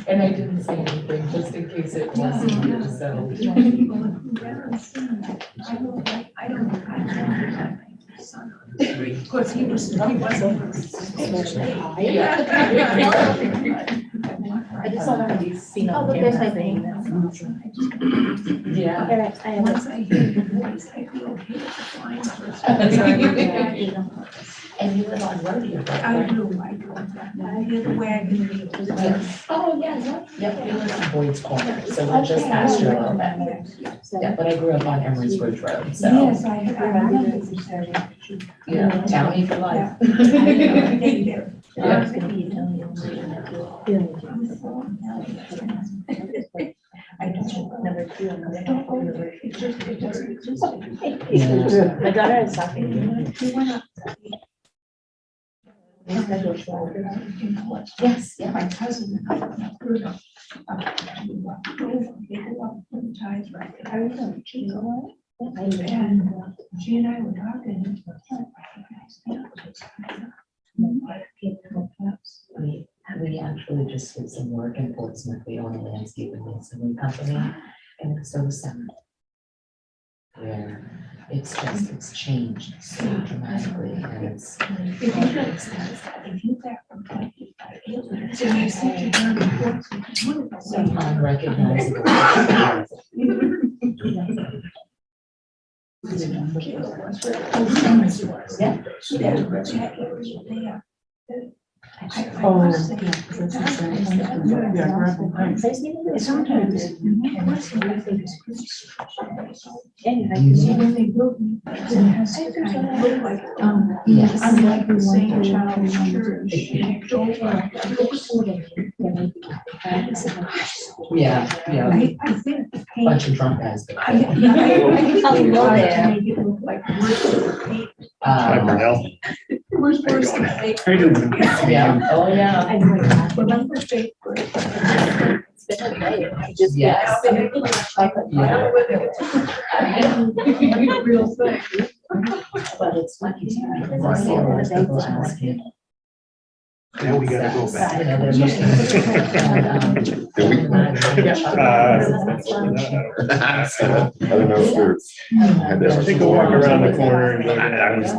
And I didn't say anything, just in case it wasn't you, so. Of course, he wasn't. I just don't want to be seen Oh, on but there's camera my saying thing. that. Yeah. All right, I have Once it. I hear the voice, I feel okay with the flying person. And you live on Rodeo. I do. I hear the wagon. Oh, yeah, yep, we live in Boyd's Corner, so we're just past your little bit. Yeah, but I grew up on Emery's Ridge Road, so, Yes, I remember this area. yeah, Townie for life. It's gonna be number two. My daughter is talking. Yes, yeah. My cousin. Grew up. They grew up in ties right there. I was in Chico. And she and I were talking. We actually just did some work in Portsmouth. We own a landscape and masonry company, and it's so sad. Where it's changed so dramatically, and it's. If you got from 25 years, so you sit you down in Portsmouth. So unrecognizable. Yeah. Sometimes. Yes. Unlike the St. Charles Church. Yeah. I think the paint. Bunch of drunk guys. I think it's I'll go hard there. to make it look like worse than the paint. Hi, Brunel. It was worse than the paint. How you doing? Yeah, oh, yeah. I know that. Remember paint? It's been a day. I just. Yes. Yeah. Real thing. But it's funny too, because I see a lot of people asking. Now we gotta go back. You know, they're looking I don't know if there's. Take a walk around the corner and go down. I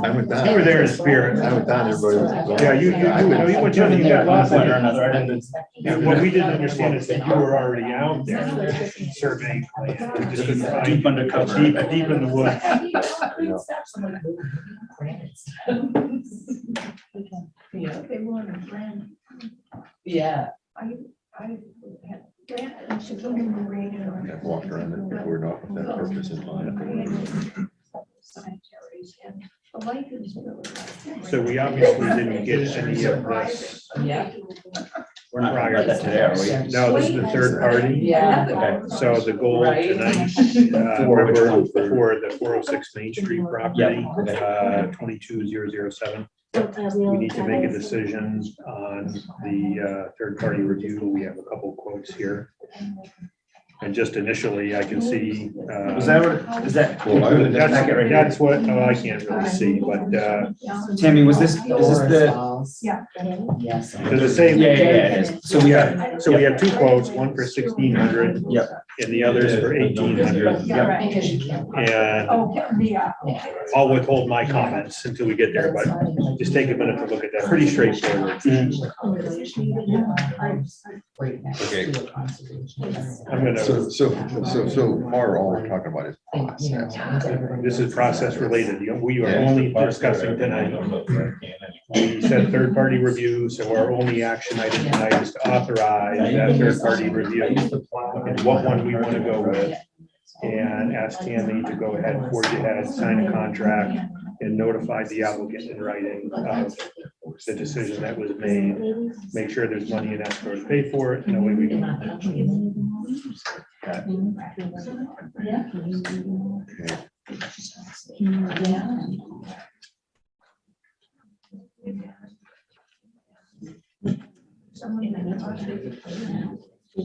went down. You were there in spirit. I went down, everybody was. Yeah, you went down, you got lost. Yeah, What we didn't understand is that you were already out there surveying. land. We just couldn't find- Deep undercover. Deep in the woods. Yeah. They wanted a brand. Yeah. I had brand, and she put in the radio. I've walked around it before, not with that purpose in mind. Cemeteries and the life is really like. So we obviously didn't get any of this. Yeah. We're not gonna write that today, are we? No, this is the third party. Yeah. Okay. So the goal Right. tonight, For which one? for the 406 Main Street property, Yeah, okay. 22007. We need to make a decision on the third party review. We have a couple quotes here. And just initially, I can see. Is that what, is that? Well, I- That's what, I can't really see, but Tammy, was this the? Yeah. Yes. does it say? Yeah, it is. So we have, So we have two quotes, one for 1,600. Yep. And the others for 1,800. Yep. Because you can't. And Oh, yeah. I'll withhold my comments until we get there, but just take a minute to look at that. Pretty straightforward. Okay. I'm gonna, So far, all we're talking about is process. this is process related. We are only discussing tonight. We said third party review, so our only action item tonight is to authorize that third party review and what one we want to go with. And ask Tammy to go ahead, forge ahead, sign a contract and notify the applicant in writing of the decision that was made. Make sure there's money in escrow to pay for it, and that way we can.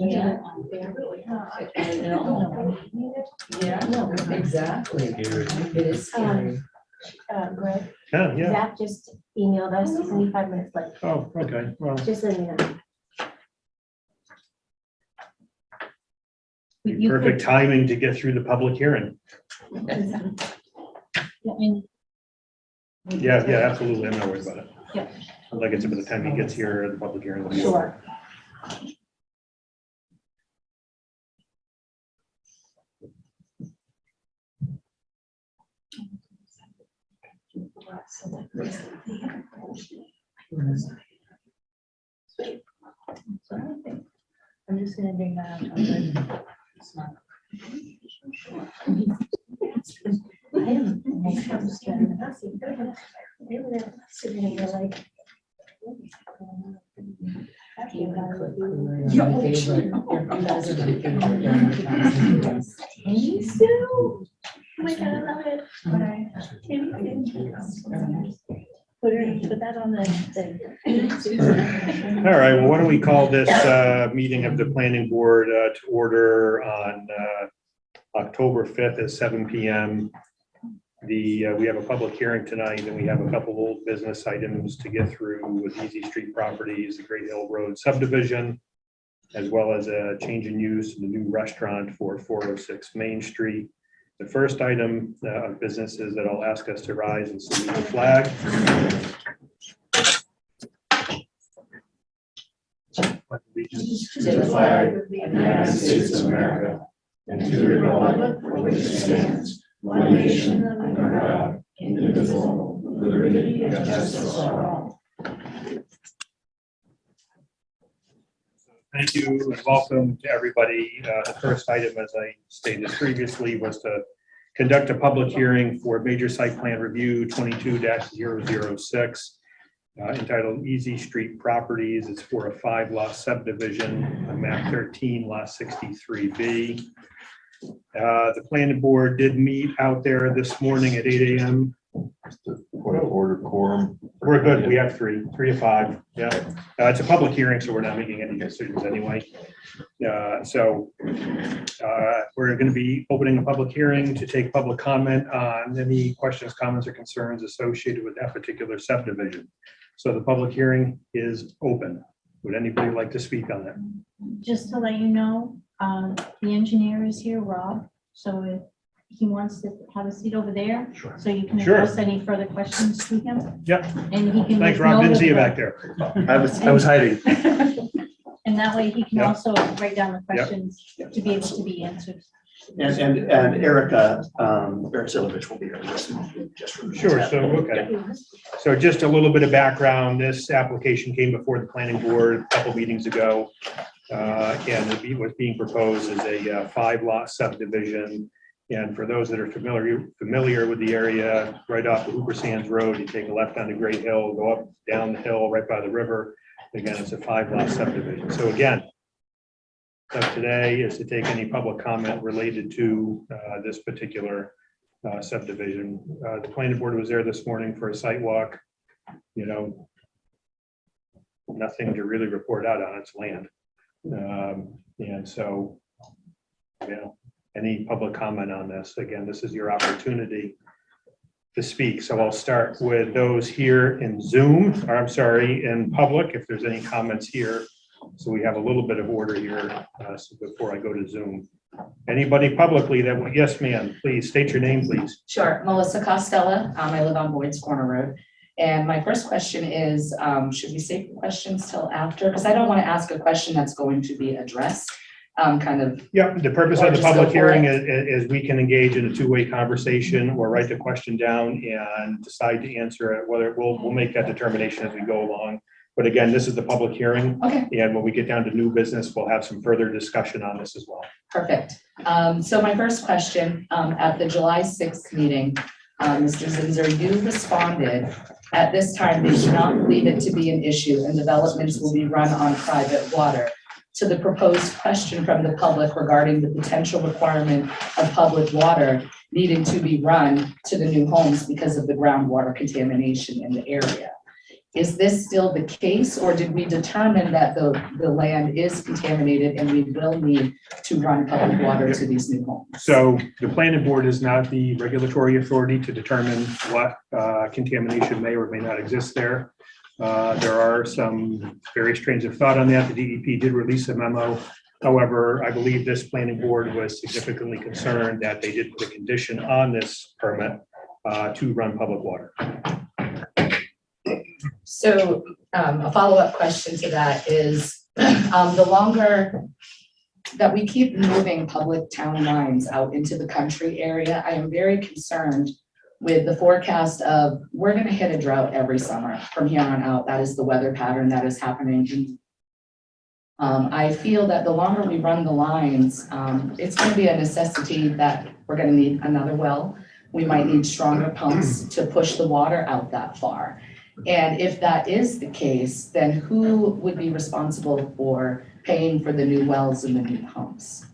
Yeah. Yeah, exactly. It is scary. Greg, Yeah. Zach just emailed us, he's gonna be 5 minutes late, Oh, okay, well, just so you know. You perfect timing to get through the public hearing. Yeah, absolutely. I'm not worried about it. Yeah. Like I said, by the time he gets here, the public hearing will be Sure. over. I'm just gonna bring that up. Me too. Oh my God, I love it. Put that on the thing. All right, well, why don't we call this meeting of the planning board to order on October 5th at 7 PM. We have a public hearing tonight, and we have a couple old business items to get through with Easy Street Properties, the Great Hill Road subdivision, as well as a change in use in the new restaurant for 406 Main Street. The first item of business is that I'll ask us to rise and salute the flag. Allegiance To the flag of the United States of America and to the republic for which it stands, one nation under God, indivisible, with liberty and justice for all. Thank you and welcome to everybody. The first item, as I stated previously, was to conduct a public hearing for major site plan review 22-006 entitled Easy Street Properties. It's for a 5-lot subdivision, map 13, lot 63B. The planning board did meet out there this morning at 8 a.m. Point of order quorum. We're good. We have three of 5. Yeah. It's a public hearing, so we're not making any decisions anyway. We're going to be opening a public hearing to take public comment on any questions, comments, or concerns associated with that particular subdivision. So the public hearing is open. Would anybody like to speak on that? Just to let you know, the engineer is here, Rob, so if he wants to have a seat over there, so you can Sure. address any further questions to him. Yep. And he can. Thanks, make Rob. note Didn't of see you the- back there. I was hiding. And that way he can Yep. also write down the Yep. questions to be able to be answered. And Erica, Eric Silovich will be here. Just for- Sure. So, okay. So just a little bit of background. This application came before the planning board a couple meetings ago. And what's being proposed is a 5-lot subdivision. And for those that are familiar with the area, right off the Hooper Sands Road, you take a left onto Great Hill, go up down the hill right by the river. Again, it's a 5-lot subdivision. So again, today is to take any public comment related to this particular subdivision. The planning board was there this morning for a site walk. You know, nothing to really report out on its land. And so, you know, any public comment on this? Again, this is your opportunity to speak. So I'll start with those here in Zoom, or I'm sorry, in public, if there's any comments here. So we have a little bit of order here so before I go to Zoom. Anybody publicly that, yes, ma'am, please state your name, please. Sure, Melissa Costello. I live on Boyd's Corner Road. And my first question is, should we save questions till after? Because I don't want to ask a question that's going to be addressed, kind of. Yep, the purpose Or of the just go public for hearing it. is we can engage in a 2-way conversation or write the question down and decide to answer it, whether we'll make that determination as we go along. But again, this is the public hearing. Okay, And when we get down to new business, we'll have some further discussion on this as well. perfect. So my first question, at the July 6th meeting, Mr. Zinser, you responded, at this time, they do not believe it to be an issue and developments will be run on private water. To the proposed question from the public regarding the potential requirement of public water needing to be run to the new homes because of the groundwater contamination in the area. Is this still the case, or did we determine that the land is contaminated and we will need to run public water to these new homes? So the planning board is not the regulatory authority to determine what contamination may or may not exist there. There are some various trains of thought on that. The DEP did release a memo. However, I believe this planning board was significantly concerned that they did put a condition on this permit to run public water. So a follow-up question to that is, the longer that we keep moving public town lines out into the country area, I am very concerned with the forecast of, we're gonna hit a drought every summer from here on out. That is the weather pattern that is happening. I feel that the longer we run the lines, it's gonna be a necessity that we're gonna need another well. We might need stronger pumps to push the water out that far. And if that is the case, then who would be responsible for paying for the new wells and the new pumps?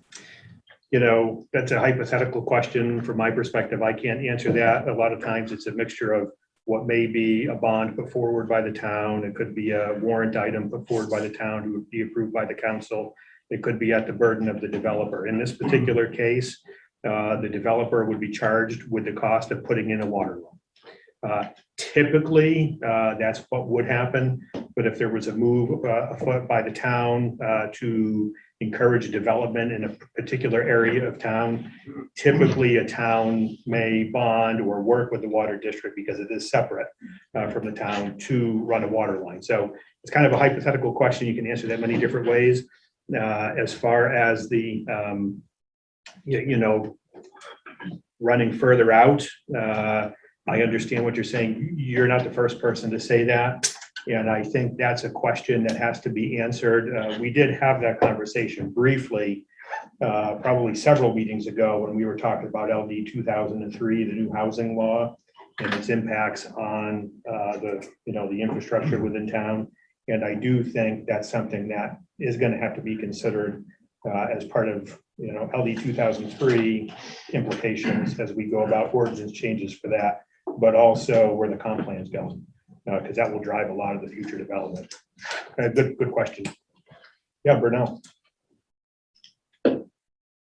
You know, that's a hypothetical question. From my perspective, I can't answer that. A lot of times it's a mixture of what may be a bond put forward by the town. It could be a warrant item put forward by the town to be approved by the council. It could be at the burden of the developer. In this particular case, the developer would be charged with the cost of putting in a water line. Typically, that's what would happen. But if there was a move afoot by the town to encourage development in a particular area of town, typically a town may bond or work with the water district, because it is separate from the town, to run a water line. So it's kind of a hypothetical question. You can answer that many different ways. As far as the, you know, running further out, I understand what you're saying. You're not the first person to say that. And I think that's a question that has to be answered. We did have that conversation briefly, probably several meetings ago, when we were talking about LD 2003, the new housing law, and its impacts on the infrastructure within town. And I do think that's something that is going to have to be considered as part of LD 2003 implications as we go about ordinance changes for that, but also where the comp plan is going. Because that will drive a lot of the future development. Good question. Yeah, Brunel.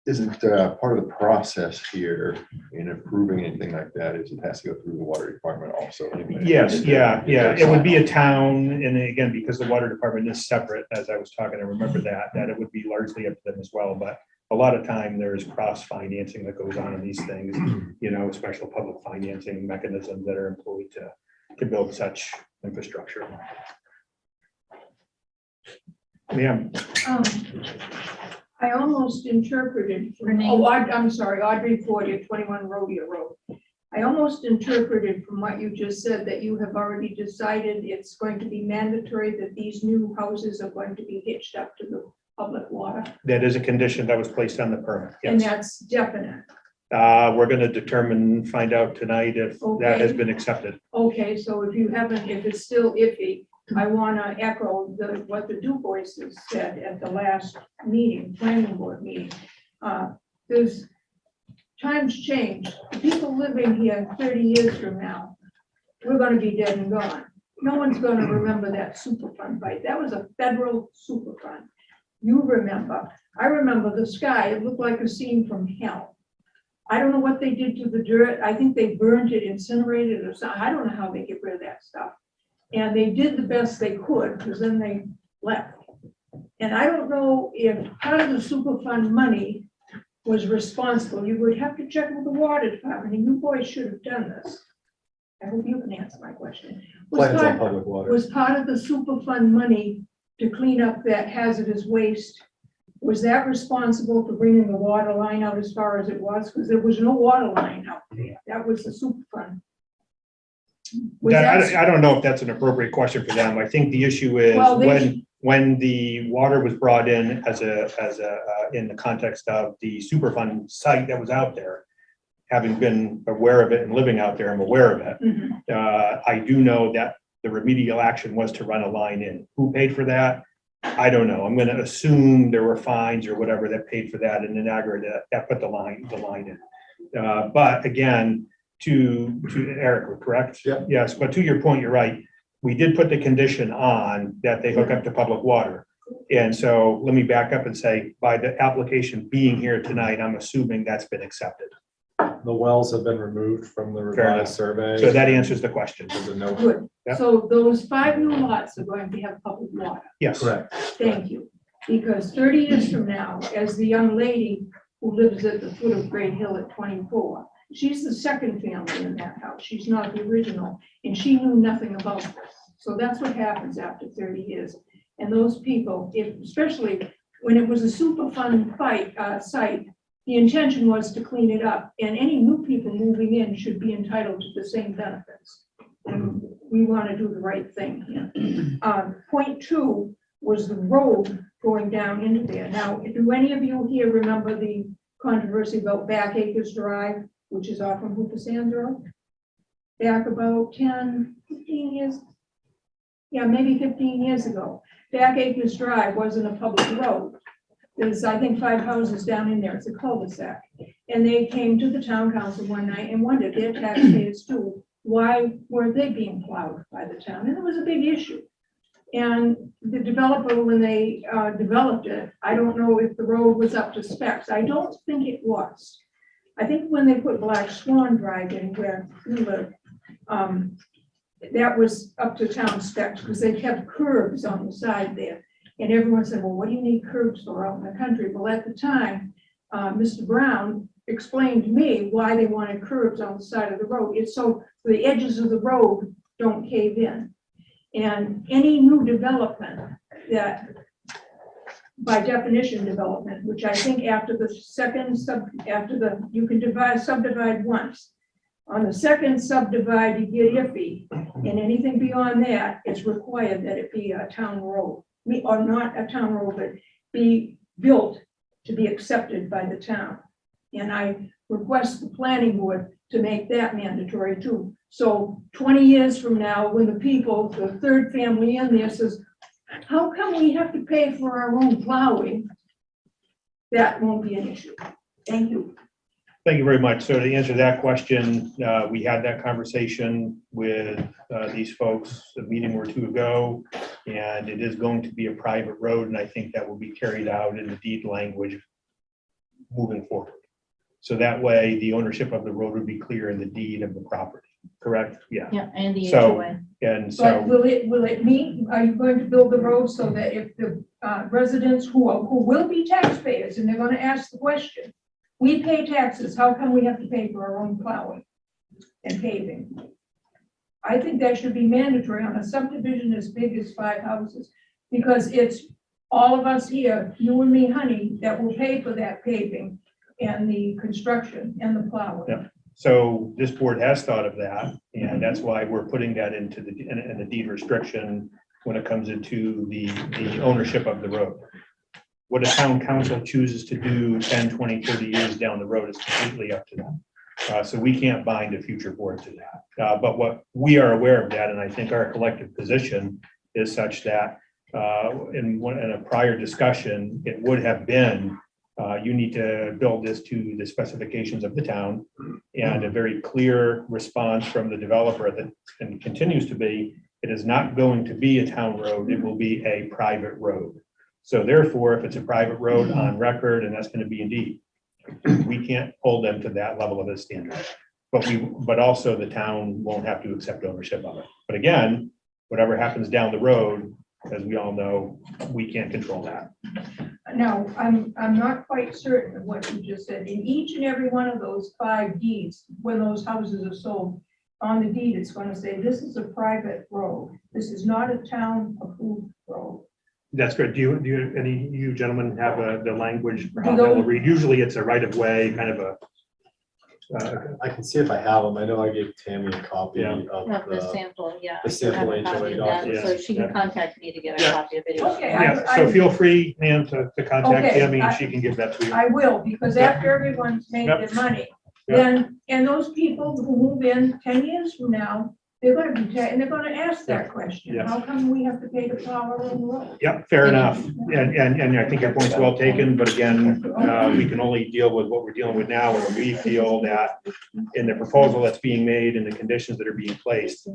Isn't part of the process here in approving anything like that is it has to go through the water department also? Yes, yeah. It would be a town, and again, because the water department is separate, as I was talking, I remember that it would be largely up to them as well. But a lot of time there's cross financing that goes on in these things, special public financing mechanisms that are employed to build such infrastructure. Yeah. I almost interpreted, I'm sorry, Audrey Fortier, 21 Rodeo Road. I almost interpreted from what you just said that you have already decided it's going to be mandatory that these new houses are going to be hitched up to the public water. That is a condition that was placed on the permit. And Yes. that's definite. We're going to find out tonight if that has been accepted. Okay, so if it's still iffy, I want to echo what the DuBois said at the last meeting, planning board meeting. There's times change. People living here 30 years from now, we're going to be dead and gone. No one's going to remember that Superfund fight. That was a federal Superfund. You remember. I remember the sky. It looked like a scene from hell. I don't know what they did to the dirt. I think they burned it, incinerated it or something. I don't know how they get rid of that stuff. And they did the best they could, because then they left. And I don't know if part of the Superfund money was responsible. You would have to check with the water department, and you boys should have done this. I hope you can answer my question. Plans on public water. Was part of the Superfund money to clean up that hazardous waste? Was that responsible for bringing the water line out as far as it was? Because there was no water line out there. That was the Superfund. Was that- I don't know if that's an appropriate question for them. I think the issue is Well, they- when the water was brought in as in the context of the Superfund site that was out there, having been aware of it and living out there, I'm aware of it. Mhm. I do know that the remedial action was to run a line in. Who paid for that? I don't know. I'm going to assume there were fines or whatever that paid for that, and in aggregate that put the line in. But again, to Eric, correct? Yeah. Yes, but to your point, you're right. we did put the condition on that they hook up to public water. And so let me back up and say, by the application being here tonight, I'm assuming that's been accepted. The wells have been removed from the Fair enough. revised survey. So that answers the question. There's a no. Good. Yeah. So those 5 new lots are going to have public water. Yes. Correct. Thank you. Because 30 years from now, as the young lady who lives at the foot of Great Hill at 24, she's the second family in that house. She's not the original, and she knew nothing about this. So that's what happens after 30 years. And those people, especially when it was a Superfund site, the intention was to clean it up, and any new people moving in should be entitled to the same benefits. And we want to do the right thing here. Point 2 was the road going down into there. Now, do any of you here remember the controversy about Back Acres Drive, which is off of Hooper Road? Back about 10, 15 years, yeah, maybe 15 years ago. Back Acres Drive wasn't a public road. There's, I think, 5 houses down in there. It's a cul-de-sac. And they came to the town council one night and wondered, their taxpayers too, why weren't they being plowed by the town? And it was a big issue. And the developer, when they developed it, I don't know if the road was up to specs. I don't think it was. I think when they put Black Swan Drive in where we live, that was up to town specs because they kept curbs on the side there. And everyone said, well, what do you need curbs for out in the country? Well, at the time, Mr. Brown explained to me why they wanted curbs on the side of the road. It's so the edges of the road don't cave in. And any new development that, by definition development, which I think after the second you can subdivide once. On the second subdivide, you get iffy, and anything beyond that, it's required that it be a town road. Or not a town road, but be built to be accepted by the town. And I request the planning board to make that mandatory too. So 20 years from now, when the people, the third family in there says, how come we have to pay for our own plowing? That won't be an issue. Thank you. Thank you very much. So to answer that question, we had that conversation with these folks a meeting or two ago, and it is going to be a private road, and I think that will be carried out in the deed language moving forward. So that way, the ownership of the road would be clear in the deed of the property, correct? Yeah. Yeah, and the So- HOA. And so, But will it meet, are you going to build the road so that if the residents who will be taxpayers, and they're gonna ask the question, we pay taxes, how come we have to pay for our own plowing and paving? I think that should be mandatory on a subdivision as big as 5 houses, because it's all of us here, you and me, honey, that will pay for that paving and the construction and the plowing. Yeah. So this board has thought of that, and that's why we're putting that into in the deed restriction when it comes into the ownership of the road. What a town council chooses to do 10, 20, 30 years down the road is completely up to them. So we can't bind a future board to that. But what we are aware of that, and I think our collective position is such that in a prior discussion, it would have been you need to build this to the specifications of the town, and a very clear response from the developer that and continues to be, it is not going to be a town road, it will be a private road. So therefore, if it's a private road on record, and that's going to be indeed, we can't hold them to that level of a standard. But also the town won't have to accept ownership of it. But again, whatever happens down the road, as we all know, we can't control that. Now, I'm not quite certain of what you just said. In each and every one of those 5 deeds, when those houses are sold, on the deed, it's going to say, this is a private road. This is not a town approved road. That's great. Do you, any of you gentlemen have the language that No. will read? Usually it's a right of way, kind of a. I can see if I have them. I know I gave Tammy a copy Yeah. of Of the the, sample, yeah. the sample I have a copy HOA of that, document. So she Yeah. can contact me to get Yeah. a copy of it. Okay, Yeah, so feel free, ma'am, to contact Okay, Tammy and she can give that to you. I will, because after everyone's made Yep. their money, Yep. then, and those people who move in 10 years from now, They're gonna be, and they're gonna ask that question, Yeah. how come we have to pay to plow our own road? Yep, fair enough. And I think your point's well taken, but again, we can only deal with what we're dealing with now. And we feel that in the proposal that's being made and the conditions that are being placed,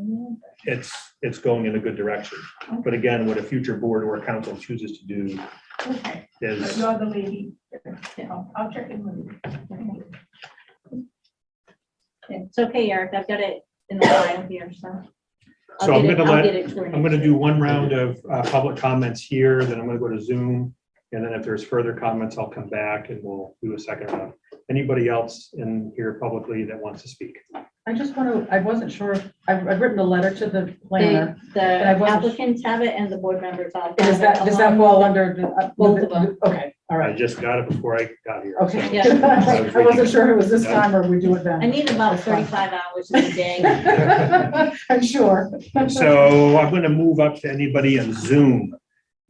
it's going in a good direction. But again, what a future board or council chooses to do Okay, but is, you're the lady, I'll check in with you. It's okay, Eric, I've got it in the file here, so. I'll So I'm get it- gonna I'll let- get it to her I'm next gonna week. do one round of public comments here, then I'm gonna go to Zoom. And then if there's further comments, I'll come back and we'll do a second round. Anybody else in here publicly that wants to speak? I just want to, I wasn't sure, I've written a letter to the planner. The I wasn't- applicants have it and the board members all. have Does it, that along fall with under the? Both of them. Okay, all I right, just got it before I got here. okay. Yeah. I wasn't sure if it was this time or we do it then. I need about That's fine. 35 hours in a day. I'm sure. So I'm gonna move up to anybody on Zoom.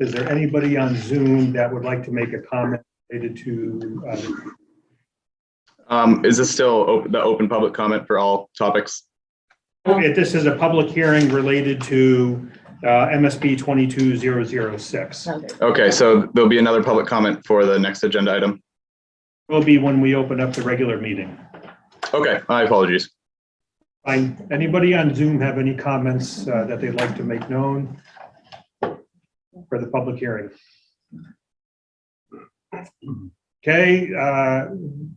Is there anybody on Zoom that would like to make a comment related to, Is this still the open public comment for all topics? okay, this is a public hearing related to MSB 22006. Okay, so there'll be another public comment for the next agenda item. Will be when we open up the regular meeting. Okay, my apologies. Fine. Anybody on Zoom have any comments that they'd like to make known for the public hearing? Okay,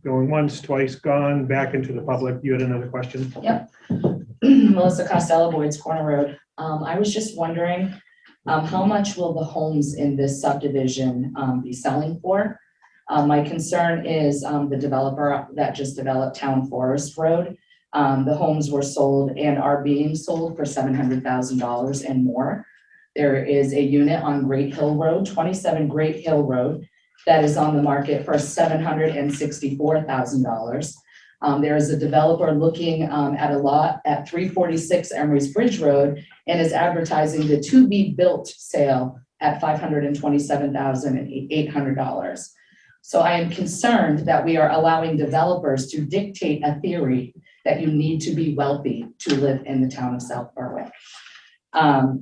going once, twice, gone, back into the public. You had another question? Melissa Costello, Boyd's Corner Road. I was just wondering, how much will the homes in this subdivision be selling for? My concern is the developer that just developed Town Forest Road. The homes were sold and are being sold for $700,000 and more. There is a unit on Great Hill Road, 27 Great Hill Road, that is on the market for $764,000. There is a developer looking at a lot at 346 Emery's Bridge Road and is advertising the to-be-built sale at $527,800. So I am concerned that we are allowing developers to dictate a theory that you need to be wealthy to live in the town of South Berwick,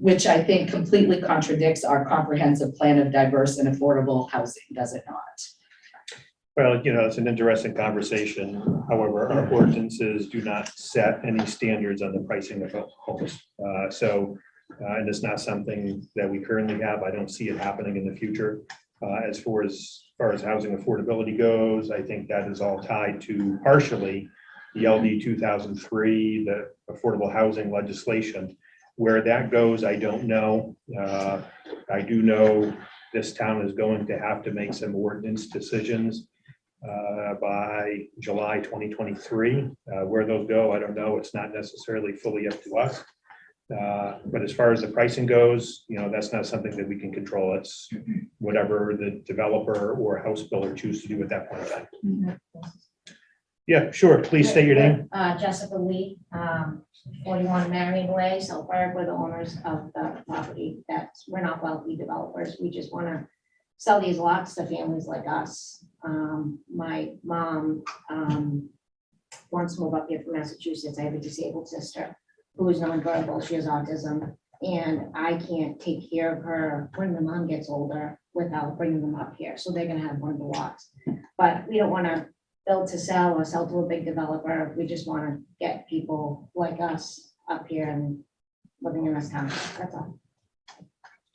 which I think completely contradicts our comprehensive plan of diverse and affordable housing, does it not? Well, it's an interesting conversation. However, our ordinances do not set any standards on the pricing of homes. And it's not something that we currently have. I don't see it happening in the future. As far as housing affordability goes, I think that is all tied to partially the LD 2003, the affordable housing legislation. Where that goes, I don't know. I do know this town is going to have to make some ordinance decisions by July 2023. Where those go, I don't know. It's not necessarily fully up to us. But as far as the pricing goes, that's not something that we can control. It's whatever the developer or house builder choose to do at that point in time. Yeah, sure. Please state your name. Jessica Lee, 41 Marion Way, South Berwick. We're the owners of the property. We're not wealthy developers. We just want to sell these lots to families like us. My mom wants to move up here from Massachusetts. I have a disabled sister who is nonverbal. She has autism, and I can't take care of her when my mom gets older without bringing them up here. So they're going to have one of the lots. But we don't want to build to sell or sell to a big developer. We just want to get people like us up here and living in this town. That's all.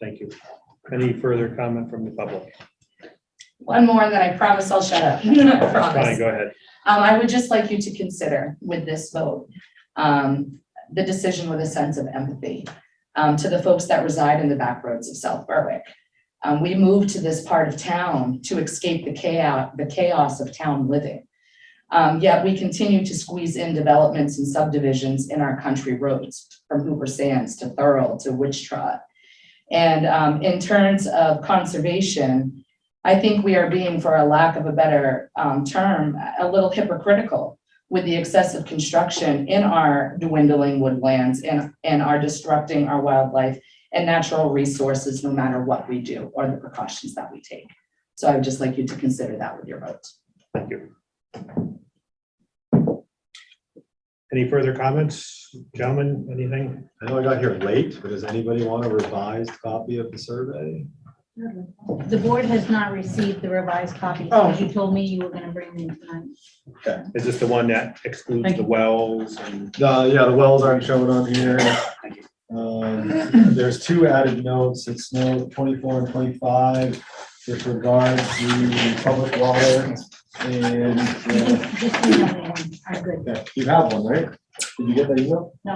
Thank you. Any further comment from the public? One more, and then I promise I'll shut up. I Fine, promise. go ahead. I would just like you to consider with this vote, the decision with a sense of empathy to the folks that reside in the back roads of South Berwick. We moved to this part of town to escape the chaos of town living. Yet we continue to squeeze in developments and subdivisions in our country roads, from Hooper Sands to Thurl to Witch Trot. And in terms of conservation, I think we are being, for a lack of a better term, a little hypocritical with the excessive construction in our dwindling woodlands and are destructing our wildlife and natural resources, no matter what we do or the precautions that we take. So I would just like you to consider that with your vote. Thank you. Any further comments, gentlemen, anything? I know I got here late, but does anybody want a revised copy of the survey? The board has not received the revised copy, because you told me you were gonna bring them tonight. Is this the one that excludes Thank the you. wells and? Yeah, the wells aren't shown on here. There's two added notes. It's note 24 and 25 with regard to public water and, Just leave them there, I'm good. yeah, you have one, right? Did you get that email? No,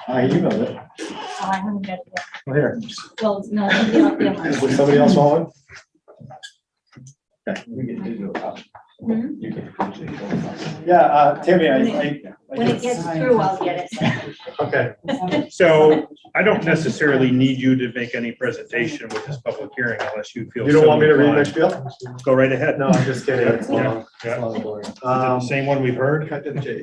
I emailed it. oh, I haven't got it yet. Oh, here. Well, no, somebody else did. Would somebody else want one? Mhm. Yeah, Tammy, When it gets through, I'll get it. Okay, so I don't necessarily need you to make any presentation with this public hearing unless you feel. You don't so want me to read my inclined. spiel? Go right ahead. No, I'm just kidding. It's long. It's Yeah. long and boring. Is it the same one we've heard?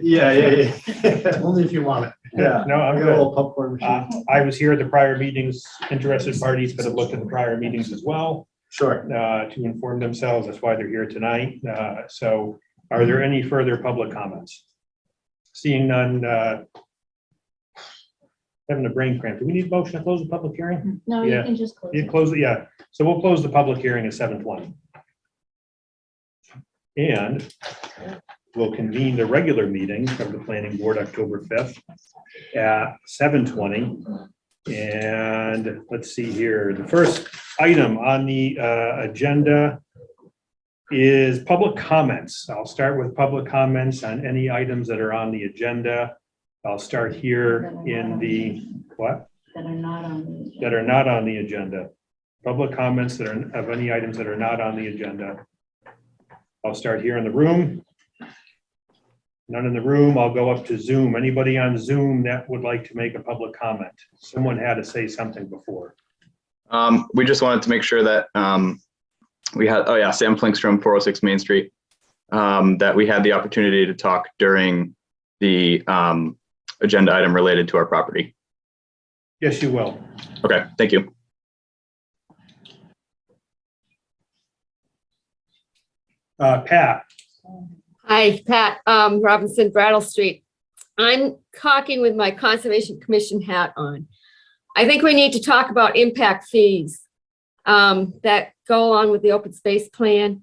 Yeah. Only if you want it. Yeah. No, I'm I got a good. little popcorn machine. I was here at the prior meetings. Interested parties could have looked at the prior meetings as well Sure. to inform themselves. That's why they're here tonight. So are there any further public comments? Seeing none, having a brain cramp. Do we need a motion to close the public hearing? No, you Yeah. can just close You it. close it, yeah. So we'll close the public hearing at 7:20. And we'll convene the regular meeting of the planning board October 5th at 7:20. And let's see here, the first item on the agenda is public comments. I'll start with public comments on any items that are on the agenda. I'll start here in the, what? That are not on the. That are not on the agenda. Public comments that are of any items that are not on the agenda. I'll start here in the room. None in the room. I'll go up to Zoom. Anybody on Zoom that would like to make a public comment? Someone had to say something before. We just wanted to make sure that we had, oh yeah, Sam Flinkstrom, 406 Main Street, that we had the opportunity to talk during the agenda item related to our property. Yes, you will. Okay, thank you. Pat, Hi, Pat, Robinson, Brattle Street. I'm talking with my Conservation Commission hat on. I think we need to talk about impact fees that go along with the open space plan.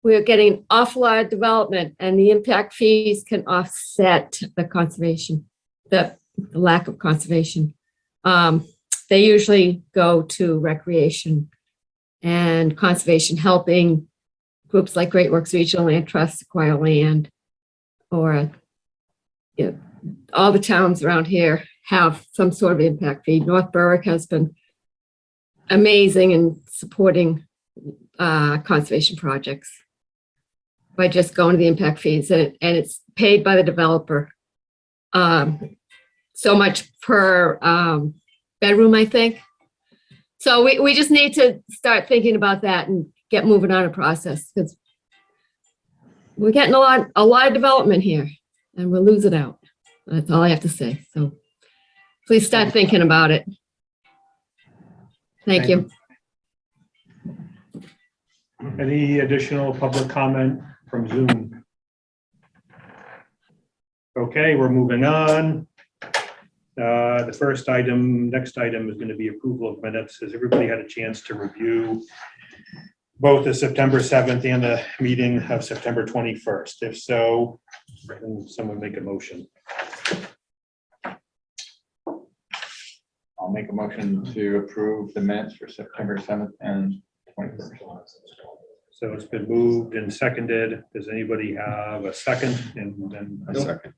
We're getting an awful lot of development, and the impact fees can offset the conservation, the lack of conservation. They usually go to recreation and conservation, helping groups like Great Works Regional Land Trust acquire land, or all the towns around here have some sort of impact fee. North Berwick has been amazing in supporting conservation projects by just going to the impact fees, and it's paid by the developer. So much per bedroom, I think. So we just need to start thinking about that and get moving on a process, because we're getting a lot of development here, and we're losing out. That's all I have to say. So please start thinking about it. Thank you. any additional public comment from Zoom? Okay, we're moving on. The first item, next item is going to be approval of minutes. Has everybody had a chance to review both the September 7th and the meeting of September 21st? If so, can someone make a motion? I'll make a motion to approve the minutes for September 7th and 21st. So it's been moved and seconded. Does anybody have a second? And then A second.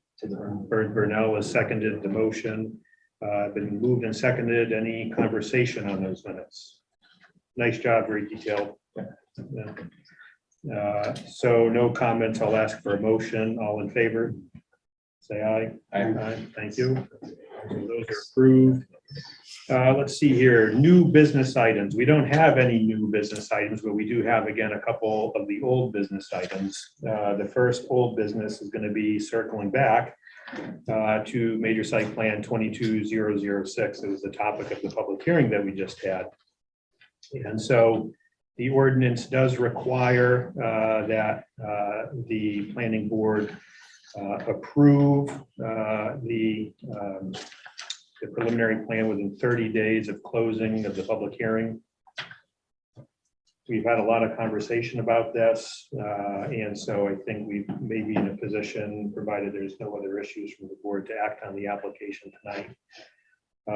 Burnell has seconded the motion. Been moved and seconded. Any conversation on those minutes? Nice job, very detailed. So no comments. I'll ask for a motion. All in favor? Say aye. Aye. Thank you. So those are approved. Let's see here, new business items. We don't have any new business items, but we do have, again, a couple of the old business items. The first old business is going to be circling back to Major Site Plan 22006. It was the topic of the public hearing that we just had. And so the ordinance does require that the planning board approve the preliminary plan within 30 days of closing of the public hearing. We've had a lot of conversation about this, and so I think we may be in a position, provided there's no other issues from the board, to act on the application tonight.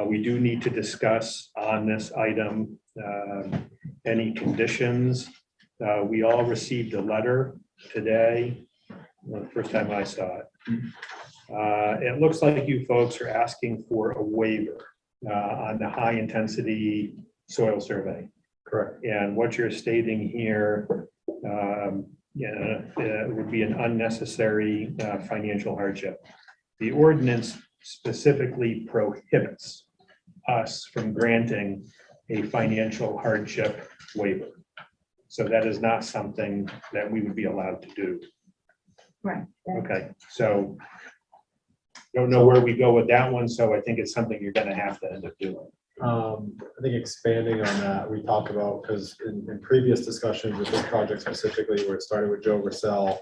We do need to discuss on this item any conditions. We all received a letter today, the first time I saw it. It looks like you folks are asking for a waiver on the high intensity soil survey. Correct. And what you're stating here would be an unnecessary financial hardship. The ordinance specifically prohibits us from granting a financial hardship waiver. So that is not something that we would be allowed to do. Right. Okay, so don't know where we go with that one, so I think it's something you're gonna have to end up doing. I think expanding on that, we talked about, because in previous discussions with this project specifically, where it started with Joe Russell,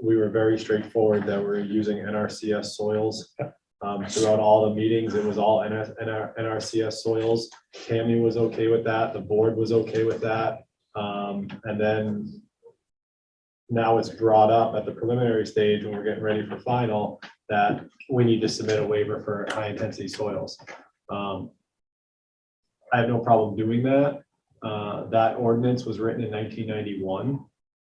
we were very straightforward that we're using NRCS soils. Throughout all the meetings, it was all NRCS soils. Tammy was okay with that. The board was okay with that. And then now it's brought up at the preliminary stage when we're getting ready for final that we need to submit a waiver for high intensity soils. I have no problem doing that. That ordinance was written in 1991.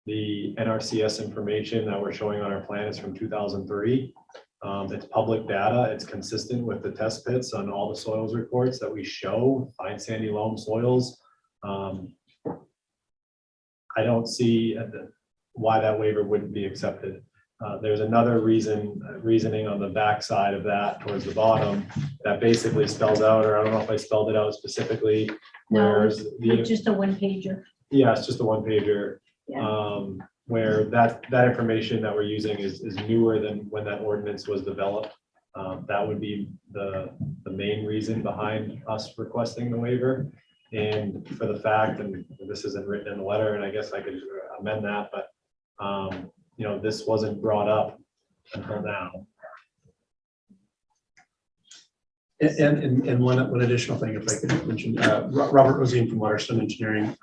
The NRCS information that we're showing on our plan is from 2003. It's public data. It's consistent with the test pits on all the soils reports that we show, fine sandy loam soils. I don't see why that waiver wouldn't be accepted. There's another reasoning on the back side of that towards the bottom that basically spells out, or I don't know if I spelled it out specifically, No, whereas It's just a one pager. yeah, it's just a one pager. Yeah. Where that information that we're using is newer than when that ordinance was developed. That would be the main reason behind us requesting the waiver. And for the fact, and this isn't written in the letter, and I guess I could amend that, but you know, this wasn't brought up until now. And one additional thing, if I could mention, Robert Rosine from Waterstone Engineering.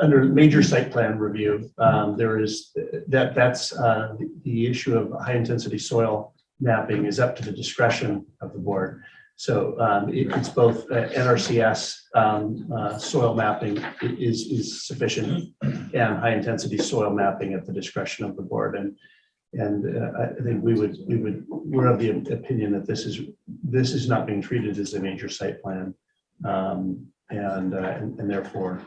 Under major site plan review, there is, that's the issue of high intensity soil mapping is up to the discretion of the board. So it's both NRCS soil mapping is sufficient and high intensity soil mapping at the discretion of the board. And I think we're of the opinion that this is not being treated as a major site plan, and therefore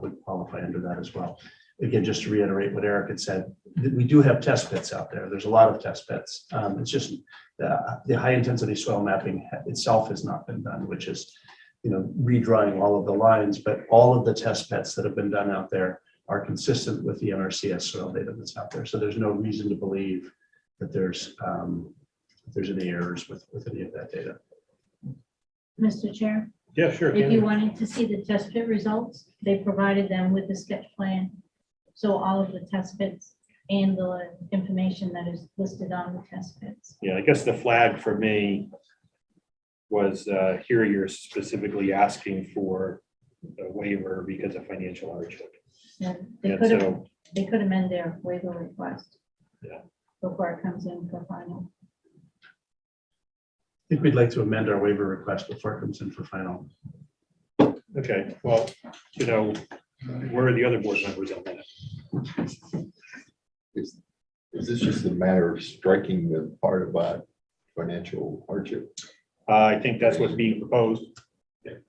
would qualify under that as well. Again, just to reiterate what Eric had said, we do have test pits out there. There's a lot of test pits. It's just the high intensity soil mapping itself has not been done, which is, you know, redrawing all of the lines, but all of the test pits that have been done out there are consistent with the NRCS soil data that's out there. So there's no reason to believe that there's any errors with any of that data. Mr. Chair, Yeah, sure. if you wanted to see the test pit results, they provided them with the sketch plan. So all of the test pits and the information that is listed on the test pits. Yeah, I guess the flag for me was here you're specifically asking for a waiver because of financial hardship. And And they could amend their waiver request. Yeah. Before it comes in for final. I think we'd like to amend our waiver request before it comes in for final. Okay, well, you know, where are the other board members on that? Is this just a matter of striking the part about financial hardship? I think that's what's being proposed.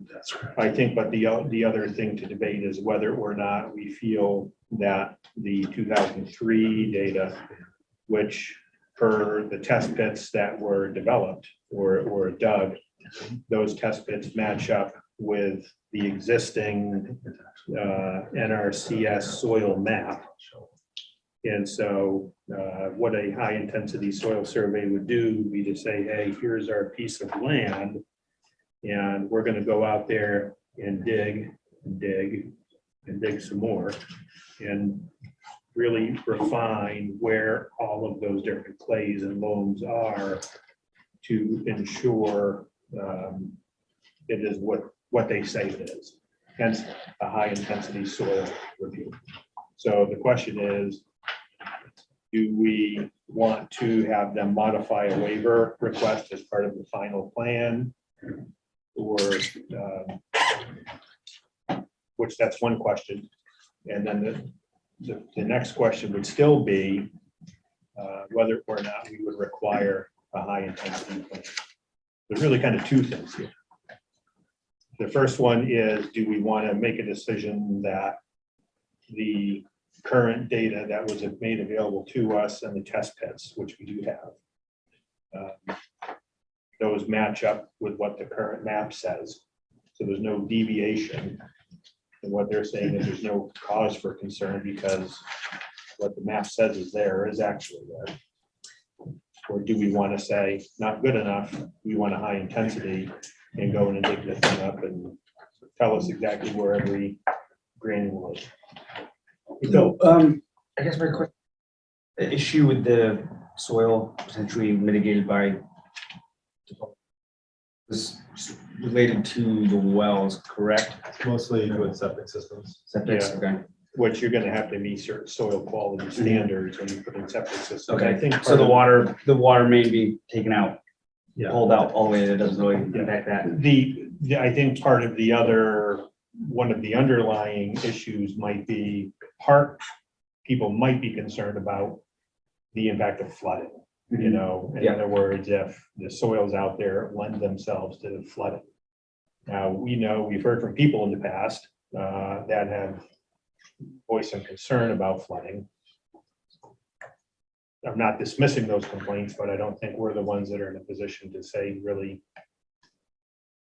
That's right. I think, but the other thing to debate is whether or not we feel that the 2003 data, which per the test pits that were developed or dug, those test pits match up with the existing NRCS soil map. And so what a high intensity soil survey would do would be to say, hey, here's our piece of land. And we're going to go out there and dig some more. And really refine where all of those different clays and loams are to ensure it is what they say it is, hence a high intensity soil review. So the question is, do we want to have them modify a waiver request as part of the final plan? Or, which that's one question. And then the next question would still be whether or not we would require a high intensity plan. There's really kind of two things here. The first one is, do we want to make a decision that the current data that was made available to us and the test pits, which we do have, those match up with what the current map says. So there's no deviation. And what they're saying is there's no cause for concern because what the map says is there is actually there. Or do we want to say, not good enough, we want a high intensity and go in and dig the thing up and tell us exactly where every granule is. So, I guess very quick, the issue with the soil potentially mitigated by this related to the wells, correct? Mostly with septic systems. Septic, Yeah. okay. Which you're gonna have to meet certain soil quality standards when you put in septic systems. I Okay, think so part the of- water main being taken out, Yeah. pulled out all the way, that doesn't really impact that. I think part of one of the underlying issues might be people might be concerned about the impact of flooding. You know, in Yeah. other words, if the soils out there lend themselves to flooding. Now, we've heard from people in the past that have voiced some concern about flooding. I'm not dismissing those complaints, but I don't think we're the ones that are in a position to say really,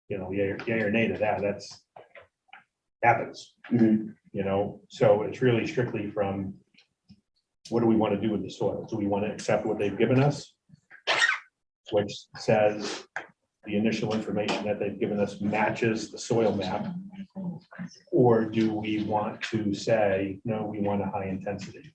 yay or nay to that. That's happens. You know, so it's really strictly from what do we want to do with the soil? Do we want to accept what they've given us? Which says the initial information that they've given us matches the soil map? Or do we want to say, no, we want a high intensity?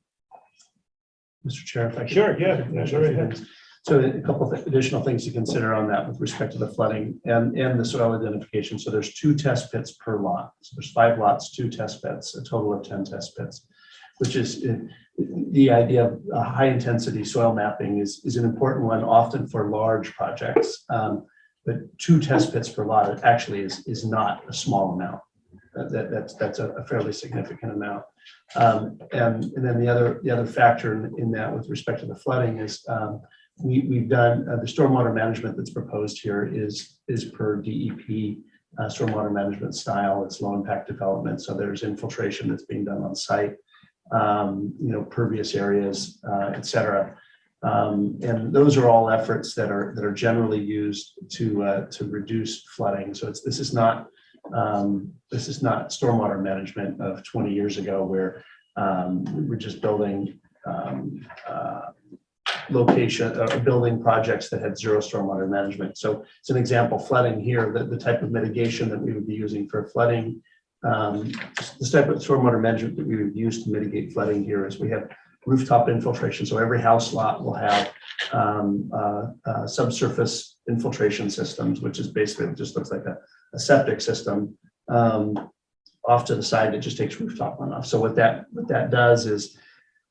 Mr. Chair, if I could. Sure, yeah, go ahead. So a couple of additional things to consider on that with respect to the flooding and the soil identification. So there's 2 test pits per lot. So there's 5 lots, 2 test pits, a total of 10 test pits, which is the idea of high intensity soil mapping is an important one often for large projects. But 2 test pits per lot actually is not a small amount. That's a fairly significant amount. And then the other factor in that with respect to the flooding is we've done the stormwater management that's proposed here is per DEP stormwater management style. It's low impact development. So there's infiltration that's being done on site, pervious areas, et cetera. And those are all efforts that are generally used to reduce flooding. So this is not stormwater management of 20 years ago where we were just building building projects that had zero stormwater management. So it's an example flooding here, the type of mitigation that we would be using for flooding. This type of stormwater management that we would use to mitigate flooding here is we have rooftop infiltration. So every house lot will have subsurface infiltration systems, which is basically, it just looks like a septic system. Off to the side, it just takes rooftop runoff. So what that does is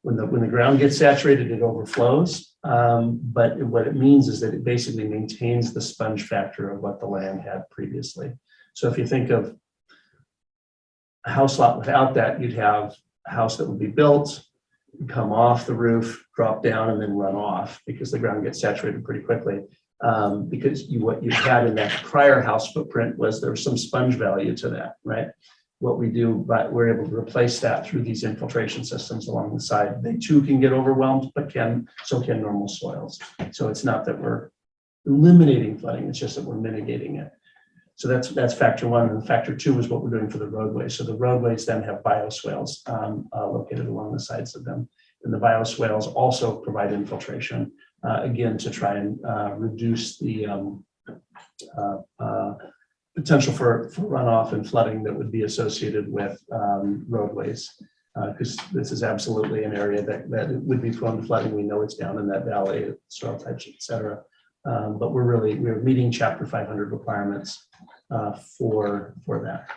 when the ground gets saturated, it overflows. But what it means is that it basically maintains the sponge factor of what the land had previously. So if you think of a house lot without that, you'd have a house that would be built, come off the roof, drop down, and then run off because the ground gets saturated pretty quickly. Because what you had in that prior house footprint was there was some sponge value to that, right? What we do, but we're able to replace that through these infiltration systems along the side. They too can get overwhelmed, but so can normal soils. So it's not that we're eliminating flooding, it's just that we're mitigating it. So that's factor 1. And factor 2 is what we're doing for the roadways. So the roadways then have bioswales located along the sides of them. And the bioswales also provide infiltration, again, to try and reduce the potential for runoff and flooding that would be associated with roadways. Because this is absolutely an area that would be prone to flooding. We know it's down in that valley, soil types, et cetera. But we're meeting chapter 500 requirements for that.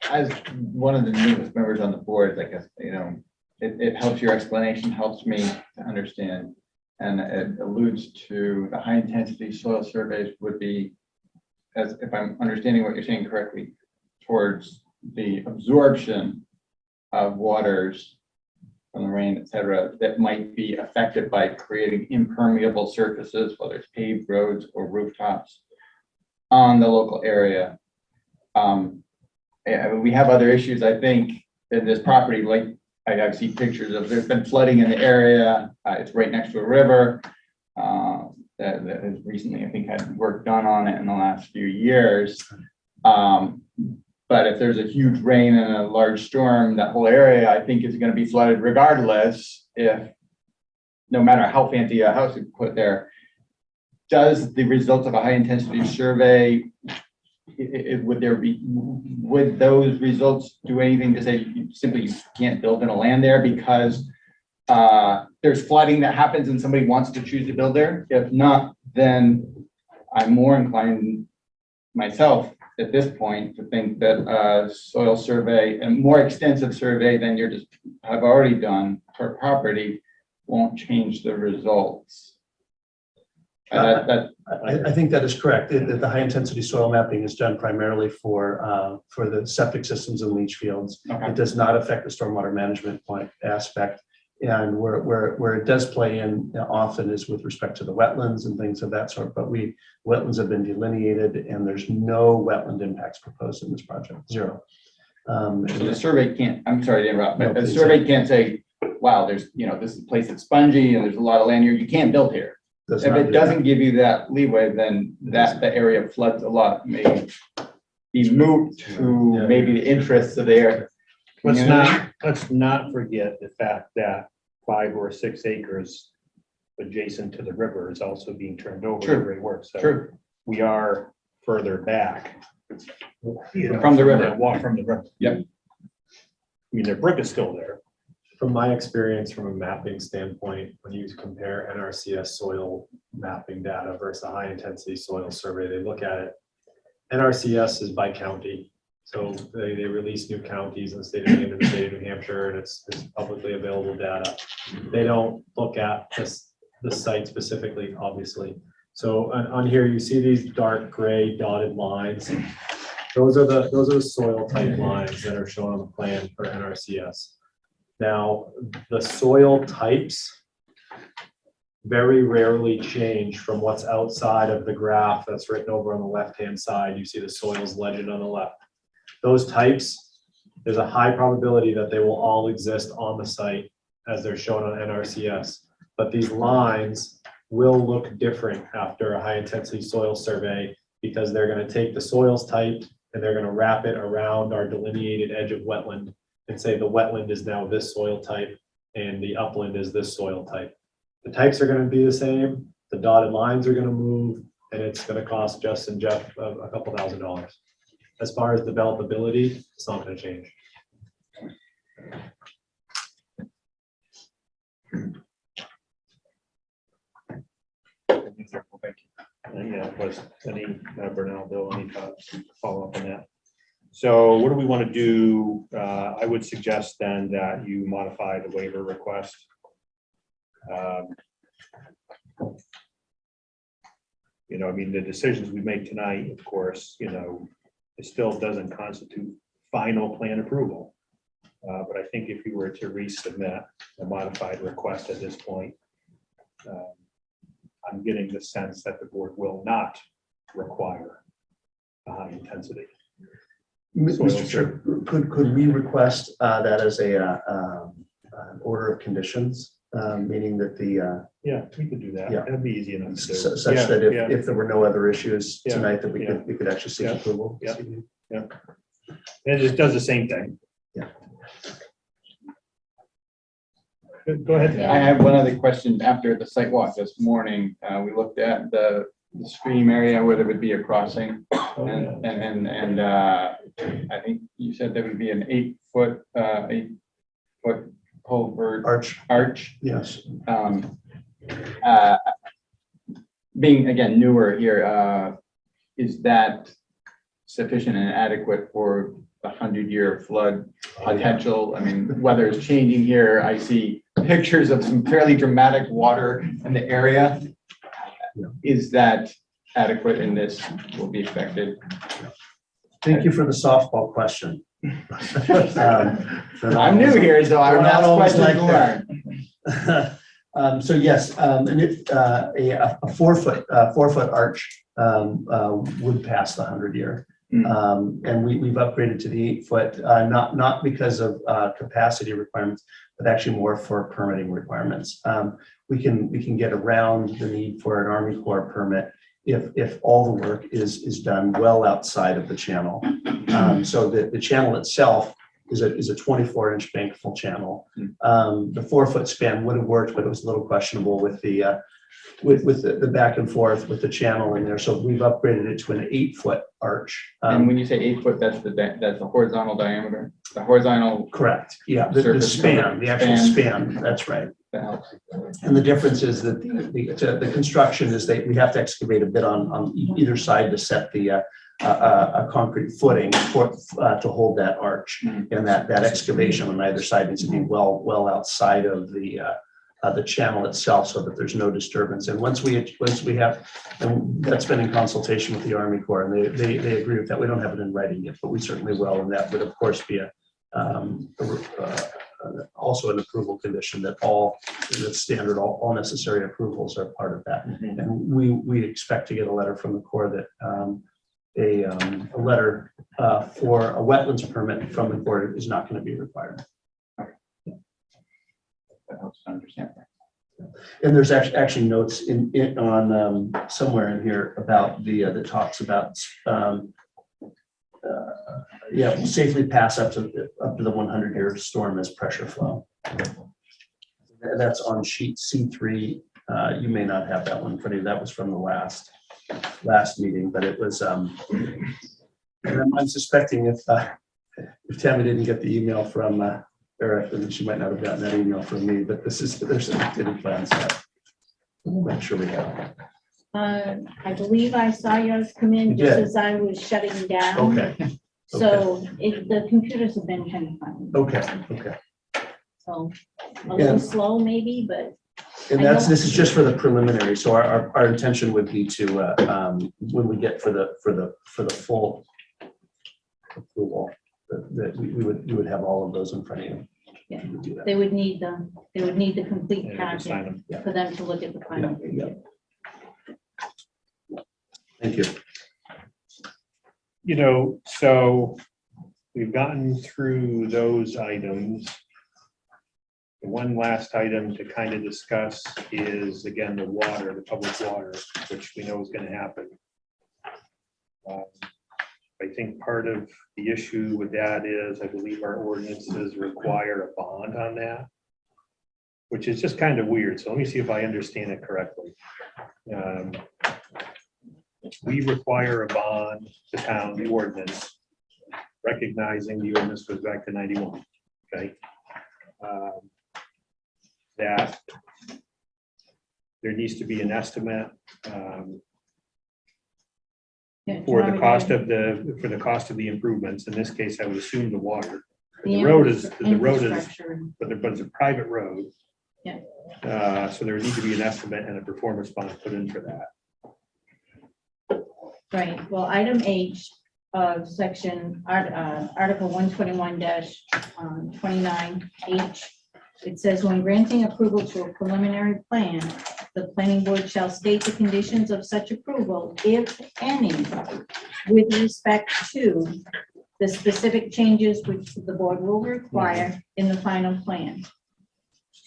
As one of the newest members on the board, I guess, it helps, your explanation helps me to understand. And it alludes to the high intensity soil surveys would be, as if I'm understanding what you're saying correctly, towards the absorption of waters from the rain, et cetera, that might be affected by creating impermeable surfaces, whether it's paved roads or rooftops on the local area. We have other issues, I think, in this property, like I've seen pictures of, there's been flooding in the area. It's right next to a river that has recently, I think, had work done on it in the last few years. But if there's a huge rain and a large storm, that whole area, I think, is going to be flooded regardless, if no matter how fancy a house is put there. Does the results of a high intensity survey, would those results do anything to say you simply can't build in a land there because there's flooding that happens and somebody wants to choose to build there? If not, then I'm more inclined myself at this point to think that a soil survey and more extensive survey than you just have already done per property won't change the results. I think that is correct. The high intensity soil mapping is done primarily for the septic systems and leach fields. Okay. It does not affect the stormwater management aspect. And where it does play in often is with respect to the wetlands and things of that sort. But wetlands have been delineated and there's no wetland impacts proposed in this project, zero. So the survey can't, I'm sorry to interrupt, but No, the please. survey can't say, wow, there's, this is a place that's spongy and there's a lot of land here, you can't build here. Does If not it do doesn't give you that leeway, then the area floods a lot, may be moved to maybe the interests of their community. Let's not forget the fact that 5 or 6 acres adjacent to the river is also being turned over to Great Works. So True. we are further back. From the river. Walk from the river. Yep. I mean, the brook is still there. From my experience, from a mapping standpoint, when you compare NRCS soil mapping data versus a high intensity soil survey, they look at it. NRCS is by county. So they release new counties in the state of Maine and the state of New Hampshire, and it's publicly available data. They don't look at just the site specifically, obviously. So on here, you see these dark gray dotted lines. Those are the soil type lines that are shown on the plan for NRCS. Now, the soil types very rarely change from what's outside of the graph that's written over on the left-hand side. You see the soils legend on the left. Those types, there's a high probability that they will all exist on the site as they're shown on NRCS. But these lines will look different after a high-intensity soil survey because they're going to take the soils type and they're going to wrap it around our delineated edge of wetland and say the wetland is now this soil type and the upland is this soil type. The types are going to be the same, the dotted lines are going to move, and it's going to cost Jess and Jeff a couple $1,000s. As far as developability, it's not going to change. Yeah, was any Bernal, Bill, any thoughts, follow up on that? So what do we want to do? I would suggest then that you modify the waiver request. I mean, the decisions we make tonight, of course, it still doesn't constitute final plan approval. But I think if you were to resubmit a modified request at this point, I'm getting the sense that the board will not require a high intensity. Mr. Chair, could we request that as an order of conditions, meaning that Yeah, we could do that. Yeah. That'd be easy enough to do. such Yeah, that yeah. if there were no other issues Yeah, tonight, that we yeah. could actually seek Yeah, approval. yeah. And it does the same thing. Yeah. Go ahead. I have one other question. After the site walk this morning, we looked at the the stream area where there would be a crossing. And I think you said there would be an 8-foot culvert arch. Yes. Being again newer here, is that sufficient and adequate for the 100-year flood potential? I mean, weather is changing here. I see pictures of some fairly dramatic water in the area. Is that adequate in this will be expected? Thank you for the softball question. I'm new here, so I We're don't not ask always questions like to learn. So yes, and a 4-foot arch would pass the 100-year. And we've upgraded to the 8-foot, not because of capacity requirements, but actually more for permitting requirements. We can get around the need for an Army Corps permit if all the work is done well outside of the channel. So the channel itself is a 24-inch bankable channel. The 4-foot span would have worked, but it was a little questionable with the back and forth with the channel in there. So we've upgraded it to an 8-foot arch. And when you say 8 foot, that's the horizontal diameter, the horizontal. Correct. Yeah, the surface span, the actual span. That's right. That helps. And the difference is that the construction is that we have to excavate a bit on either side to set the a concrete footing to hold that arch. And that excavation on either side needs to be well outside of the channel itself so that there's no disturbance. And once we have, and that's been in consultation with the Army Corps, and they agree with that. We don't have it in writing yet, but we certainly will. And that would of course be also an approval condition that all necessary approvals are part of that. And we expect to get a letter from the Corps that a letter for a wetlands permit from the Corps is not going to be required. That helps to understand. And there's actually notes on somewhere in here about that talks about safely pass up to the 100-year storm as pressure flow. That's on sheet C3. You may not have that one in front of you. That was from the last meeting, but it was. I'm suspecting if Tammy didn't get the email from Eric, then she might not have gotten that email from me. But there's some updated plans that we'll make sure we have. I believe I saw yours come in You just did. as I was shutting down. Okay. So the computers have been kind of funny. Okay. So a Yeah. little slow maybe, but And this is just for the preliminary. So our intention would be to when we get for the full approval, that we would have all of those in front of you. Yeah. We would do that. they would need the complete Yeah, just sign packet them. for them to look at the final. Yeah. Thank you. So we've gotten through those items. The one last item to kind of discuss is, again, the public water, which we know is going to happen. I think part of the issue with that is, I believe our ordinances require a bond on that, which is just kind of weird. So let me see if I understand it correctly. We require a bond, the town, the ordinance, recognizing the ordinance goes back to 91, okay? That there needs to be an estimate for the cost of the improvements. In this case, I would assume the water. The road is, Infrastructure. but it's a private road. Yeah. So there would need to be an estimate and a performance bond put in for that. Right, well, item H of section, article 121-29H, it says, when granting approval to a preliminary plan, the planning board shall state the conditions of such approval, if any, with respect to the specific changes which the board will require in the final plan.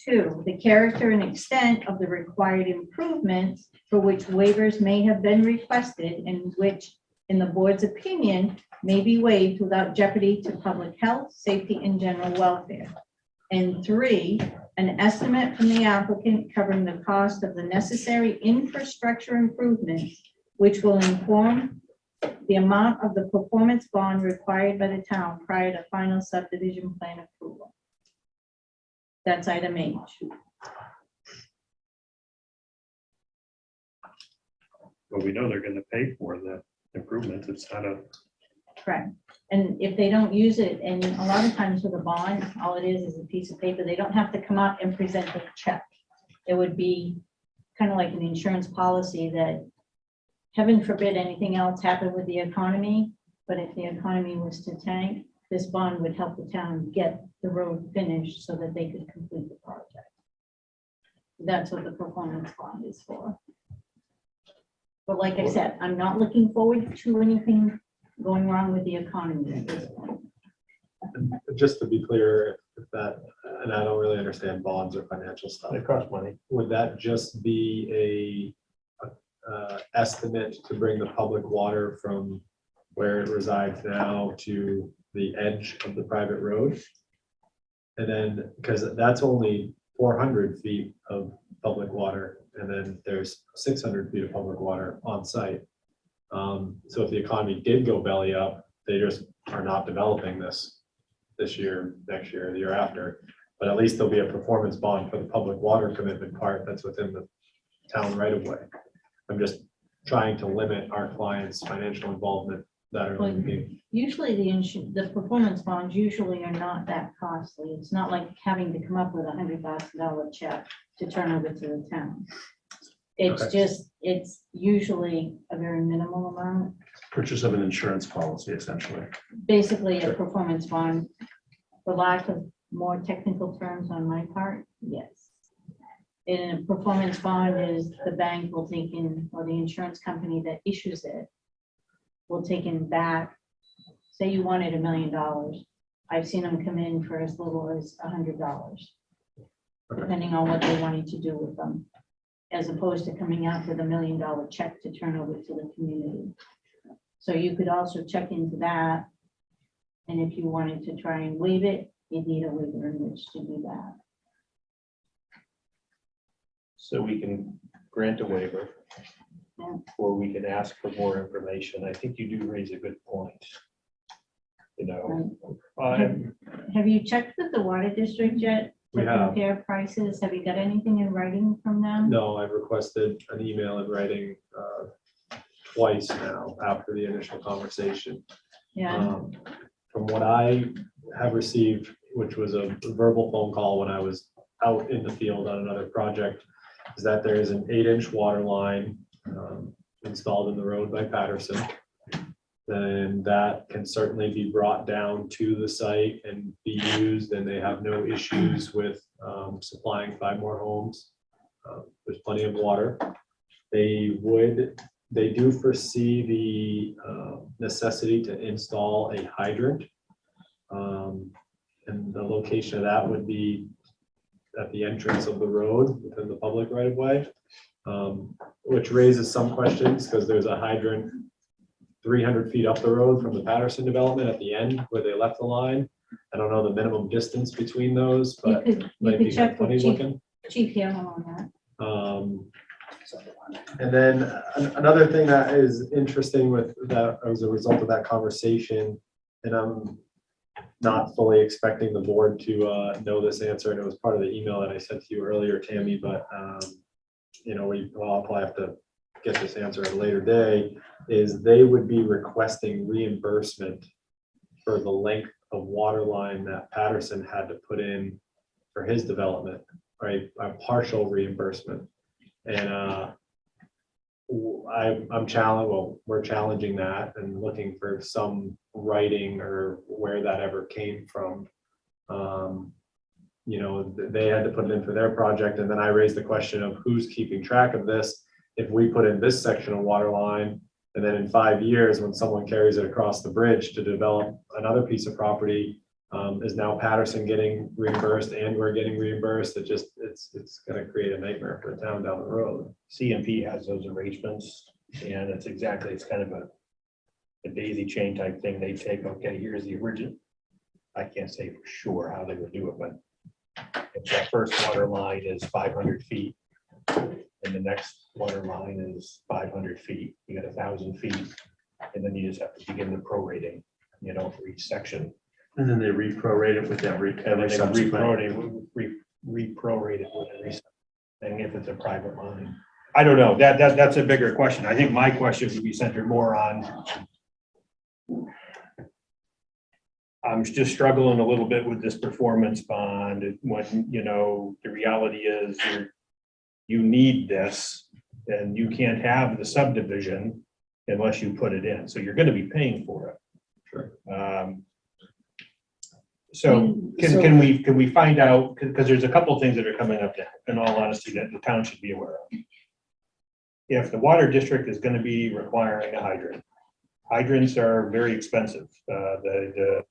2, the character and extent of the required improvements for which waivers may have been requested and which, in the board's opinion, may be waived without jeopardy to public health, safety, and general welfare. And 3, an estimate from the applicant covering the cost of the necessary infrastructure improvements which will inform the amount of the performance bond required by the town prior to final subdivision plan approval. That's item H. Well, we know they're gonna pay for the improvements. It's not a, Correct. And if they don't use it, and a lot of times with a bond, all it is a piece of paper. They don't have to come out and present a check. It would be kind of like an insurance policy that, heaven forbid anything else happened with the economy, but if the economy was to tank, this bond would help the town get the road finished so that they could complete the project. That's what the performance bond is for. But like I said, I'm not looking forward to anything going wrong with the economy at this point. Just to be clear, if that, and I don't really understand bonds or financial stuff, it costs money. would that just be a estimate to bring the public water from where it resides now to the edge of the private road? And then, because that's only 400 feet of public water, and then there's 600 feet of public water on site. So if the economy did go belly up, they just are not developing this year, next year, the year after. But at least there'll be a performance bond for the public water commitment part that's within the town right of way. I'm just trying to limit our clients' financial involvement that are looking. Usually the performance bonds usually are not that costly. It's not like having to come up with $100,000 check to turn over to the town. It's Okay. just, it's usually a very minimal amount. Purchase of an insurance policy, essentially. Basically, a performance bond, for lack of more technical terms on my part, yes. And a performance bond is the bank will take in, or the insurance company that issues it will take in back. Say you wanted $1 million. I've seen them come in for as little as $100, depending on what they wanted to do with them, as opposed to coming out with $1 million check to turn over to the community. So you could also check into that. And if you wanted to try and waive it, you need a waiver in which to do that. So we can grant a waiver, Yeah. or we can ask for more information. I think you do raise a good point. You know, Have you checked with the water district yet We to have. compare prices? Have you got anything in writing from them? No, I've requested an email in writing twice now after the initial conversation. Yeah, From what I have received, which was a verbal phone call when I was out in the field on another project, is that there is an 8-inch water line installed in the road by Patterson. Then that can certainly be brought down to the site and be used, and they have no issues with supplying 5 more homes. There's plenty of water. They do foresee the necessity to install a hydrant. And the location of that would be at the entrance of the road within the public right of way, which raises some questions because there's a hydrant 300 feet up the road from the Patterson development at the end where they left the line. I don't know the minimum distance between those, you but could might be check funny with Chief looking. Hill on that. And then another thing that is interesting with that as a result of that conversation, and I'm not fully expecting the board to know this answer, and it was part of the email that I sent to you earlier, Tammy, but you know, I'll probably have to get this answer at a later day, is they would be requesting reimbursement for the length of water line that Patterson had to put in for his development, right? A partial reimbursement. And we're challenging that and looking for some writing or where that ever came from. You know, they had to put it in for their project, and then I raised the question of who's keeping track of this. If we put in this section of water line, and then in 5 years, when someone carries it across the bridge to develop another piece of property, is now Patterson getting reimbursed and we're getting reimbursed? It's gonna create a nightmare for the town down the road. CMP has those arrangements, and it's kind of a daisy chain type thing. They take, okay, here's the original. I can't say for sure how they would do it, but if that first water line is 500 feet, and the next water line is 500 feet, you got 1,000 feet. And then you just have to begin the prorating, for each section. And then they reprorate it with every And then they subsequent. reprorate it with every thing if it's a private line. I don't know, that's a bigger question. I think my question would be centered more on. I'm just struggling a little bit with this performance bond when, the reality is you need this and you can't have the subdivision unless you put it in. So you're going to be paying for it. Sure. So can we find out, because there's a couple things that are coming up now, in all honesty, that the town should be aware of. If the water district is going to be requiring a hydrant, hydrants are very expensive. The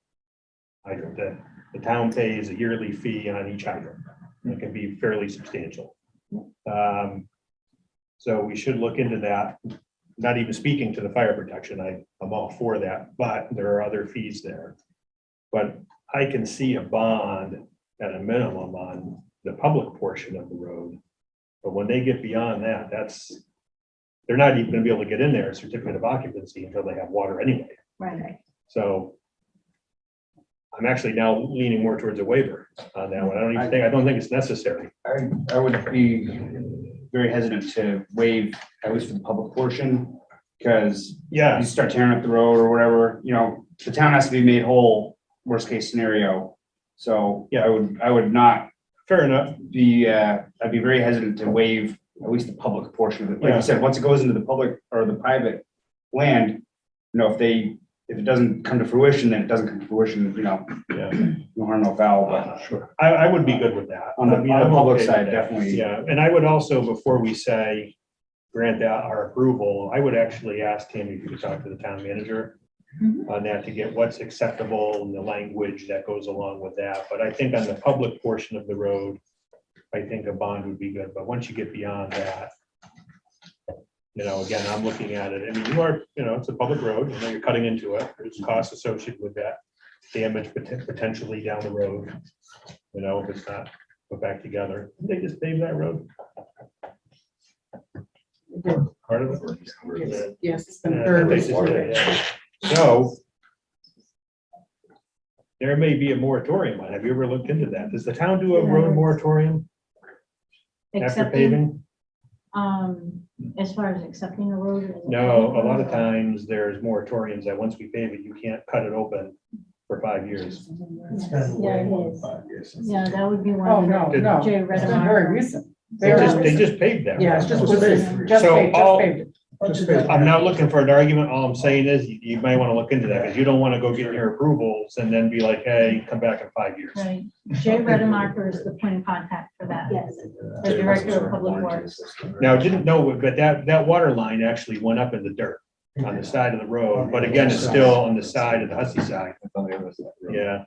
town pays a yearly fee on each hydrant. It can be fairly substantial. So we should look into that. Not even speaking to the fire protection, I'm all for that, but there are other fees there. But I can see a bond at a minimum on the public portion of the road. But when they get beyond that, they're not even gonna be able to get in there, a certificate of occupancy, until they have water anyway. Right. So I'm actually now leaning more towards a waiver on that one. I don't think it's necessary. I would be very hesitant to waive, at least for the public portion, because Yeah, you start tearing up the road or whatever, the town has to be made whole, worst case scenario. So Yeah. I would not fair enough. be, I'd be very hesitant to waive at least the public portion of it. Like Yeah. you said, once it goes into the public or the private land, if it doesn't come to fruition, then it doesn't come to fruition, Yeah, no harm, no foul, but sure. I would be good with that. on the I mean, I'm public okay with side, that. definitely. Yeah, and I would also, before we say grant that our approval, I would actually ask Tammy if you could talk to the town manager on that to get what's acceptable and the language that goes along with that. But I think on the public portion of the road, I think a bond would be good. But once you get beyond that, again, I'm looking at it. I mean, it's a public road, you're cutting into it. There's costs associated with that, damage potentially down the road. If it's not put back together. Did they just pave that road? Part of it? Yes, it's been Yeah, very they just did, yeah. So there may be a moratorium on it. Have you ever looked into that? Does the town do a road moratorium after Accepting, paving? as far as accepting a road? as No, a lot of times there's moratoriums that once we pave it, you can't cut it open for 5 years. Yeah, it is. Yeah, that would be one. Oh, of no, the no, Jay it's been Redemark very ones. recent. They Very just recent. paved that. Yeah, it's road. just So paved it. I'm not looking for an argument. All I'm saying is you might want to look into that because you don't want to go get your approvals and then be like, hey, come back in 5 years. Right. Jay Redemarker is the point of contact for that. Yes. The Director of Public Works. Now, I didn't know, but that water line actually went up in the dirt on the side of the road, but again, it's still on the side of the Hussey side. Yeah.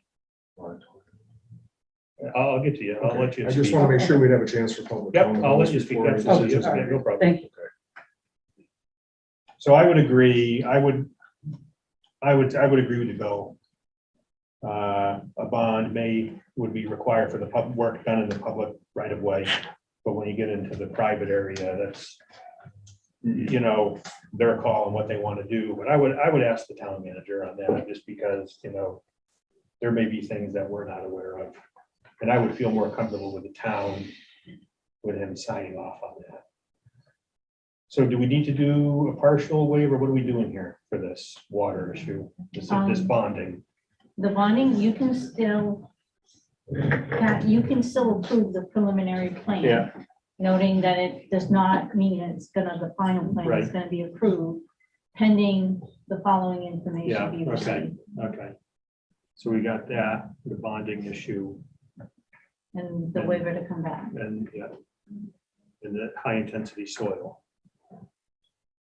I'll get to you. I'll let you I just speak. want to make sure we'd have a chance for public. Yep, comment I'll let on you this speak. before we Absolutely. just- Yeah, no problem. Thank you. So I would agree, I would agree to go. A bond would be required for the public work done in the public right of way. But when you get into the private area, that's, their call on what they want to do. But I would ask the town manager on that just because, there may be things that we're not aware of. And I would feel more comfortable with the town with him signing off on that. So do we need to do a partial waiver? What are we doing here for this water issue, this bonding? The bonding, you can still approve the preliminary plan. Yeah. Noting that it does not mean the final plan is Right. gonna be approved pending the following Yeah, information be okay, received. okay. So we got that, the bonding issue, And the waiver to come back. and, and the high intensity soil.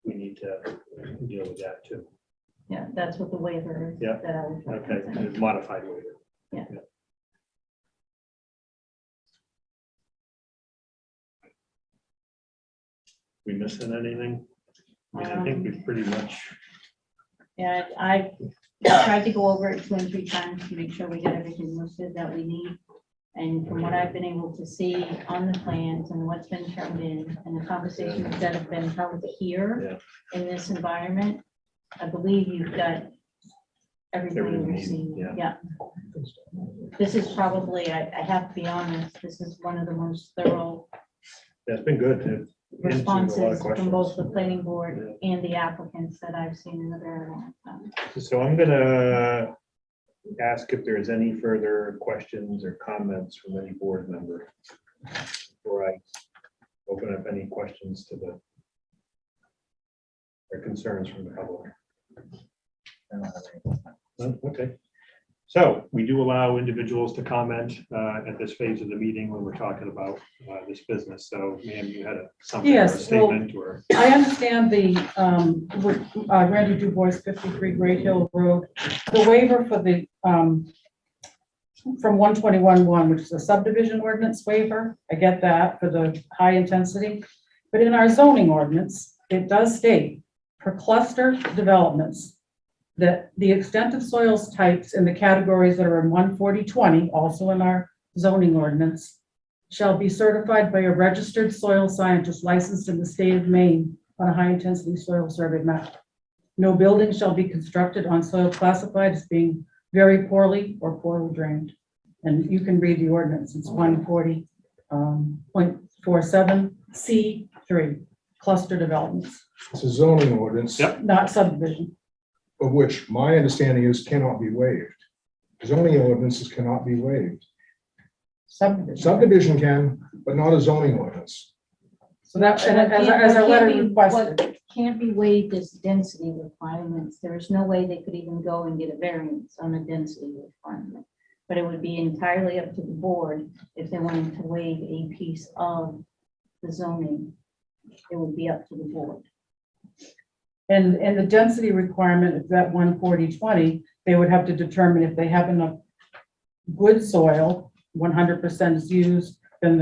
We need to deal with that too. Yeah, that's what the waiver is. Yeah, that I was Okay, referencing. the modified waiver. Yeah. We missing anything? I think we've pretty much, Yeah, I tried to go over it 2 and 3 times to make sure we get everything listed that we need. And from what I've been able to see on the plans and what's been turned in and the conversations that have been held here in this environment, I believe you've got everything Everything you're you need, seeing. yeah. Yeah. This is probably, I have to be honest, this is one of the most thorough That's been good. It answered a lot of responses from questions. both the planning board and the applicants that I've seen in a very long time. So I'm gonna ask if there's any further questions or comments from any board member before I open up any questions to the or concerns from the public. No? Okay. So we do allow individuals to comment at this phase of the meeting when we're talking about this business. So ma'am, you had something or a Yes, well, statement or? I understand the, Randy Dubois, 53 Great Hill Road, the waiver for the, from 121-1, which is a subdivision ordinance waiver. I get that for the high intensity. But in our zoning ordinance, it does state for cluster developments that the extent of soils types in the categories that are in 140-20, also in our zoning ordinance, shall be certified by a registered soil scientist licensed in the state of Maine on a high-intensity soil survey map. No building shall be constructed on soil classified as being very poorly or poorly drained. And you can read the ordinance, it's 140.47 C3, cluster developments, It's a zoning ordinance. not subdivision. Of which my understanding is cannot be waived. Zoning ordinances cannot be waived. Subdivision. Subdivision can, but not a zoning ordinance. So that, and as a What letter can't be- requested. what can't be waived is density requirements. There is no way they could even go and get a variance on a density requirement. But it would be entirely up to the board if they wanted to waive a piece of the zoning. It would be up to the board. And the density requirement is that 140-20, they would have to determine if they have enough good soil, 100% is used, then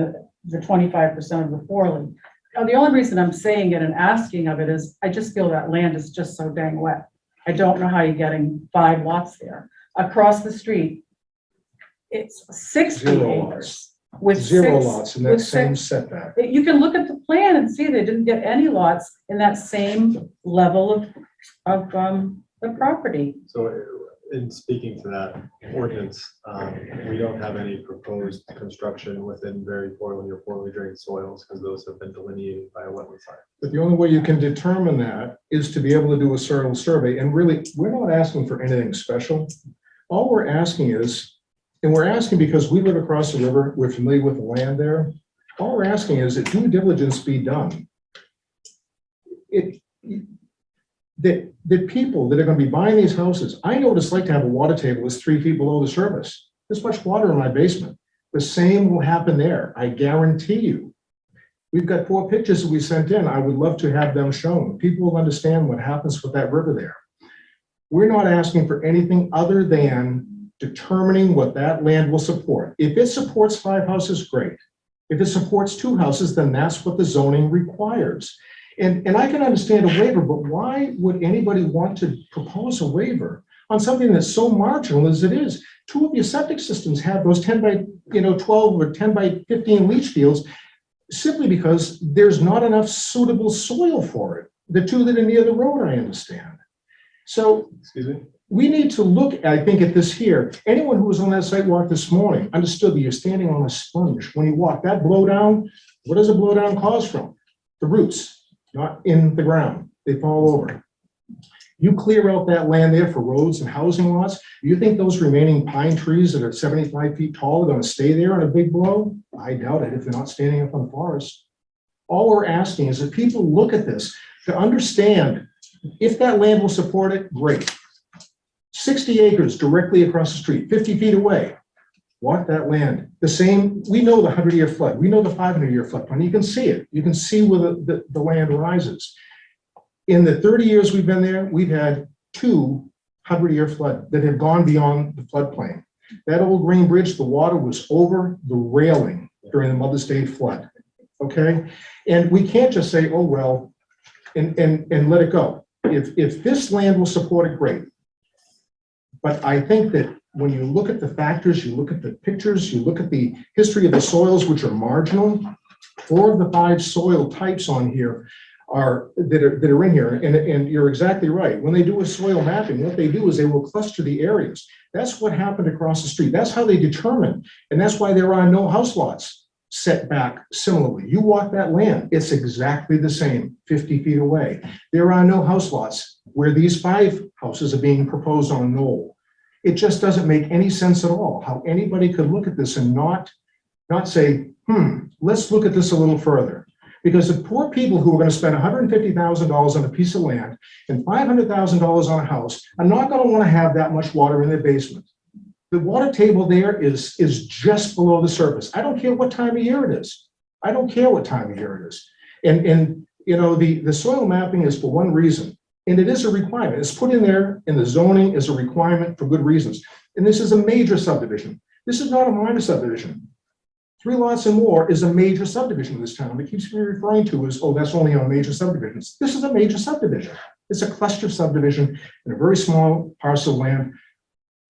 the 25% of the poorly. Now, the only reason I'm saying it and asking of it is I just feel that land is just so dang wet. I don't know how you're getting 5 lots there. Across the street, it's 60 Zero acres. With Zero 6 lots in that with same 6 setback. You can look at the plan and see they didn't get any lots in that same level of the property. So in speaking to that ordinance, we don't have any proposed construction within very poorly or poorly drained soils because those have been delineated by a wetland site. But the only way you can determine that is to be able to do a soil survey. And really, we're not asking for anything special. All we're asking is, and we're asking because we live across the river, we're familiar with the land there. All we're asking is that due diligence be done. The people that are going to be buying these houses, I know what it's like to have a water table that's 3 feet below the surface. There's much water in my basement. The same will happen there, I guarantee you. We've got 4 pictures that we sent in. I would love to have them shown. People will understand what happens with that river there. We're not asking for anything other than determining what that land will support. If it supports 5 houses, great. If it supports 2 houses, then that's what the zoning requires. And I can understand a waiver, but why would anybody want to propose a waiver on something that's so marginal as it is? 2 of your septic systems have those 10 by 12 or 10 by 15 leach fields simply because there's not enough suitable soil for it. The 2 that are near the road, I understand. So, excuse me? We need to look, I think, at this here. Anyone who was on that sidewalk this morning understood that you're standing on a sponge. When you walk that blowdown, what does a blowdown cause from? The roots, not in the ground. They fall over. You clear out that land there for roads and housing lots. You think those remaining pine trees that are 75 feet tall are going to stay there in a big blow? I doubt it if they're not standing up on the forest. All we're asking is that people look at this to understand if that land will support it, great. 60 acres directly across the street, 50 feet away. Want that land. The same, we know the 100-year flood. We know the 500-year flood plain. You can see it. You can see where the land rises. In the 30 years we've been there, we've had 2 100-year flood that have gone beyond the floodplain. That old Green Bridge, the water was over the railing during the Mother's Day flood. Okay? And we can't just say, oh, well, and let it go. If this land will support it, great. But I think that when you look at the factors, you look at the pictures, you look at the history of the soils, which are marginal, 4 of the 5 soil types on here that are in here, and you're exactly right. When they do a soil mapping, what they do is they will cluster the areas. That's what happened across the street. That's how they determine, and that's why there are no house lots set back similarly. You walk that land, it's exactly the same, 50 feet away. There are no house lots where these 5 houses are being proposed on a knoll. It just doesn't make any sense at all how anybody could look at this and not say, let's look at this a little further. Because the poor people who are going to spend $150,000 on a piece of land and $500,000 on a house are not going to want to have that much water in their basement. The water table there is just below the surface. I don't care what time of year it is. I don't care what time of year it is. And you know, the soil mapping is for one reason, and it is a requirement. It's put in there in the zoning as a requirement for good reasons. And this is a major subdivision. This is not a minor subdivision. 3 lots and more is a major subdivision in this town. It keeps me referring to as, oh, that's only on major subdivisions. This is a major subdivision. It's a cluster subdivision in a very small parcel of land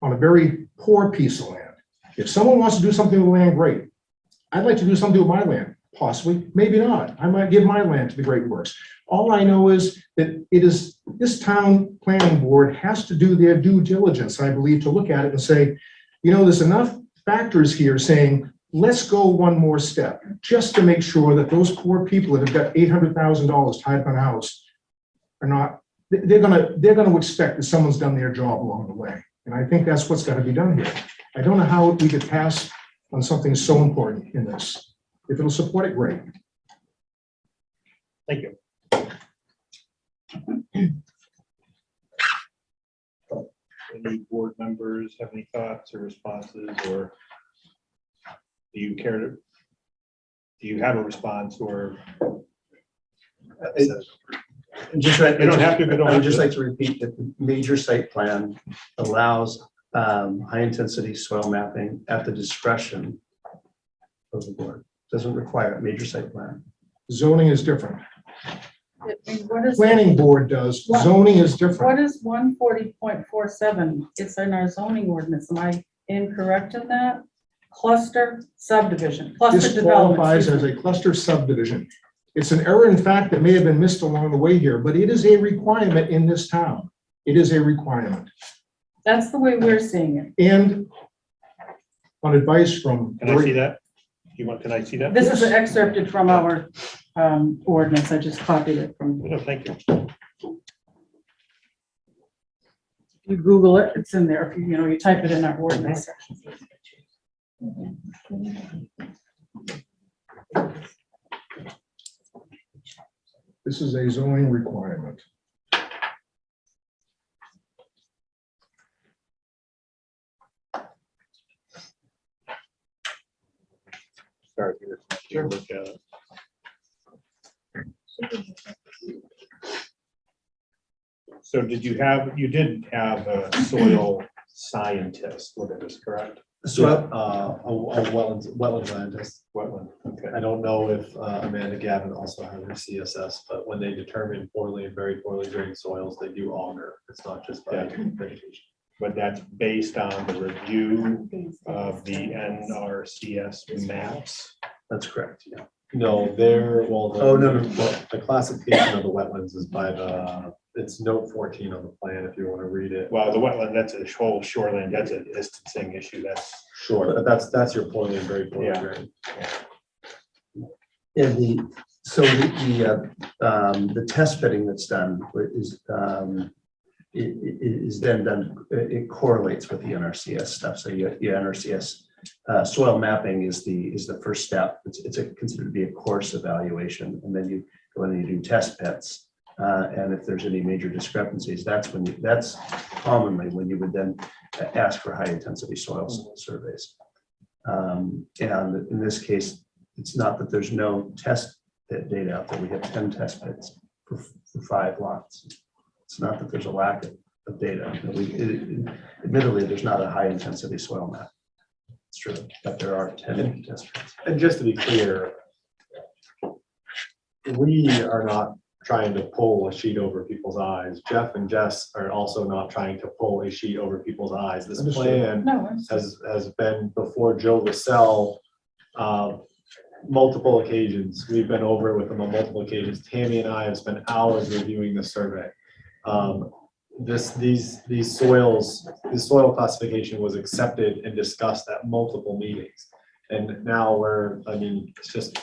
on a very poor piece of land. If someone wants to do something with land, great. I'd like to do something with my land, possibly, maybe not. I might give my land to the Great Works. All I know is that this town planning board has to do their due diligence, I believe, to look at it and say, you know, there's enough factors here saying, let's go one more step, just to make sure that those poor people that have got $800,000 tied up in a house are not, they're gonna expect that someone's done their job along the way. And I think that's what's got to be done here. I don't know how we could pass on something so important in this. If it'll support it, great. Thank you. Any board members have any thoughts or responses, or do you care to, do you have a response, or? Just like, You don't have to, but don't I would have just to. like to repeat that the major site plan allows high-intensity soil mapping at the discretion of the board. Doesn't require a major site plan. Zoning is different. And what is, Planning board does, zoning is different. what is 140.47? It's in our zoning ordinance. Am I incorrect in that? Cluster subdivision, cluster This development. qualifies excuse as me. a cluster subdivision. It's an error in fact that may have been missed along the way here, but it is a requirement in this town. It is a requirement. That's the way we're seeing it. And on advice from. Can I see that? Can I see that? This is excerpted from our ordinance. I just copied it from. No, thank you. You Google it, it's in there. If you, you type it in our ordinance section. This is a zoning requirement. Sorry, Peter. Look at it. So did you did have a soil scientist look at this, correct? So A wetland scientist. Wetland, okay. I don't know if Amanda Gavin also has her CSS, but when they determine poorly and very poorly drained soils, they do auger. It's not just by vegetation. But that's based on the review of the NRCS maps. that's correct, yeah. No, they're, well, Oh, no, no. the classification of the wetlands is by it's note 14 on the plan, if you want to read it. Well, the wetland, that's a whole shoreline, that's a distancing issue, that's. Sure, but that's your poorly and very poorly Yeah. drained. And the test fitting that's done is then done, it correlates with the NRCS stuff. So your NRCS soil mapping is the first step. It's considered to be a course evaluation, and then you go in and you do test pits. And if there's any major discrepancies, that's commonly when you would then ask for high intensity soil surveys. And in this case, it's not that there's no test pit data out there. We have 10 test pits for 5 lots. It's not that there's a lack of data. Admittedly, there's not a high intensity soil map. It's true, but there are 10 test pits. And just to be clear, we are not trying to pull a sheet over people's eyes. Jeff and Jess are also not trying to pull a sheet over people's eyes. This plan No, has been before Joe Russell, multiple occasions. We've been over it with them on multiple occasions. Tammy and I have spent hours reviewing the survey. These soils, this soil classification was accepted and discussed at multiple meetings. And now it's just,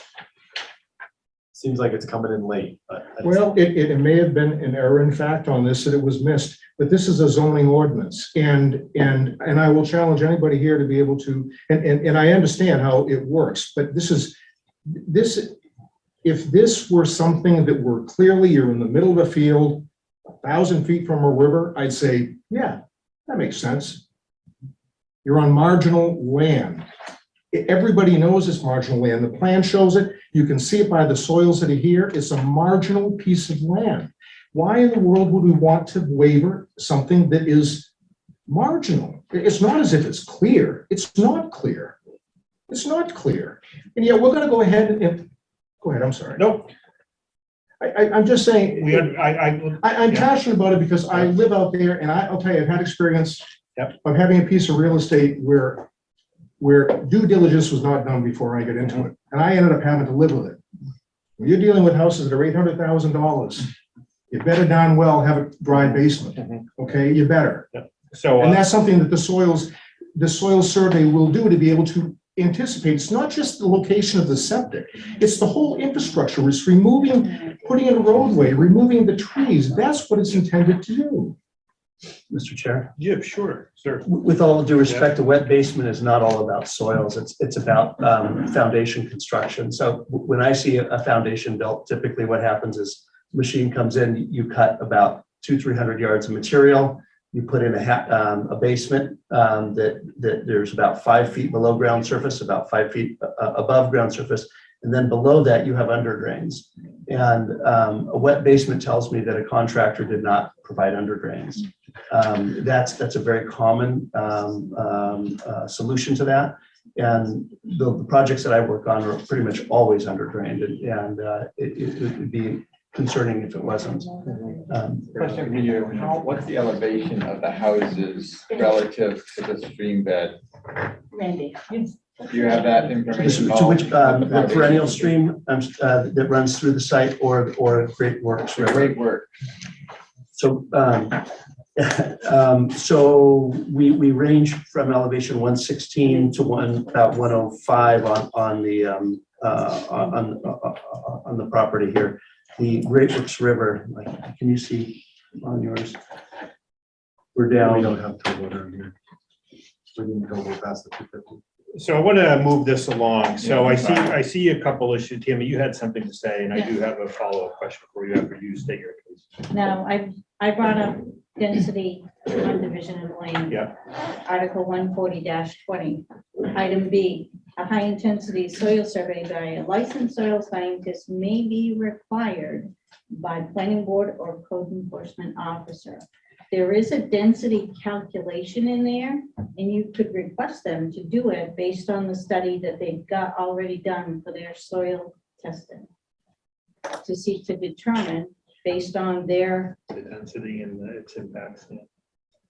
seems like it's coming in late, but. Well, it may have been an error in fact on this, that it was missed, but this is a zoning ordinance. And I will challenge anybody here to be able to, and I understand how it works, but if this were something that were clearly, you're in the middle of a field, 1,000 feet from a river, I'd say, yeah, that makes sense. You're on marginal land. Everybody knows it's marginal land. The plan shows it. You can see it by the soils that are here. It's a marginal piece of land. Why in the world would we want to waiver something that is marginal? It's not as if it's clear. It's not clear. It's not clear. And yet we're going to go ahead and, go ahead, I'm sorry. Nope. I'm just saying, I'm yeah. passionate about it because I live out there, and I'll tell you, I've had experience of having a piece of real estate where due diligence was not done before I got into it, and I ended up having to live with it. When you're dealing with houses that are $800,000, you better darn well have a dry basement, okay? You better. So, And that's something that the soil survey will do to be able to anticipate. It's not just the location of the septic, it's the whole infrastructure. It's putting in a roadway, removing the trees. That's what it's intended to do. Mr. Chair, yeah, sure, sir. with all due respect, a wet basement is not all about soils. It's about foundation construction. So when I see a foundation built, typically what happens is machine comes in, you cut about 200-300 yards of material. You put in a basement that there's about 5 feet below ground surface, about 5 feet above ground surface. And then below that, you have under drains. And a wet basement tells me that a contractor did not provide under drains. That's a very common solution to that. And the projects that I work on are pretty much always under drained, and it would be concerning if it wasn't. Question for you, what's the elevation of the houses relative to the stream bed? Randy. Do you have that information? To which, the perennial stream that runs through the site, or Great Works River? Great work. So, so we range from elevation 116 to about 105 on the property here. The Great Works River, like, can you see on yours? We're down. We don't have to go down here. We didn't go past the 250. So I want to move this along. So I see a couple issues. Tammy, you had something to say, and I do have a follow-up question for you after you state your case. Now, I brought up density on division of land. Yeah. Article 140-20. Item B, a high-intensity soil survey by a licensed soil scientist may be required by planning board or code enforcement officer. There is a density calculation in there, and you could request them to do it based on the study that they've got already done for their soil testing, to seek to determine based on their, The density and its impacts. Yeah.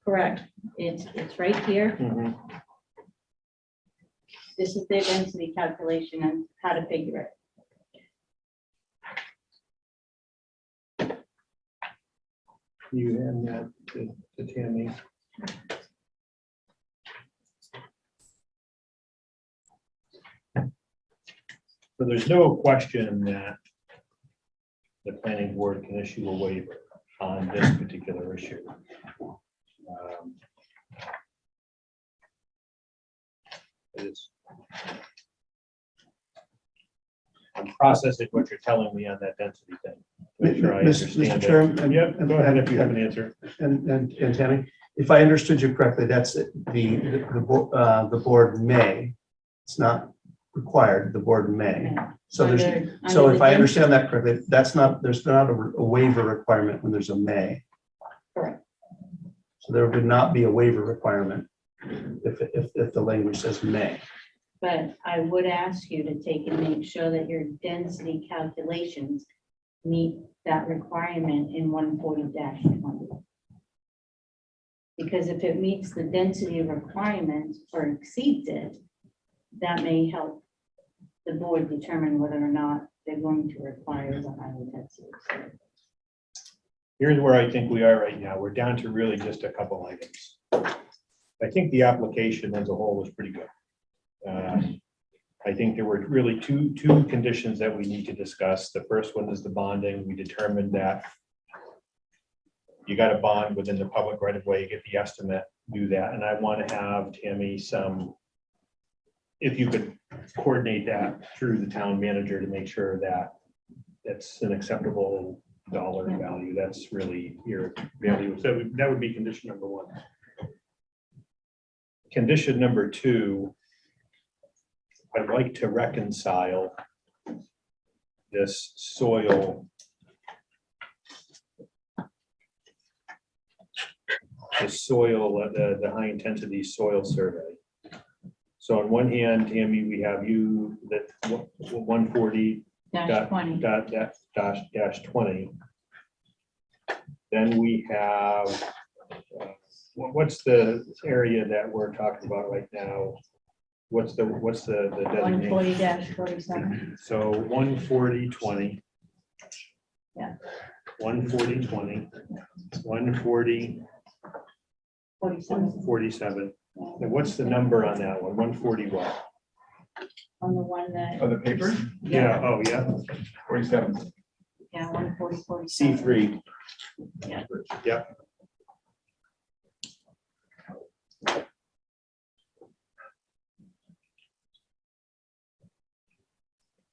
correct, it's right here. Mhm. This is their density calculation and how to figure it. You hand that to Tammy. So there's no question that the planning board can issue a waiver on this particular issue. I'm processing what you're telling me on that density thing. Make sure I understand Mr. Chairman, it. Yep, go ahead if you have an answer. And Tammy, if I understood you correctly, that's the board may. It's not required. The board may. So so if I understand that correctly, there's not a waiver requirement when there's a may. Correct. So there would not be a waiver requirement if the language says may. But I would ask you to take and make sure that your density calculations meet that requirement in 140-20? Because if it meets the density requirement or exceeds it, that may help the board determine whether or not they're going to require the high intensity. Here's where I think we are right now. We're down to really just a couple items. I think the application as a whole was pretty good. I think there were really two conditions that we need to discuss. The first one is the bonding. We determined that you got a bond within the public right of way, get the estimate, do that. And I want to have Tammy if you could coordinate that through the town manager to make sure that it's an acceptable dollar value. That's really your value. So that would be condition number one. Condition number two, I'd like to reconcile this soil. The high intensity soil survey. So on one hand, Tammy, we have you that 140 -20. Then we have, what's the area that we're talking about right now? What's the designation? 140-47. So 140-20. Yeah. 140-20, 140, 47 47. And what's the number on that one? 140 what? on the one that, Oh, the paper? Yeah, oh, yeah. 47. yeah, 140, 47. C3. Yeah. Yep.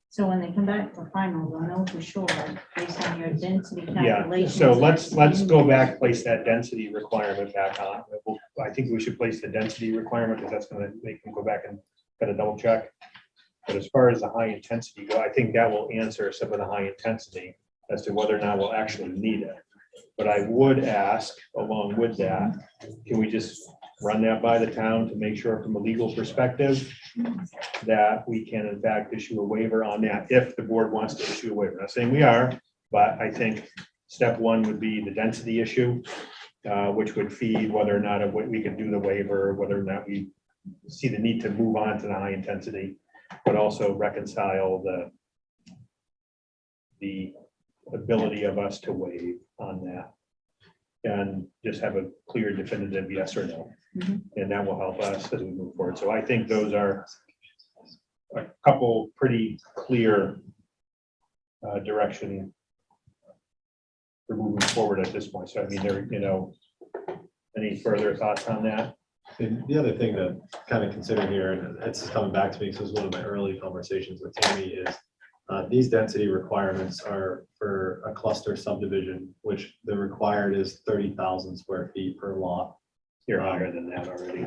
So when they come back for final, they'll know for sure, based on your density Yeah, calculations. so let's go back, place that density requirement back on. I think we should place the density requirement because that's gonna make them go back and kind of double check. But as far as the high intensity go, I think that will answer some of the high intensity as to whether or not we'll actually need it. But I would ask, along with that, can we just run that by the town to make sure from a legal perspective that we can in fact issue a waiver on that if the board wants to issue a waiver. Not saying we are, but I think step one would be the density issue, which would feed whether or not we can do the waiver, whether or not we see the need to move on to the high intensity, but also reconcile the ability of us to waive on that. And just have a clear definitive yes or no. And that will help us as we move forward. So I think those are a couple pretty clear direction for moving forward at this point. So I mean, any further thoughts on that? And the other thing to kind of consider here, and it's just coming back to me, because it was one of my early conversations with Tammy, is these density requirements are for a cluster subdivision, which the required is 30,000 square feet per lot. You're higher than that already.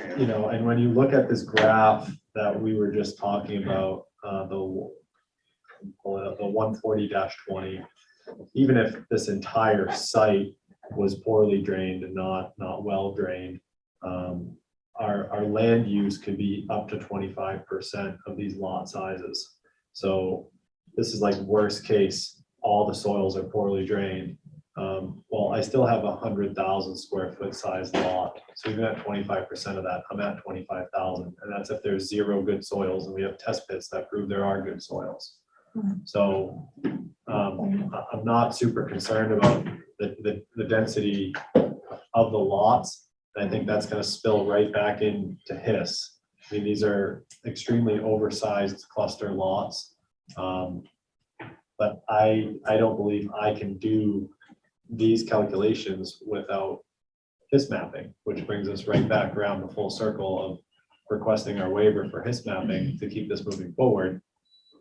And when you look at this graph that we were just talking about, the 140-20, even if this entire site was poorly drained and not well drained, our land use could be up to 25% of these lot sizes. So this is like worst case, all the soils are poorly drained. Well, I still have 100,000 square foot size lot. So even at 25% of that, I'm at 25,000. And that's if there's zero good soils, and we have test pits that prove there are good soils. So I'm not super concerned about the density of the lots. I think that's going to spill right back into HIS. I mean, these are extremely oversized cluster lots. But I don't believe I can do these calculations without HIS mapping, which brings us right back around the full circle of requesting our waiver for HIS mapping to keep this moving forward,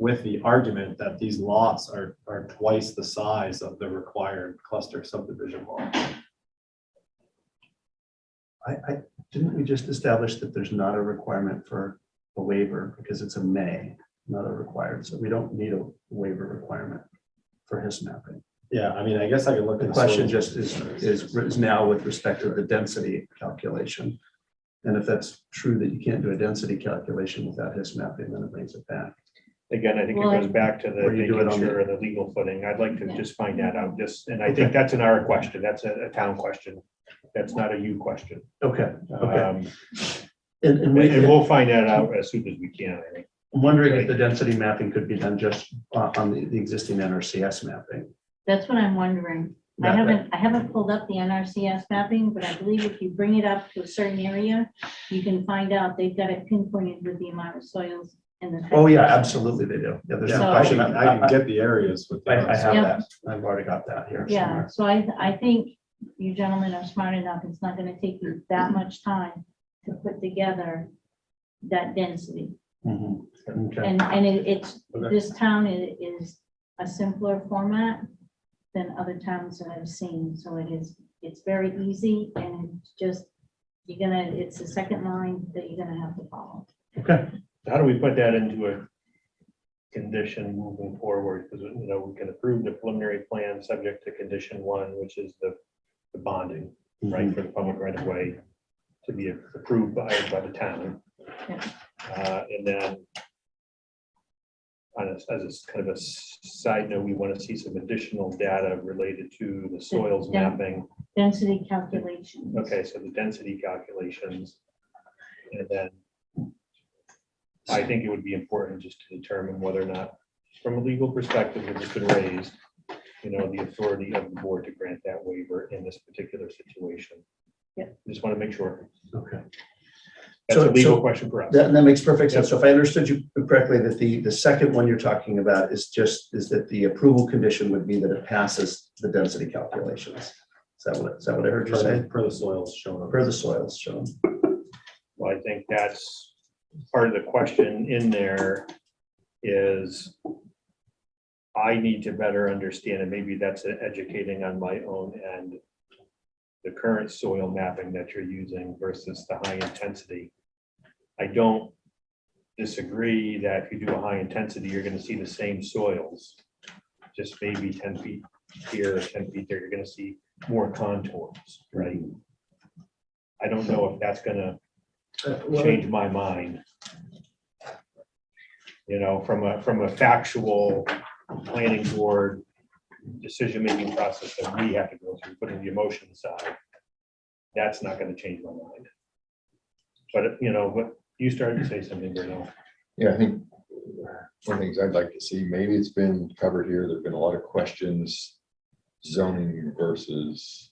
with the argument that these lots are twice the size of the required cluster subdivision lot. Didn't we just establish that there's not a requirement for a waiver because it's a may, not a required, so we don't need a waiver requirement for HIS mapping? Yeah, I mean, I guess I could look The at question just is now with respect to the density calculation. And if that's true that you can't do a density calculation without HIS mapping, then it brings it back. Again, I think it Well, goes back to the Or you do it making on the- sure the legal footing. I'd like to Yeah. just find that out, and I think that's an our question. That's a town question. That's not a you question. Okay, okay. Um, And And we'll find that out as soon as we can, I think. I'm wondering if the density mapping could be done just on the existing NRCS mapping. That's what I'm wondering. I haven't pulled up the NRCS mapping, but I believe if you bring it up to a certain area, you can find out they've got it pinpointed with the amount of soils in the. Oh, yeah, absolutely they do. Yeah, there's no So- question. I can get the areas with. I have Yeah. that. I've already got that here Yeah, somewhere. so I think you gentlemen are smart enough. It's not gonna take you that much time to put together that density. Mhm. Okay. And it's, Okay. this town is a simpler format than other towns that I've seen. So it's very easy and it's just, it's the second line that you're gonna have to follow. Okay. How do we put that into a condition moving forward? Because, we can approve the preliminary plan subject to condition 1, which is the bonding, right, for the public right of way to be approved by the town. And then as a kind of a side note, we want to see some additional data related to the soils Yeah. mapping. Density calculations. Okay, so the density calculations. And then I think it would be important just to determine whether or not, from a legal perspective, if it's been raised, the authority of the board to grant that waiver in this particular situation. Yeah. Just want to make sure. Okay. That's a So- legal so question for us. That makes perfect sense. So if I understood you correctly, that the second one you're talking about is that the approval condition would be that it passes the density calculations. Is that what I heard you say? Per the soils shown. Per the soils shown. Well, I think that's part of the question in there is I need to better understand, and maybe that's educating on my own end, the current soil mapping that you're using versus the high intensity. I don't disagree that if you do a high intensity, you're going to see the same soils, just maybe 10 feet here, 10 feet there, you're going to see more contours, right? I don't know if that's going to change my mind. From a factual planning board decision-making process that we have to go through, putting the emotion aside, that's not going to change my mind. But, but you started to say something, Bruno. Yeah, I think one of the things I'd like to see, maybe it's been covered here, there've been a lot of questions, zoning versus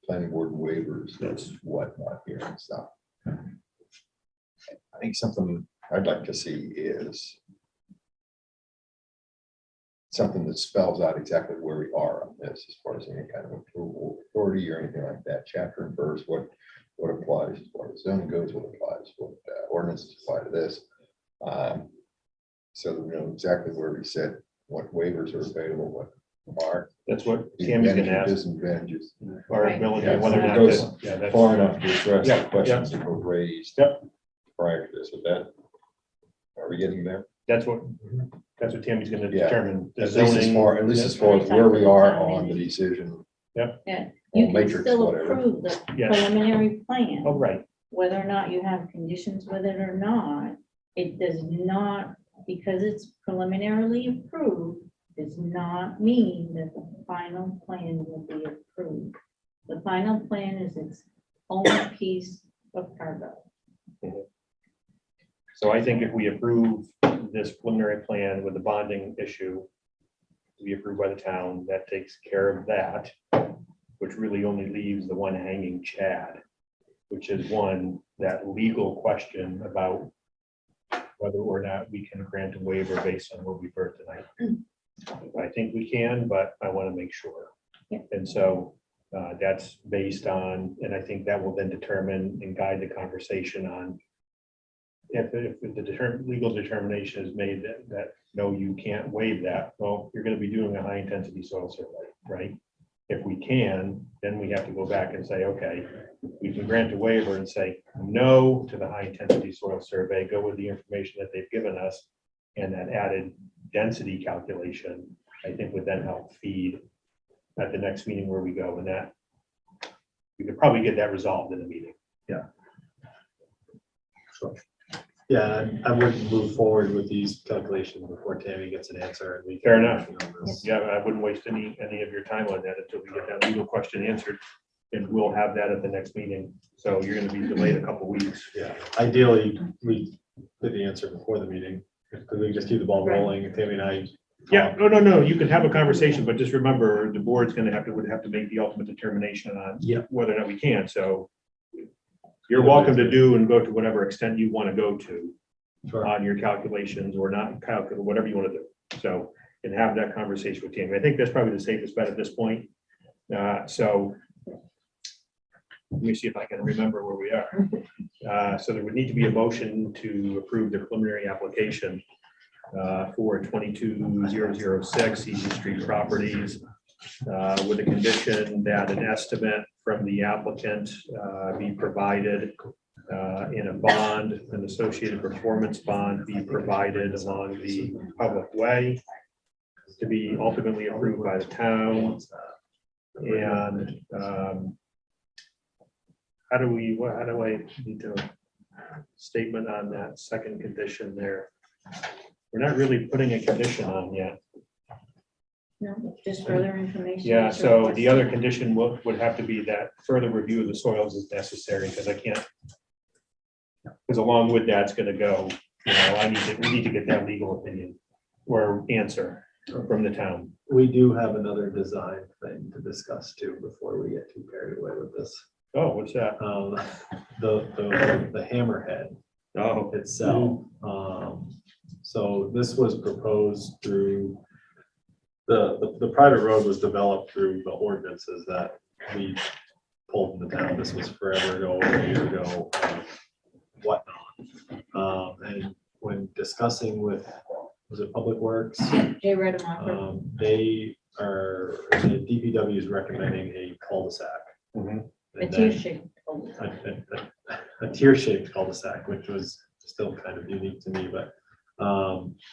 planning board waivers, that's whatnot here and stuff. I think something I'd like to see is something that spells out exactly where we are on this as far as any kind of approval authority or anything like that, chapter and verse, what applies as far as zoning goes, what applies, what ordinances apply to this. So that we know exactly where we said what waivers are available, what are. That's what Tammy's gonna ask. Disadvantages. Our ability, Yeah, whether or it not. goes that- yeah, that's- far enough to address Yeah, the questions that were raised prior to this, with that. Are we getting there? That's what Tammy's gonna Yeah. determine. The At least as zoning- far, at least as far as where we are on the decision. Yeah, or you can matrix, still whatever. approve the Yes. preliminary plan. Oh, right. Whether or not you have conditions with it or not, it does not, because it's preliminarily approved, does not mean that the final plan will be approved. The final plan is its own piece of cargo. So I think if we approve this preliminary plan with the bonding issue, to be approved by the town, that takes care of that, which really only leaves the one hanging chad, which is that legal question about whether or not we can grant a waiver based on what we've heard tonight. I think we can, but I want to make sure. Yeah. And so that's based on, and I think that will then determine and guide the conversation on if the legal determination is made that no, you can't waive that, well, you're going to be doing a high intensity soil survey, right? If we can, then we have to go back and say, okay, we can grant a waiver and say no to the high intensity soil survey, go with the information that they've given us. And that added density calculation, I think would then help feed at the next meeting where we go, and that we could probably get that resolved in the meeting. Yeah. Yeah, I wouldn't move forward with these calculations before Tammy gets an answer. And we can- Fair enough. Yeah, I wouldn't waste any of your time on that until we get that legal question answered. And we'll have that at the next meeting. So you're gonna be delayed a couple weeks. Yeah, ideally, we get the answer before the meeting, because we just keep the ball rolling, Tammy and I. Yeah, no, you can have a conversation, but just remember, the board's would have to make the ultimate determination on whether or not we can, so. You're welcome to do and go to whatever extent you want to go to Sure. on your calculations or not calculate, whatever you want to do. So, and have that conversation with Tammy. I think that's probably the safest bet at this point. So let me see if I can remember where we are. So there would need to be a motion to approve the preliminary application for 22006 Easy Street Properties with the condition that an estimate from the applicant be provided in a bond, an associated performance bond be provided along the public way to be ultimately approved by the town. And how do I need to statement on that second condition there? We're not really putting a condition on yet. No, just further information. Yeah, is so the requested. other condition would have to be that further review of the soils is necessary, because I can't. Because along with that's gonna go, we need to get that legal opinion or answer from the town. We do have another design thing to discuss too, before we get too carried away with this. Oh, what's that? The hammerhead Oh, itself. So this was proposed through, the private road was developed through the ordinances that we pulled in the town. This was forever ago, over a year ago, whatnot. And when discussing with, was it Public Works? Jay Redemacher. The DPW is recommending a cul-de-sac. mhm. A tear-shaped. A tear-shaped cul-de-sac, which was still kind of unique to me, but,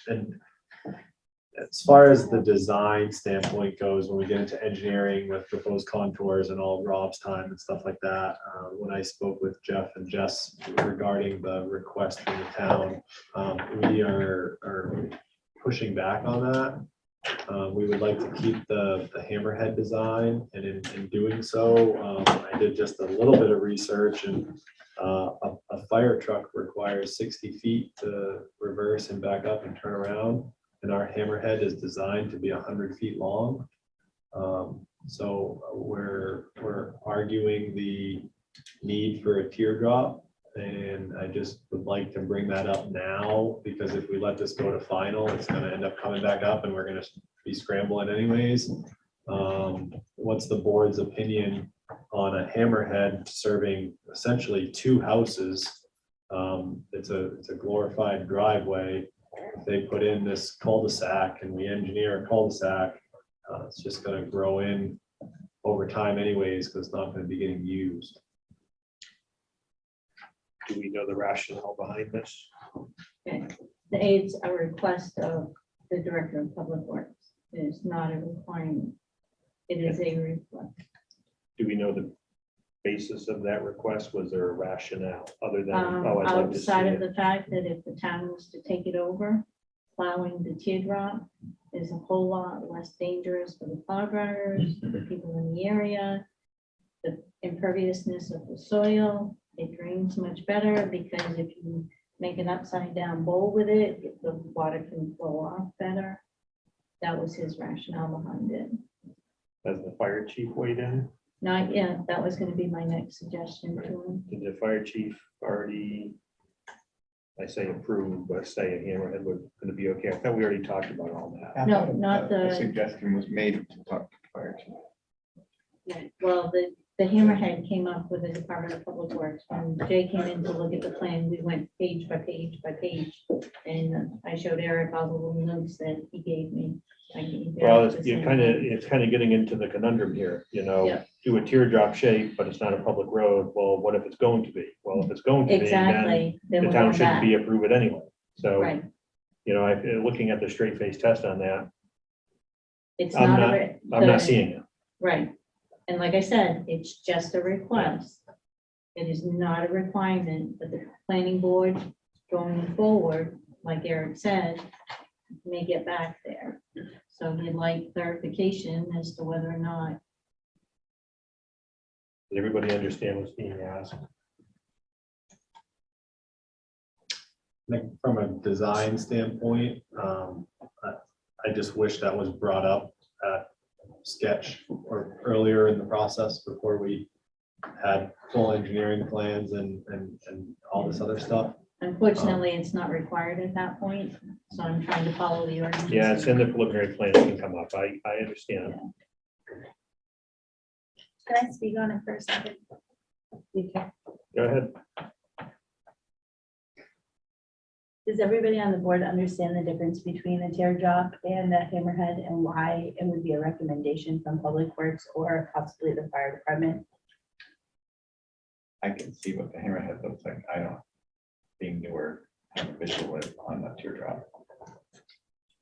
and as far as the design standpoint goes, when we get into engineering with proposed contours and all Rob's time and stuff like that, when I spoke with Jeff and Jess regarding the request from the town, we are pushing back on that. We would like to keep the hammerhead design, and in doing so, I did just a little bit of research, and a fire truck requires 60 feet to reverse and back up and turn around, and our hammerhead is designed to be 100 feet long. So we're arguing the need for a teardrop, and I just would like to bring that up now, because if we let this go to final, it's gonna end up coming back up and we're gonna be scrambling anyways. What's the board's opinion on a hammerhead serving essentially two houses? It's a glorified driveway. If they put in this cul-de-sac and we engineer a cul-de-sac, it's just gonna grow in over time anyways, because it's not gonna be getting used. Do we know the rationale behind this? It's a request of the Director of Public Works. It is not a requirement. It is a request. Do we know the basis of that request? Was there a rationale other than, oh, I'd like to see Outside of it? the fact that if the town was to take it over, plowing the teardrop is a whole lot less dangerous for the plow drivers, for the people in the area. The imperviousness of the soil, it drains much better, because if you make an upside down bowl with it, the water can flow off better. That was his rationale behind it. Has the fire chief weighed in? Not yet, that was gonna be my next suggestion to him. Did the fire chief already, I say approve, but say a hammerhead would, gonna be okay? I thought we already talked about all that. No, not A the, suggestion was made to talk to fire chief. well, the hammerhead came up with the Department of Public Works. When Jay came in to look at the plan, we went page by page by page. And I showed Eric all the little notes that he gave me. I gave Well, Eric the same thing. it's kind of getting into the conundrum here, Yeah. do a teardrop shape, but it's not a public road. Well, what if it's going to be? Well, if it's going to be, then Exactly. Then the we're town going shouldn't back. be approve it anyway. So, Right. Looking at the straight face test on that, It's I'm not. not- I'm not seeing it. Right. And like I said, it's just a request. It is not a requirement, but the planning board going forward, like Eric said, may get back there. So we'd like clarification as to whether or not. Does everybody understand what's being asked? Like, from a design standpoint, I just wish that was brought up at sketch or earlier in the process before we had full engineering plans and all this other stuff. Unfortunately, it's not required at that point, so I'm trying to follow the ordinance. Yeah, it's in the preliminary plan, it can come up, I understand. Can I speak on it for a second? Go ahead. Does everybody on the board understand the difference between the teardrop and the hammerhead and why it would be a recommendation from Public Works or possibly the fire department? I can see what the hammerhead looks like. I don't, being newer, have a visual on the teardrop.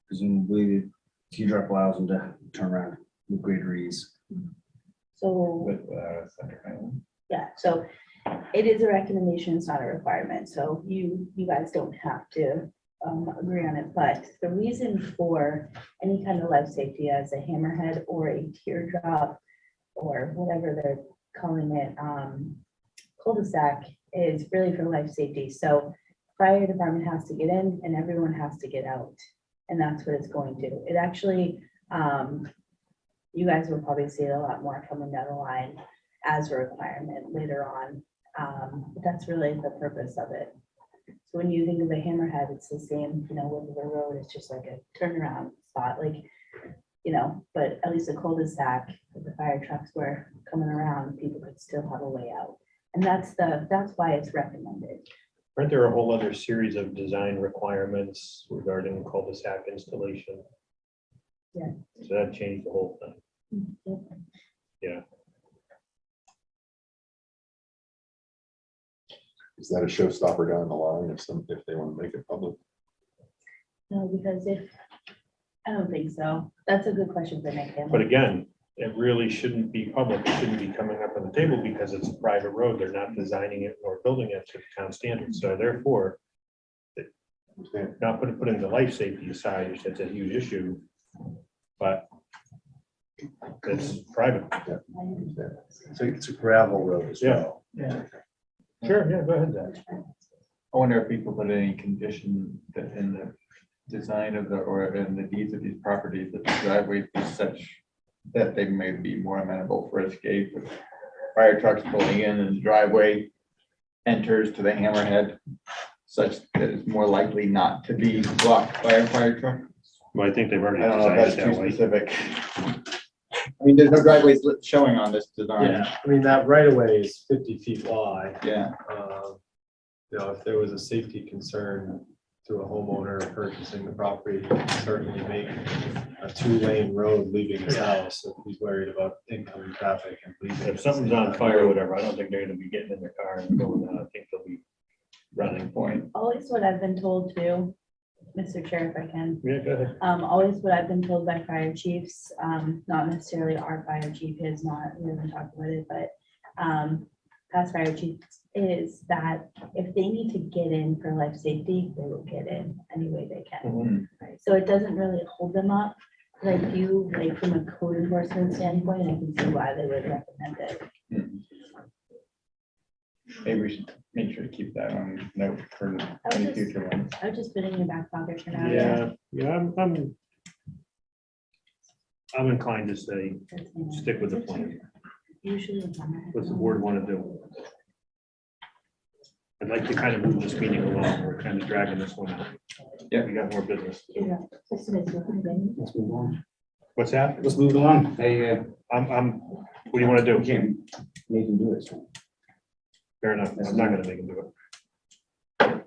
Presumably, teardrop allows them to turn around with greater ease. So, With center island. yeah, so it is a recommendation, it's not a requirement, so you guys don't have to agree on it, but the reason for any kind of life safety as a hammerhead or a teardrop or whatever they're calling it, cul-de-sac is really for life safety. So fire department has to get in and everyone has to get out. And that's what it's going to. It actually, you guys will probably see it a lot more coming down the line as a requirement later on. But that's really the purpose of it. So when you think of a hammerhead, it's the same, you know, with the road, it's just like a turnaround spot, like, you know, but at least a cul-de-sac, if the fire trucks were coming around, people could still have a way out. And that's why it's recommended. Aren't there a whole other series of design requirements regarding cul-de-sac installation? Yeah. So that changed the whole thing. Yeah. Is that a showstopper down the line if they want to make it public? No, because I don't think so. That's a good question for Nick. But again, it really shouldn't be public. It shouldn't be coming up on the table because it's a private road. They're not designing it or building it to the town standards. So therefore, not putting the life safety aside, which that's a huge issue, but it's private. So it's a gravel road as well. Yeah. Sure, yeah, go ahead, Zach. I wonder if people put any condition that in the design of or in the deeds of these properties, that the driveway be such that they may be more amenable for escape with fire trucks pulling in and the driveway enters to the hammerhead such that it's more likely not to be blocked by a fire truck. Well, I think they've already I don't know if designed that's it too that way. specific. I mean, there's no driveways showing on this design. Yeah, I mean, that right of way is 50 feet wide. Yeah. You know, if there was a safety concern to a homeowner purchasing the property, he could certainly make a 2-lane road leaving his house if he's worried about incoming traffic and leaving. If something's on fire or whatever, I don't think they're gonna be getting in their car and going, I think they'll be running. Point. Always what I've been told too, Mr. Chair, if I can. Yeah, go ahead. Always what I've been told by fire chiefs, not necessarily our fire chief is not, we haven't talked about it, but past fire chiefs is that if they need to get in for life safety, they will get in any way they can. Mhm. Right? So it doesn't really hold them up. Like you, like from a code enforcement standpoint, I can see why they would recommend it. Maybe we should make sure to keep that on note for any future ones. I would just put it in your back pocket for now. Yeah, I'm inclined to say, stick with the plan. Usually. What's the board want to do? I'd like to kind of move this meeting along. We're kind of dragging this one out. Yeah. We got more business to do. Let's move on. What's that? Let's move along. Hey, What do you want to we do? can't make him do it. So. Fair enough. I'm not gonna make him do it.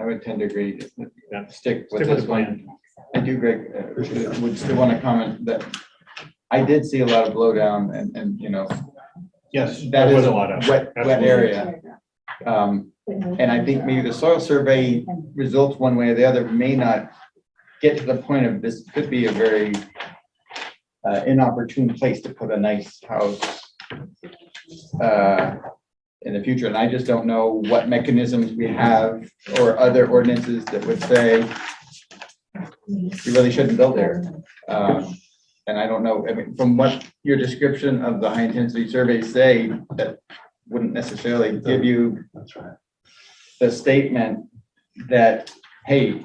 I would tend to agree, just Yeah. stick with Stick with this the one. plan. I do, Greg, would still want to comment that I did see a lot of blowdown and, you know, Yes, that there is was a a lot of. wet Absolutely. area. And I think maybe the soil survey results one way or the other may not get to the point of this could be a very inopportune place to put a nice house in the future. And I just don't know what mechanisms we have or other ordinances that would say you really shouldn't build there. And I don't know, I mean, from what your description of the high intensity surveys say, that wouldn't necessarily give you That's right. the statement that, hey,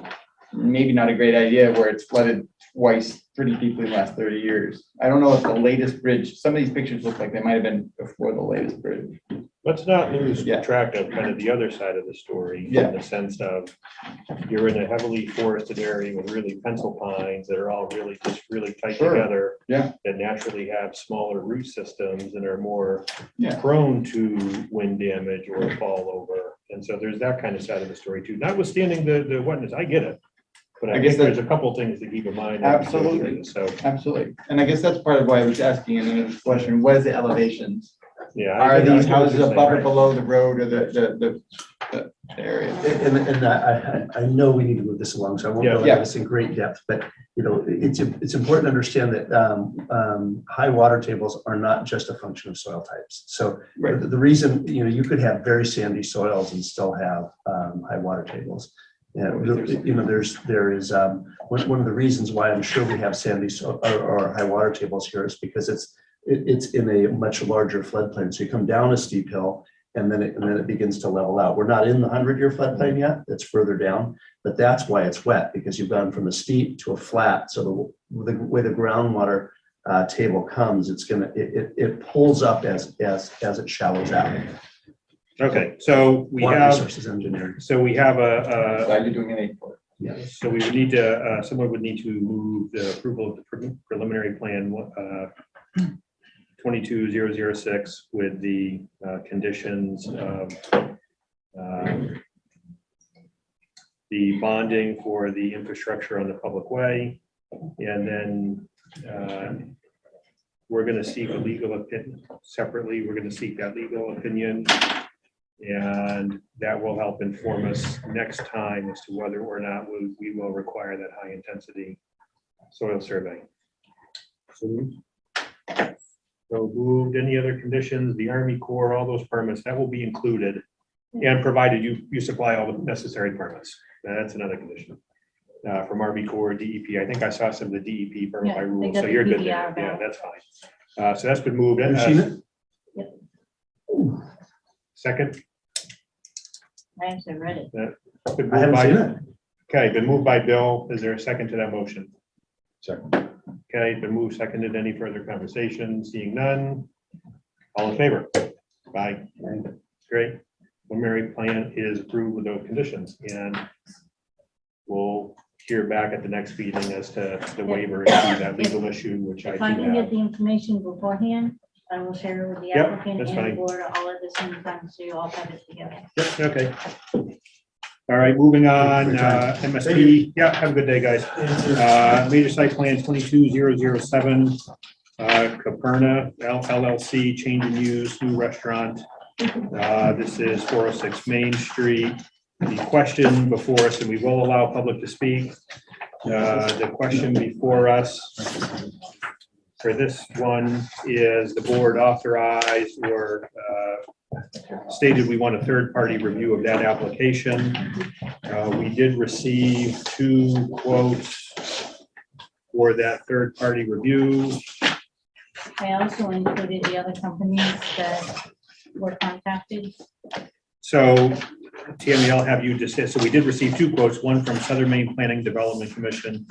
maybe not a great idea where it's flooded twice pretty deeply in the last 30 years. I don't know if the latest bridge, some of these pictures look like they might have been before the latest bridge. Let's not lose Yeah. track of kind of the other side of the story. Yeah. In the sense of, you're in a heavily forested area with really pencil pines that are all really, just really tight Sure. together. Yeah. That naturally have smaller root systems and are more Yeah. prone to wind damage or fall over. And so there's that kind of side of the story too, notwithstanding the wetness, I get it. But I I guess think there's a couple things to keep in mind. as we go through Absolutely. this. So, Absolutely. And I guess that's part of why I was asking in the question, what is the elevations? yeah. I Are get- I these get what houses you're saying, above or right? below the road or the area? And I know we need to move this along, so I won't go Yeah. into this in great depth, but, you know, it's important to understand that high water tables are not just a function of soil types. So Right. the reason, you know, you could have very sandy soils and still have high water tables. And, you know, there is, one of the reasons why I'm sure we have sandy or high water tables here is because it's in a much larger floodplain. So you come down a steep hill and then it begins to level out. We're not in the 100-year floodplain yet, it's further down, but that's why it's wet, because you've gone from a steep to a flat. So the way the groundwater table comes, it pulls up as it shallows out. Okay, so we Water have, resources engineering. so we have a, Glad you're doing an 8-foot. so we would need to, someone would need to move the approval of the preliminary plan 22006 with the conditions of the bonding for the infrastructure on the public way. And then we're going to seek a legal opinion separately. We're going to seek that legal opinion. And that will help inform us next time as to whether or not we will require that high intensity soil survey. So moved, any other conditions, the Army Corps, all those permits, that will be included. And provided you supply all the necessary permits. That's another condition. From Army Corps, DEP, I think I saw some of the DEP permit by Yeah, they rule, got so the you're good PBR there. Yeah, back. that's fine. So that's been moved. Have you seen it? Yep. Second? I actually read it. Been I moved haven't by- seen it. Okay, been moved by Bill. Is there a second to that motion? Second. Okay, been moved, seconded. Any further conversation? Seeing none. All in favor? Bye. Great. Preliminary plan is approved with those conditions, and we'll hear back at the next meeting as to the waiver issue, that legal issue, which I If I do can get have. the information beforehand, I will share it with the Yep, applicant that's and the fine. board all at the same time, so you all have it together. Yep, okay. All right, moving on, Great time. MSP. Yeah, have a good day, guys. Major site plan 22007, Caperna LLC, change in use, new restaurant. This is 406 Main Street. The question before us, and we will allow public to speak. The question before us for this one is the board authorized or stated we want a third-party review of that application. We did receive 2 quotes for that third-party review. I also included the other companies that were contacted. So Tammy, I'll have you just say, so we did receive 2 quotes, one from Southern Maine Planning Development Commission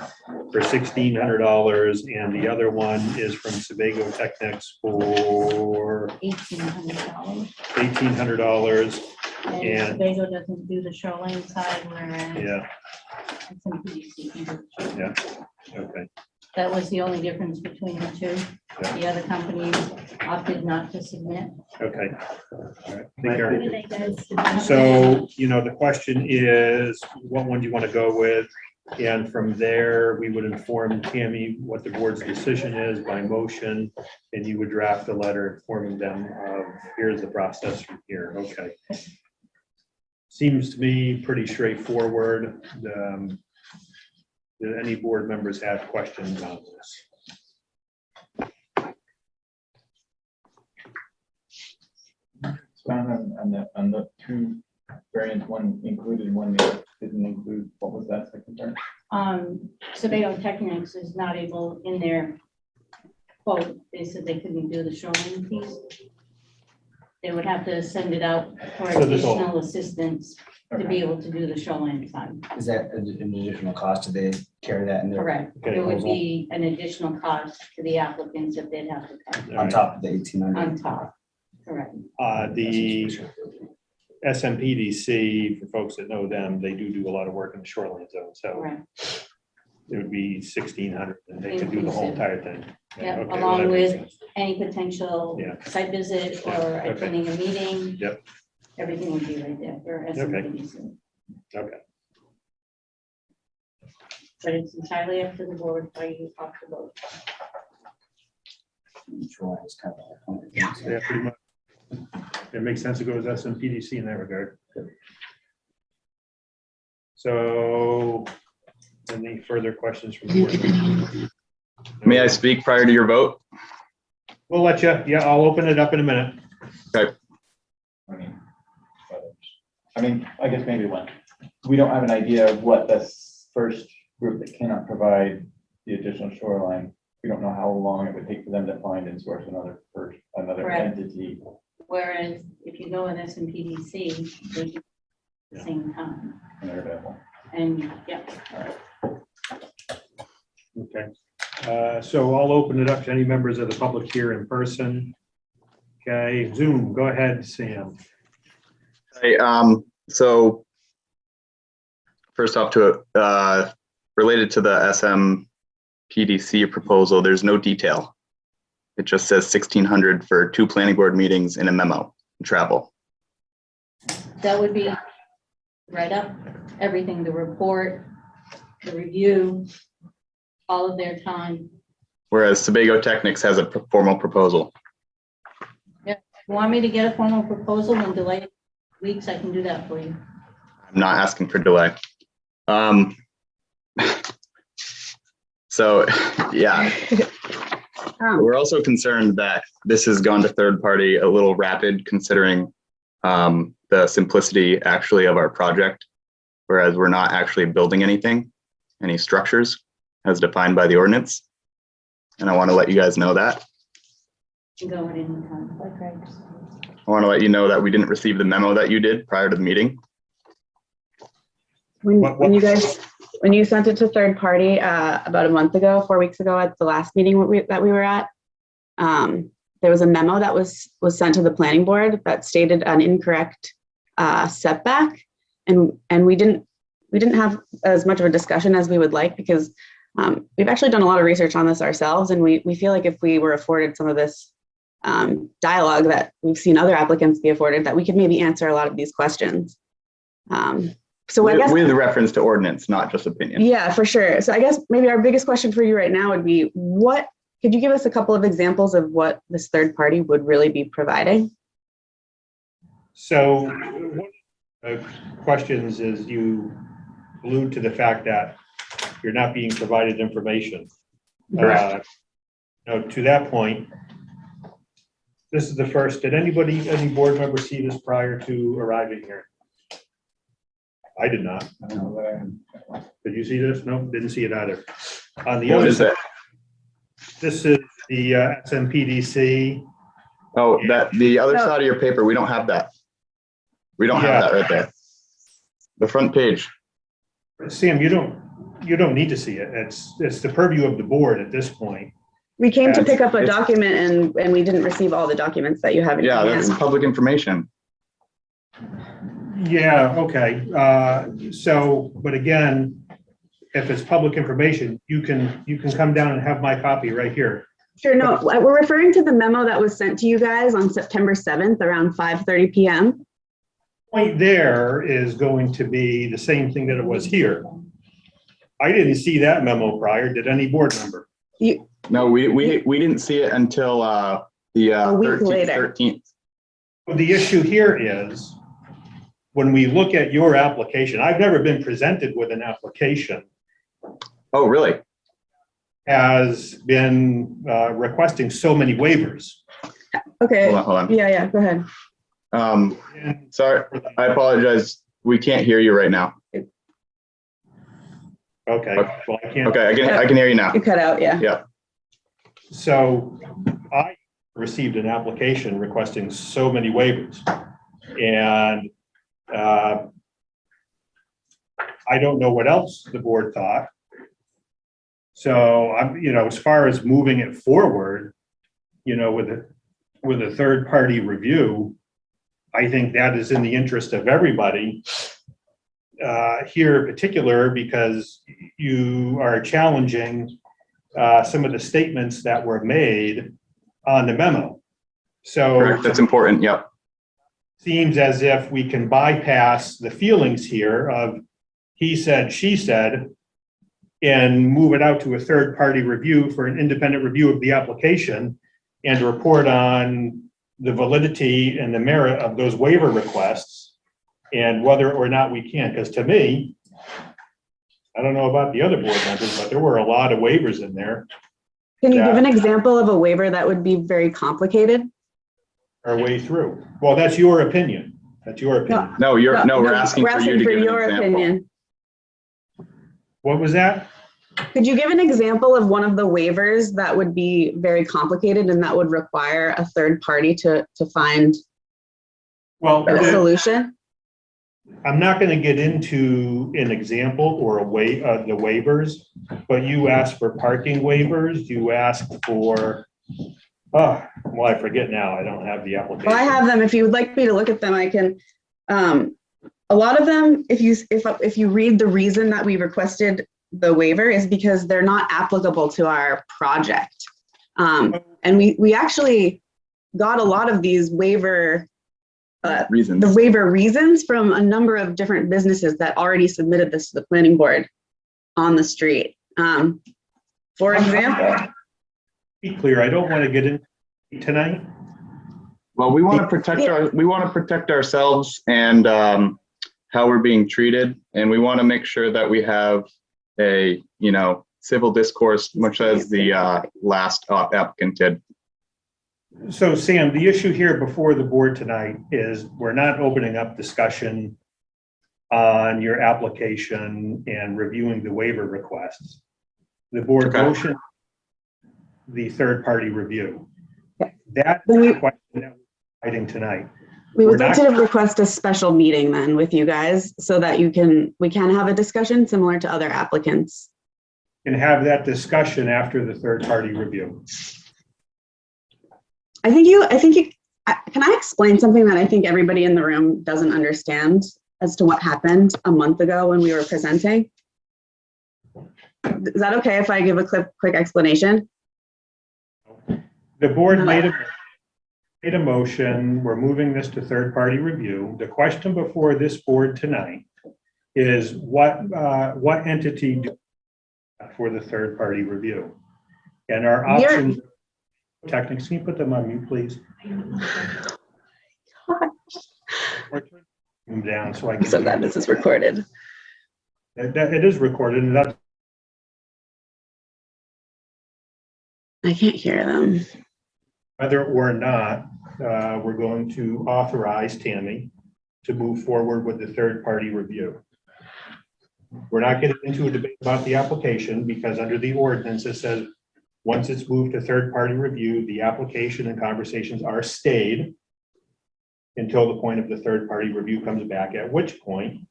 for $1,600, and the other one is from Sebago Technics for $1,800. $1,800. And And- Sebago doesn't do the shoreline side, whereas Yeah, SMPDC can do the shoreline. yeah, okay. That was the only difference between the two. Yeah. The other companies opted not to submit. Okay. All right. Take What care. do they guys? So, you know, the question is, what one do you want to go with? And from there, we would inform Tammy what the board's decision is by motion, and you would draft a letter informing them of, here's the process from here. Okay. Seems to me pretty straightforward. Do any board members have questions on this? expound on the two variants, one included, one that didn't include, what was that second part? Sebago Technics is not able in their quote, they said they couldn't do the shoreline piece. They would have to send it out for So this will- additional assistance to be able to do the shoreline side. Is that an additional cost? Do they carry that in their? Correct. Okay. There would be an additional cost to the applicants if they'd have to come On top of the 1,800? on top. Correct. The SMPDC, for folks that know them, they do a lot of work in the shoreline zone, so Correct. it would be 1,600 and they could do the whole entire thing. Yep, Okay, well, along that makes with sense. any potential Yeah. site visit Yeah, or okay. attending a meeting. Yep. Everything would be right there for SMPDC. Okay, But it's entirely up to the board how you talk to vote. Sure, it's kind of like- yeah, pretty much. It makes sense to go with SMPDC in that regard. So, any further questions from the board? May I speak prior to your vote? We'll let you, yeah, I'll open it up in a minute. I mean, I guess maybe one, we don't have an idea of what this first group that cannot provide the additional shoreline, we don't know how long it would take for them to find and source another Correct. entity. Whereas if you go with SMPDC, they can at the same time. And they're available. And, yeah, Okay, so I'll open it up to any members of the public here in person. Okay, Zoom, go ahead, Sam. Hey, so first off related to the SMPDC proposal, there's no detail. It just says 1,600 for 2 planning board meetings and a memo and travel. that would be right up, everything, the report, the review, all of their time. Whereas Sebago Technics has a formal proposal. If you want me to get a formal proposal and delay it weeks, I can do that for you. I'm not asking for delay. So, yeah. We're also concerned that this has gone to third party a little rapid considering the simplicity actually of our project, whereas we're not actually building anything, any structures as defined by the ordinance. And I want to let you guys know that. Going in the conflict, right? I want to let you know that we didn't receive the memo that you did prior to the meeting. When you sent it to third party about a month ago, 4 weeks ago at the last meeting that we were at, there was a memo that was sent to the planning board that stated an incorrect setback, and we didn't have as much of a discussion as we would like because we've actually done a lot of research on this ourselves, and we feel like if we were afforded some of this dialogue that we've seen other applicants be afforded, that we could maybe answer a lot of these questions. So I guess with reference to ordinance, not just opinion. Yeah, for sure. So I guess maybe our biggest question for you right now would be, could you give us a couple of examples of what this third party would really be providing? So one of the questions is you allude to the fact that you're not being provided information. Correct. To that point, this is the first, did any board member see this prior to arriving here? I did not. I don't know that I- Did you see this? No, didn't see it either. On the What other is side, it? this is the SMPDC. Oh, the other side of your paper, we don't have that. We don't have that right there. The front page. Sam, you don't need to see it. It's the purview of the board at this point. We came to Yes, pick up a it's- document and we didn't receive all the documents that you have in Yeah, your that's hand. public information. Yeah, okay. So, but again, if it's public information, you can come down and have my copy right here. Sure, no, we're referring to the memo that was sent to you guys on September 7th around 5:30 PM. Point there is going to be the same thing that it was here. I didn't see that memo prior. Did any board member? No, we didn't see it until the A week 13th. later. 13th. The issue here is when we look at your application, I've never been presented with an application Oh, really? has been requesting so many waivers. Okay, Hold on. yeah, go ahead. Sorry, I apologize. We can't hear you right now. Okay, well, I can't. Okay, I can hear you now. You cut out, yeah. Yeah. So I received an application requesting so many waivers. And I don't know what else the board thought. So I'm, as far as moving it forward, with a third party review, I think that is in the interest of everybody. Here in particular, because you are challenging some of the statements that were made on the memo. So Correct, that's important, yep. seems as if we can bypass the feelings here of he said, she said, and move it out to a third party review for an independent review of the application and report on the validity and the merit of those waiver requests and whether or not we can. Because to me, I don't know about the other board members, but there were a lot of waivers in there. Can you give an example of a waiver that would be very complicated? Our way through. Well, that's your opinion. That's your opinion. No, we're asking for you to give an your example. opinion. What was that? Could you give an example of one of the waivers that would be very complicated and that would require a third party to find a solution? I'm not going to get into an example or the waivers, but you asked for parking waivers. You asked for, well, I forget now. I don't have the application. Well, I have them. If you would like me to look at them, I can. A lot of them, if you read the reason that we requested the waiver is because they're not applicable to our project. And we actually got a lot of these waiver reasons. The waiver reasons from a number of different businesses that already submitted this to the planning board on the street. For example. Be clear, I don't want to get in tonight. Well, we want to protect ourselves and how we're being treated, and we want to make sure that we have a civil discourse, much as the last applicant did. So Sam, the issue here before the board tonight is we're not opening up discussion on your application and reviewing the waiver requests. The board motion the third party review. That's the question that we're fighting tonight. We would like to request a special meeting then with you guys so that we can have a discussion similar to other applicants. And have that discussion after the third party review. Can I explain something that I think everybody in the room doesn't understand as to what happened a month ago when we were presenting? Is that okay if I give a quick explanation? The board made a motion. We're moving this to third party review. The question before this board tonight is what entity do for the third party review? And our options. Technics, can you put them on mute, please? Or turn them down so I can. So that this is recorded. It is recorded, and that's. I can't hear them. Whether or not we're going to authorize Tammy to move forward with the third party review. We're not getting into a debate about the application because under the ordinance, it says once it's moved to third party review, the application and conversations are stayed until the point of the third party review comes back, at which point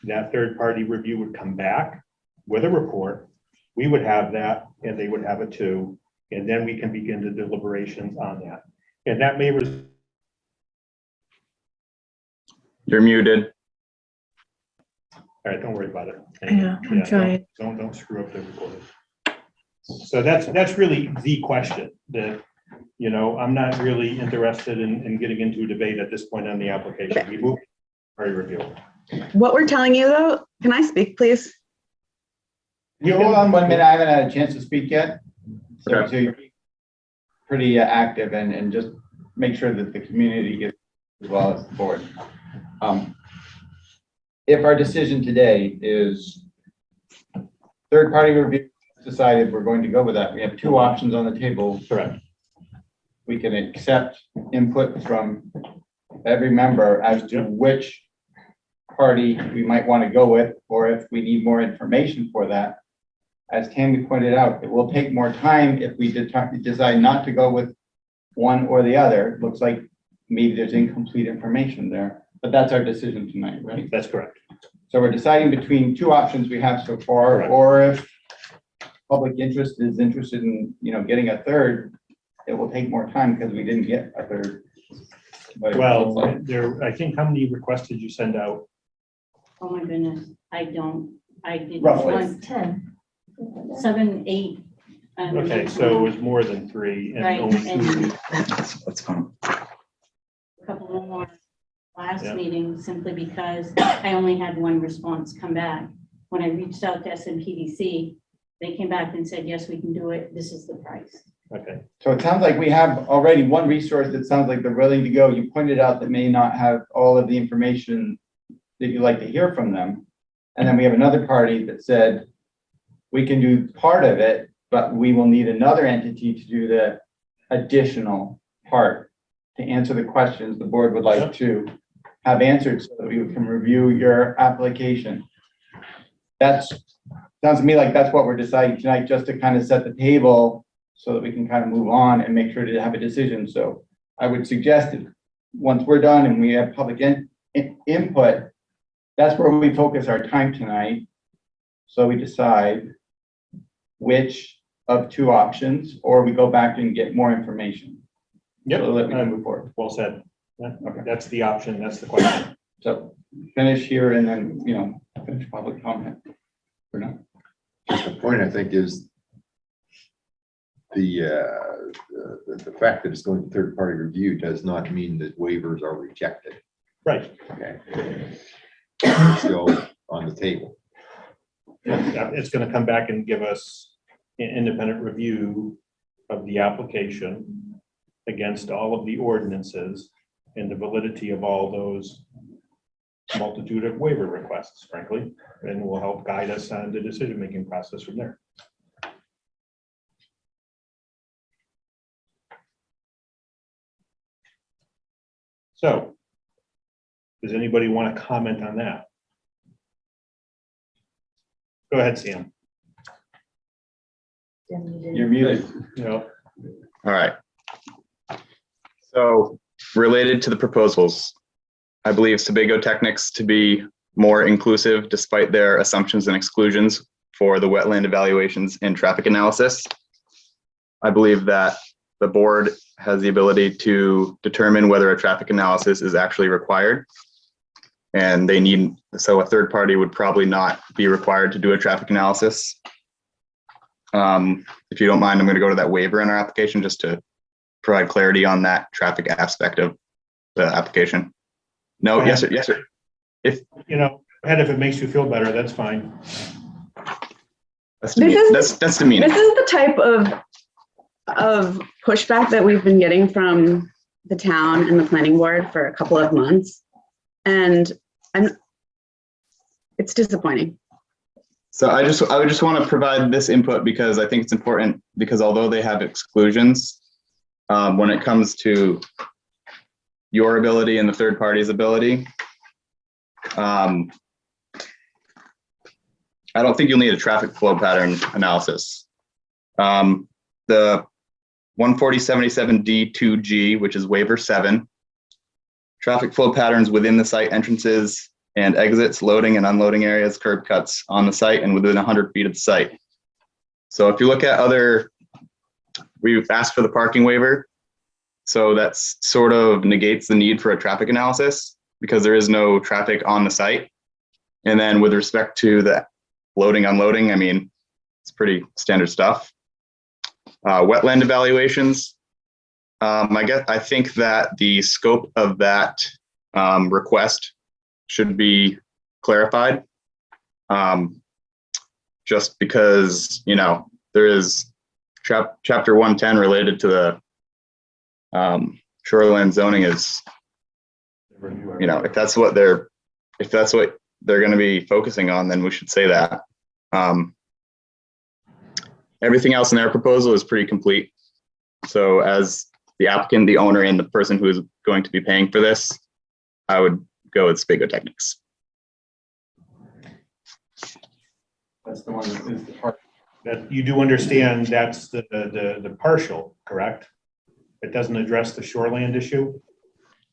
that third party review would come back with a report. We would have that and they would have it too. And then we can begin the deliberations on that. And that may. You're muted. All right, don't worry about it. Yeah, I'm trying. Don't screw up the recording. So that's really the question that, I'm not really interested in getting into a debate at this point on the application. We move party review. What we're telling you though, can I speak, please? You hold on 1 minute. I haven't had a chance to speak yet. So you're pretty active and just make sure that the community gets as well as the board. If our decision today is third party review decided we're going to go with that, we have two options on the table. Correct. We can accept input from every member as to which party we might want to go with, or if we need more information for that. As Tammy pointed out, it will take more time if we decide not to go with one or the other. It looks like maybe there's incomplete information there, but that's our decision tonight, right? That's correct. So we're deciding between two options we have so far, Correct. or if public interest is interested in, getting a third, it will take more time because we didn't get a third. But it looks Well, like- I think, how many requests did you send out? Oh my goodness, I did Roughly. one, 10. 7, 8. and Okay, so it was more than 3 and Right, only and- 2. That's fine. a couple more last Yeah. meeting, simply because I only had one response come back. When I reached out to SMPDC, they came back and said, yes, we can do it, this is the price. Okay, So it sounds like we have already one resource that sounds like they're willing to go. You pointed out that may not have all of the information that you'd like to hear from them. And then we have another party that said, we can do part of it, but we will need another entity to do the additional part to answer the questions the board would like to have answered so that we can review your application. Sounds to me like that's what we're deciding tonight, just to kind of set the table so that we can kind of move on and make sure to have a decision. So I would suggest that once we're done and we have public input, that's where we focus our time tonight. So we decide which of two options, or we go back and get more information. Yep. So that we can move forward. well said. Yeah, Okay. That's the option, that's the question. So finish here and then, finish public comment. Or not. Just the point, I think, is the fact that it's going to third-party review does not mean that waivers are rejected. Right. Okay. They're still on the table. Yeah, it's gonna come back and give us an independent review of the application against all of the ordinances and the validity of all those multitude of waiver requests, frankly, and will help guide us on the decision-making process from there. So, does anybody want to comment on that? Go ahead, Sam. You're muted. No. All right. So related to the proposals, I believe Sebago Technics to be more inclusive despite their assumptions and exclusions for the wetland evaluations and traffic analysis. I believe that the board has the ability to determine whether a traffic analysis is actually required. And so a third party would probably not be required to do a traffic analysis. If you don't mind, I'm going to go to that waiver in our application just to provide clarity on that traffic aspect of the application. No, yes, sir. Yes, sir. Ed, if it makes you feel better, that's fine. That's demeaning. That's demeaning. This is the type of pushback that we've been getting from the town and the planning board for a couple of months. And it's disappointing. So I would just want to provide this input because I think it's important, because although they have exclusions, when it comes to your ability and the third party's ability, I don't think you'll need a traffic flow pattern analysis. The 14077D2G, which is waiver 7, traffic flow patterns within the site entrances and exits, loading and unloading areas, curb cuts on the site and within 100 feet of the site. So if you look at we've asked for the parking waiver. So that's sort of negates the need for a traffic analysis because there is no traffic on the site. And then with respect to the loading, unloading, I mean, it's pretty standard stuff. Wetland evaluations. I think that the scope of that request should be clarified. Just because, there is chapter 110 related to the shoreline zoning is, if that's what they're going to be focusing on, then we should say that. Everything else in their proposal is pretty complete. So as the applicant, the owner, and the person who is going to be paying for this, I would go with Spago Technics. That's the one that is the part. That you do understand that's the partial, correct? It doesn't address the shoreland issue?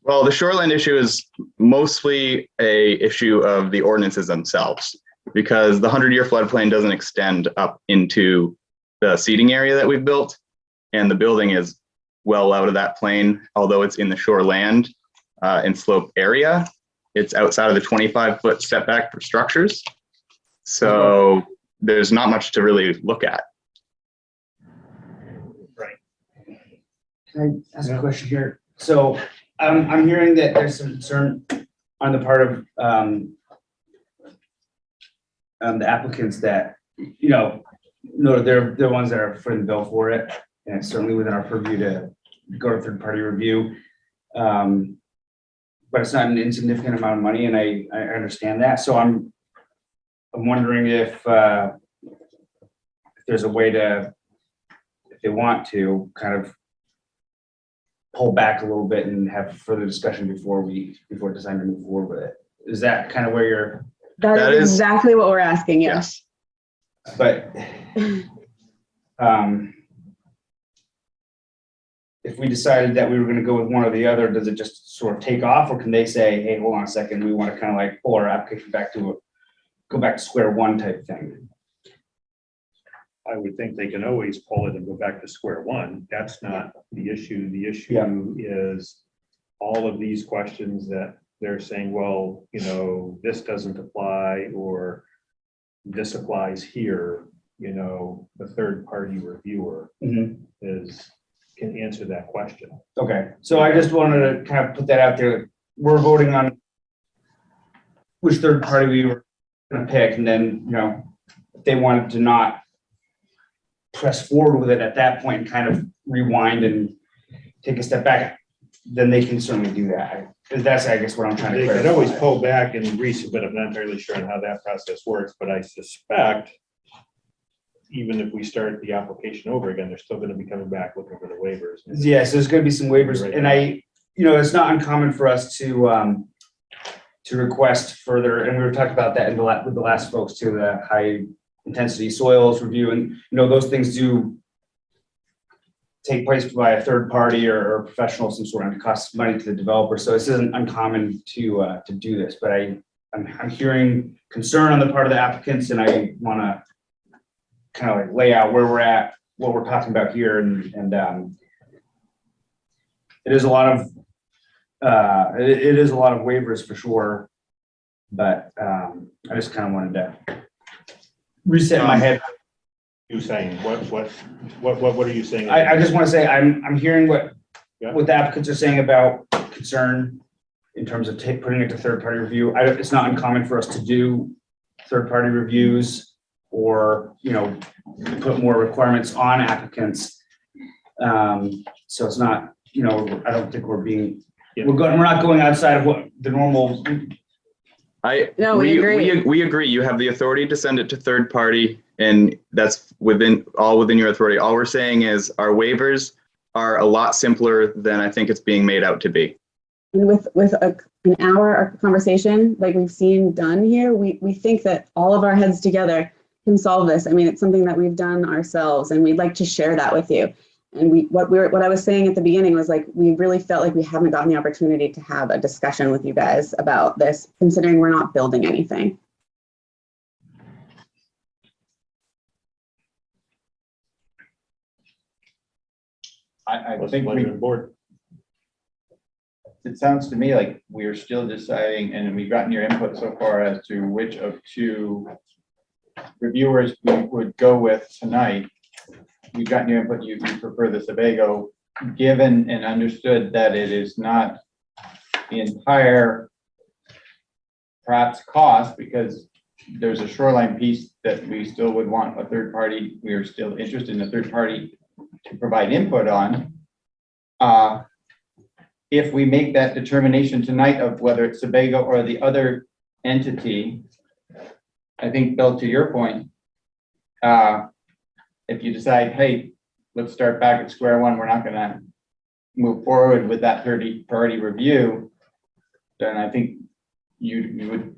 Well, the shoreline issue is mostly a issue of the ordinances themselves, because the 100-year floodplain doesn't extend up into the seating area that we've built, and the building is well out of that plane, although it's in the shoreland and slope area. It's outside of the 25-foot setback for structures. So there's not much to really look at. Can I ask a question here? So I'm hearing that there's some concern on the part of the applicants that, they're the ones that are footing the bill for it. And it's certainly within our purview to go to third-party review. But it's not an insignificant amount of money, and I understand that. So I'm wondering if there's a way to, if they want to, kind of pull back a little bit and have further discussion before deciding to move forward with it. Is that kind of where you're? That is exactly what we're asking, yes. But if we decided that we were going to go with one or the other, does it just sort of take off, or can they say, hey, hold on a second, we want to kind of like pull our application back to go back to square one type thing? I would think they can always pull it and go back to square one. That's not the issue. The issue is all of these questions that they're saying, well, this doesn't apply, or this applies here. The third-party reviewer can answer that question. Okay, so I just wanted to kind of put that out there. We're voting on which third party we were going to pick, and then, if they wanted to not press forward with it at that point and kind of rewind and take a step back, then they can certainly do that. That's, I guess, what I'm trying to They clarify. could always pull back and resubmit. I'm not entirely sure on how that process works, but I suspect even if we start the application over again, they're still going to be coming back looking for the waivers. Yes, there's going to be some waivers, Right. and it's not uncommon for us to request further, and we were talking about that with the last folks too, the high intensity soils review, and those things do take place by a third party or professional of some sort, and it costs money to the developer. So this isn't uncommon to do this, but I'm hearing concern on the part of the applicants, and I want to kind of like lay out where we're at, what we're talking about here, and it is a lot of waivers for sure, but I just kind of wanted to reset my head. You saying what are you saying? I just want to say I'm hearing what Yeah. the applicants are saying about concern in terms of putting it to third-party review. It's not uncommon for us to do third-party reviews or put more requirements on applicants. So it's not, I don't think we're not going outside of what the normal. No, we agree. We agree. You have the authority to send it to third party, and that's within your authority. All we're saying is our waivers are a lot simpler than I think it's being made out to be. And with an hour conversation like we've seen done here, we think that all of our heads together can solve this. I mean, it's something that we've done ourselves, and we'd like to share that with you. And what I was saying at the beginning was like, we really felt like we haven't gotten the opportunity to have a discussion with you guys about this, considering we're not building anything. I What's think the pleasure of the board? it sounds to me like we're still deciding, and we've gotten your input so far as to which of two reviewers we would go with tonight. We've gotten your input, you prefer the Sebago, given and understood that it is not the entire perhaps cost, because there's a shoreline piece that we still would want a third party, we are still interested in a third party to provide input on. If we make that determination tonight of whether it's Sebago or the other entity, I think, Bill, to your point, if you decide, hey, let's start back at square one, we're not gonna move forward with that third-party review, then I think you would,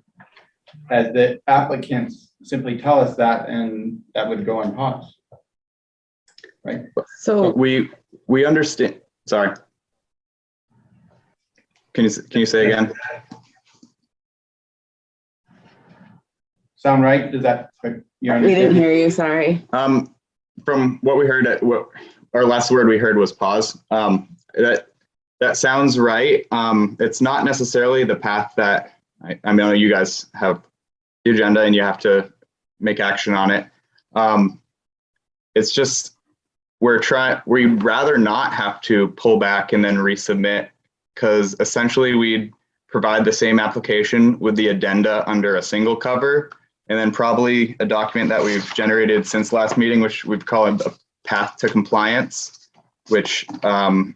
as the applicants, simply tell us that, and that would go on pause. Right? So We understand, sorry. Can you say again? Sound right? Does that, you we didn't understand? hear you, sorry. From what we heard, what our last word we heard was pause. That sounds right. It's not necessarily the path that I know you guys have the agenda and you have to make action on it. It's just we'd rather not have to pull back and then resubmit, because essentially we'd provide the same application with the addenda under a single cover, and then probably a document that we've generated since last meeting, which we've called a path to compliance, which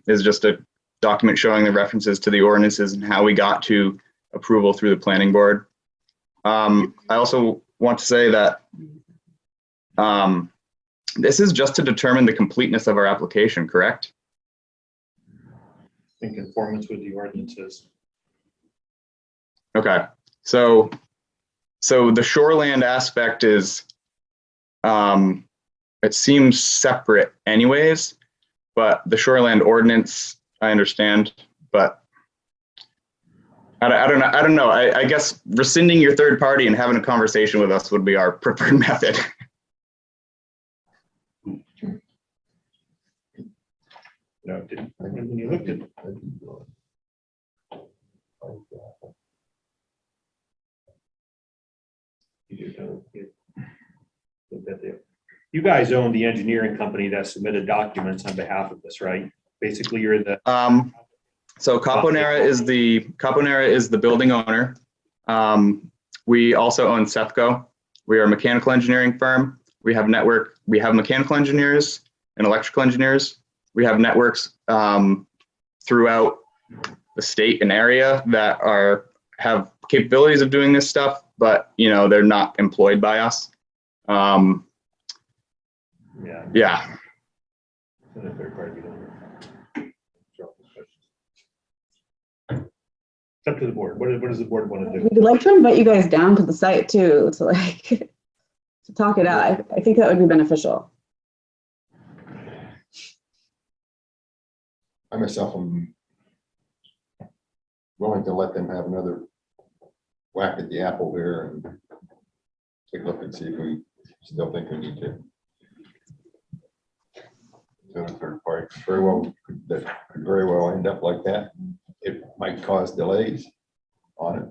is just a document showing the references to the ordinances and how we got to approval through the planning board. I also want to say that this is just to determine the completeness of our application, correct? In conformance with the ordinances. Okay, so the shoreland aspect is, it seems separate anyways, but the shoreland ordinance, I understand, but I don't know. I guess rescinding your third party and having a conversation with us would be our preferred method. No, when you looked at, you guys own the engineering company that submitted documents on behalf of this, right? Basically, you're the. So Caponera is the building owner. We also own Sefco. We are a mechanical engineering firm. We have mechanical engineers and electrical engineers. We have networks throughout the state and area that have capabilities of doing this stuff, but they're not employed by us. Yeah. It's up to the board. What does the board want to do? We'd like to invite you guys down to the site too, to talk it out. I think that would be beneficial. I myself am willing to let them have another whack at the apple here and take a look and see if we still think we need to. So the third party that could very well end up like that. It might cause delays on it.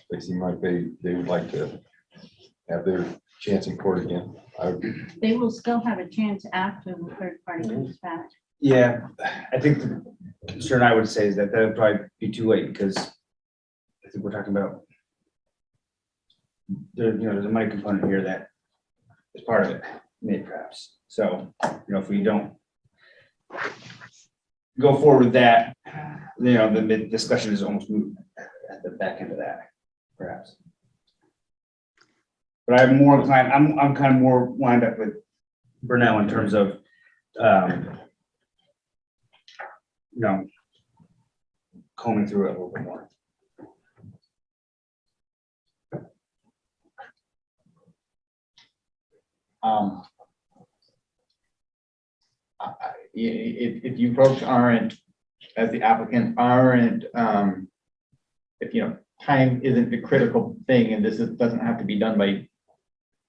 They seem like they would like to have their chance in court again. They will still have a chance after the third party comes back. Yeah, I think the concern I would say is that would probably be too late, because I think we're talking about there's a money component here that is part of it, maybe perhaps. So, if we don't go forward with that, the discussion is almost moved at the back end of that, perhaps. But I'm more inclined, I'm kind of more lined up with Brunel in terms of, combing through it a little bit more. If you folks aren't, as the applicant aren't, if time isn't the critical thing, and this doesn't have to be done by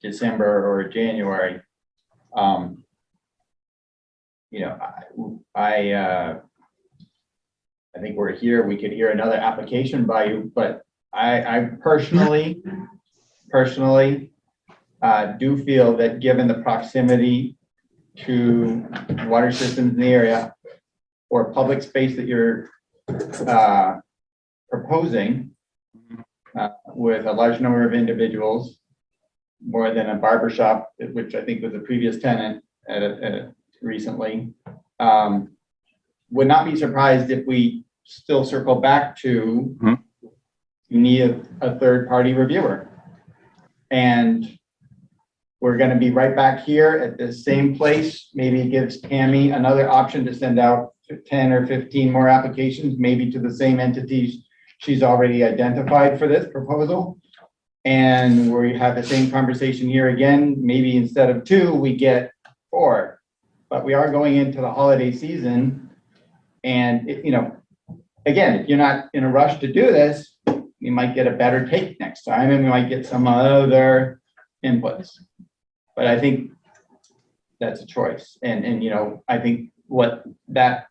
December or January, I think we're here, we could hear another application by you, but I personally do feel that given the proximity to water systems in the area or public space that you're proposing with a large number of individuals, more than a barber shop, which I think was a previous tenant recently, would not be surprised if we still circle back to you need a third party reviewer. And we're gonna be right back here at the same place. Maybe it gives Tammy another option to send out 10 or 15 more applications, maybe to the same entities she's already identified for this proposal. And we have the same conversation here again, maybe instead of 2, we get 4. But we are going into the holiday season. And, you know, again, if you're not in a rush to do this, we might get a better take next time and we might get some other inputs. But I think that's a choice. And, you know, I think what that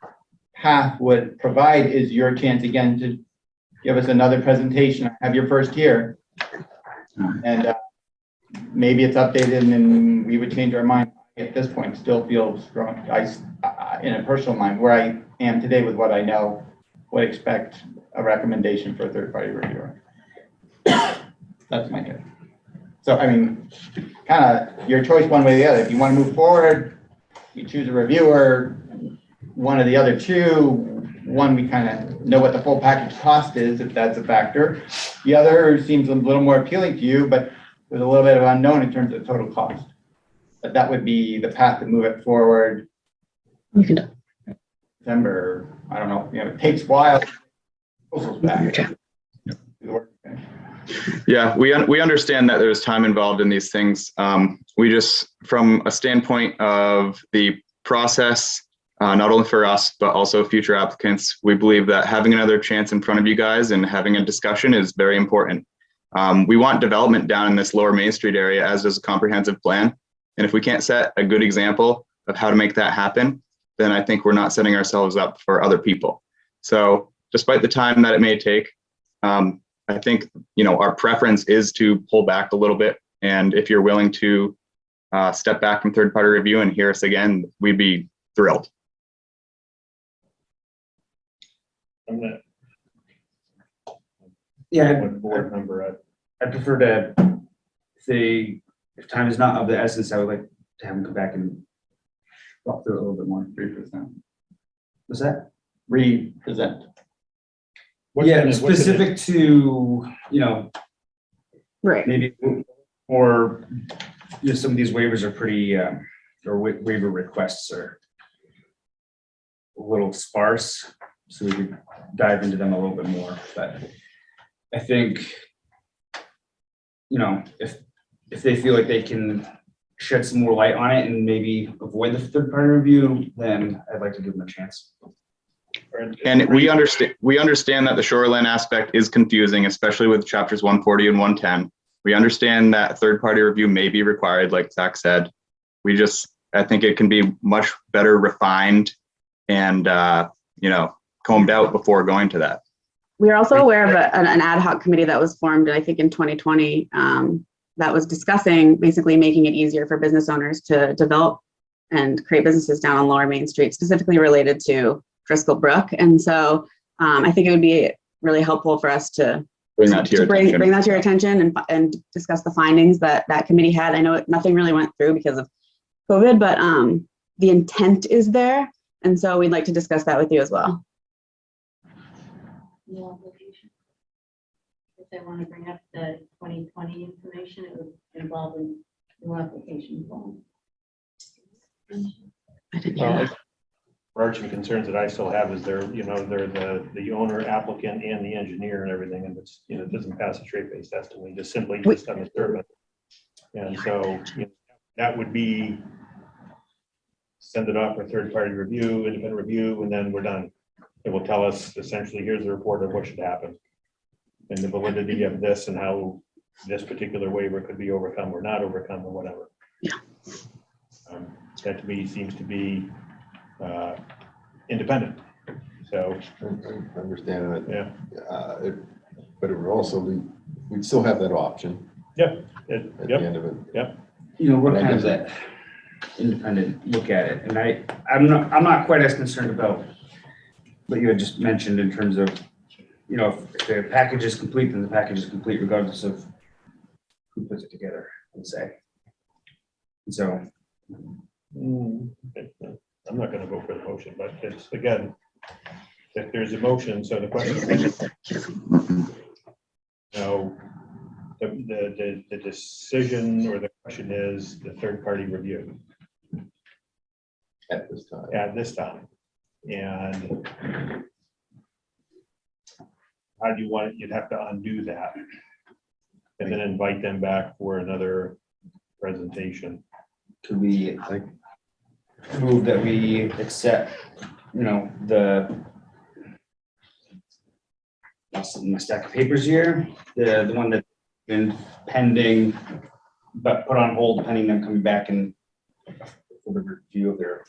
path would provide is your chance again to give us another presentation, have your first year. And maybe it's updated and then we would change our mind. At this point, still feel strong. In a personal mind, where I am today with what I know, would expect a recommendation for a third-party reviewer. That's my take. So, I mean, kind of your choice one way or the other. If you want to move forward, you choose a reviewer, one of the other 2. One, we kind of know what the full package cost is, if that's a factor. The other seems a little more appealing to you, but there's a little bit of unknown in terms of total cost. But that would be the path to move it forward. You can. December, I don't know, you know, it takes a while. Proposals back. Yeah, we understand that there's time involved in these things. We just, from a standpoint of the process, not only for us, but also future applicants, we believe that having another chance in front of you guys and having a discussion is very important. We want development down in this lower Main Street area, as does a comprehensive plan. And if we can't set a good example of how to make that happen, then I think we're not setting ourselves up for other people. So despite the time that it may take, I think, you know, our preference is to pull back a little bit. And if you're willing to step back from third-party review and hear us again, we'd be thrilled. I'm not. Yeah. What board member, I prefer to say, if time is not of the essence, I would like to have them come back and walk through it a little bit more. Represent. What's that? Represent. Yeah, specific to, you know, Right. maybe, or, you know, some of these waivers are pretty, or waiver requests are a little sparse, so we could dive into them a little bit more, but I think, you know, if they feel like they can shed some more light on it and maybe avoid the third-party review, then I'd like to give them a chance. And we understand that the shoreline aspect is confusing, especially with chapters 140 and 110. We understand that third-party review may be required, like Zach said. I think it can be much better refined and, you know, combed out before going to that. We are also aware of an ad hoc committee that was formed, I think in 2020, that was discussing basically making it easier for business owners to develop and create businesses down on Lower Main Street, specifically related to Driscoll Brook. And so I think it would be really helpful for us to bring that to your attention and discuss the findings that that committee had. I know nothing really went through because of COVID, but the intent is there. And so we'd like to discuss that with you as well. New application. If they want to bring up the 2020 information, it would involve a new application form. overarching concerns that I still have is they're the owner, applicant, and the engineer and everything, and it's, it doesn't pass a straight-based test, and we just simply just on the survey. And so that would be send it off for third-party review, independent review, and then we're done. It will tell us essentially, here's a report of what should happen and the validity of this and how this particular waiver could be overcome or not overcome or whatever. Yeah. That to me seems to be independent. So I understand that. Yeah. But it would also be, we'd still have that option. Yep. At the end of it. Yep. We're kind of that independent look at it, and I'm not quite as concerned about what you had just mentioned in terms of, if the package is complete, then the package is complete regardless of who puts it together, let's say. And so. I'm not gonna vote for the motion, but it's, again, if there's a motion, so the question is, The decision or the question is the third-party review At this time. at this time. And how do you want it? You'd have to undo that. And then invite them back for another presentation. Could we move that we accept, lost it in my stack of papers here, the one that's been pending, but put on hold pending them coming back and for the review of their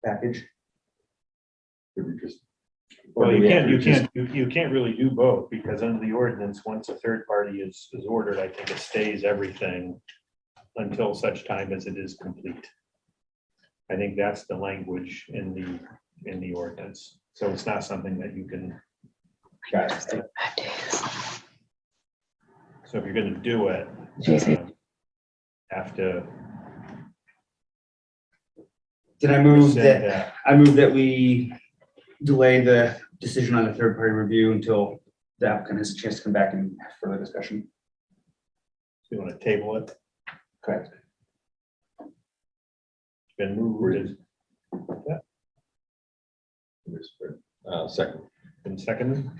package? Could we just? Well, you can't really do both, because under the ordinance, once a third party is ordered, I think it stays everything until such time as it is complete. I think that's the language in the ordinance. So it's not something that you can. So if you're gonna do it, have to. Did I move rescind that, I move that we delay the decision on the third party review until the applicant has a chance to come back and have further discussion? You wanna table it? Correct. It's been moved. Second. Been seconded.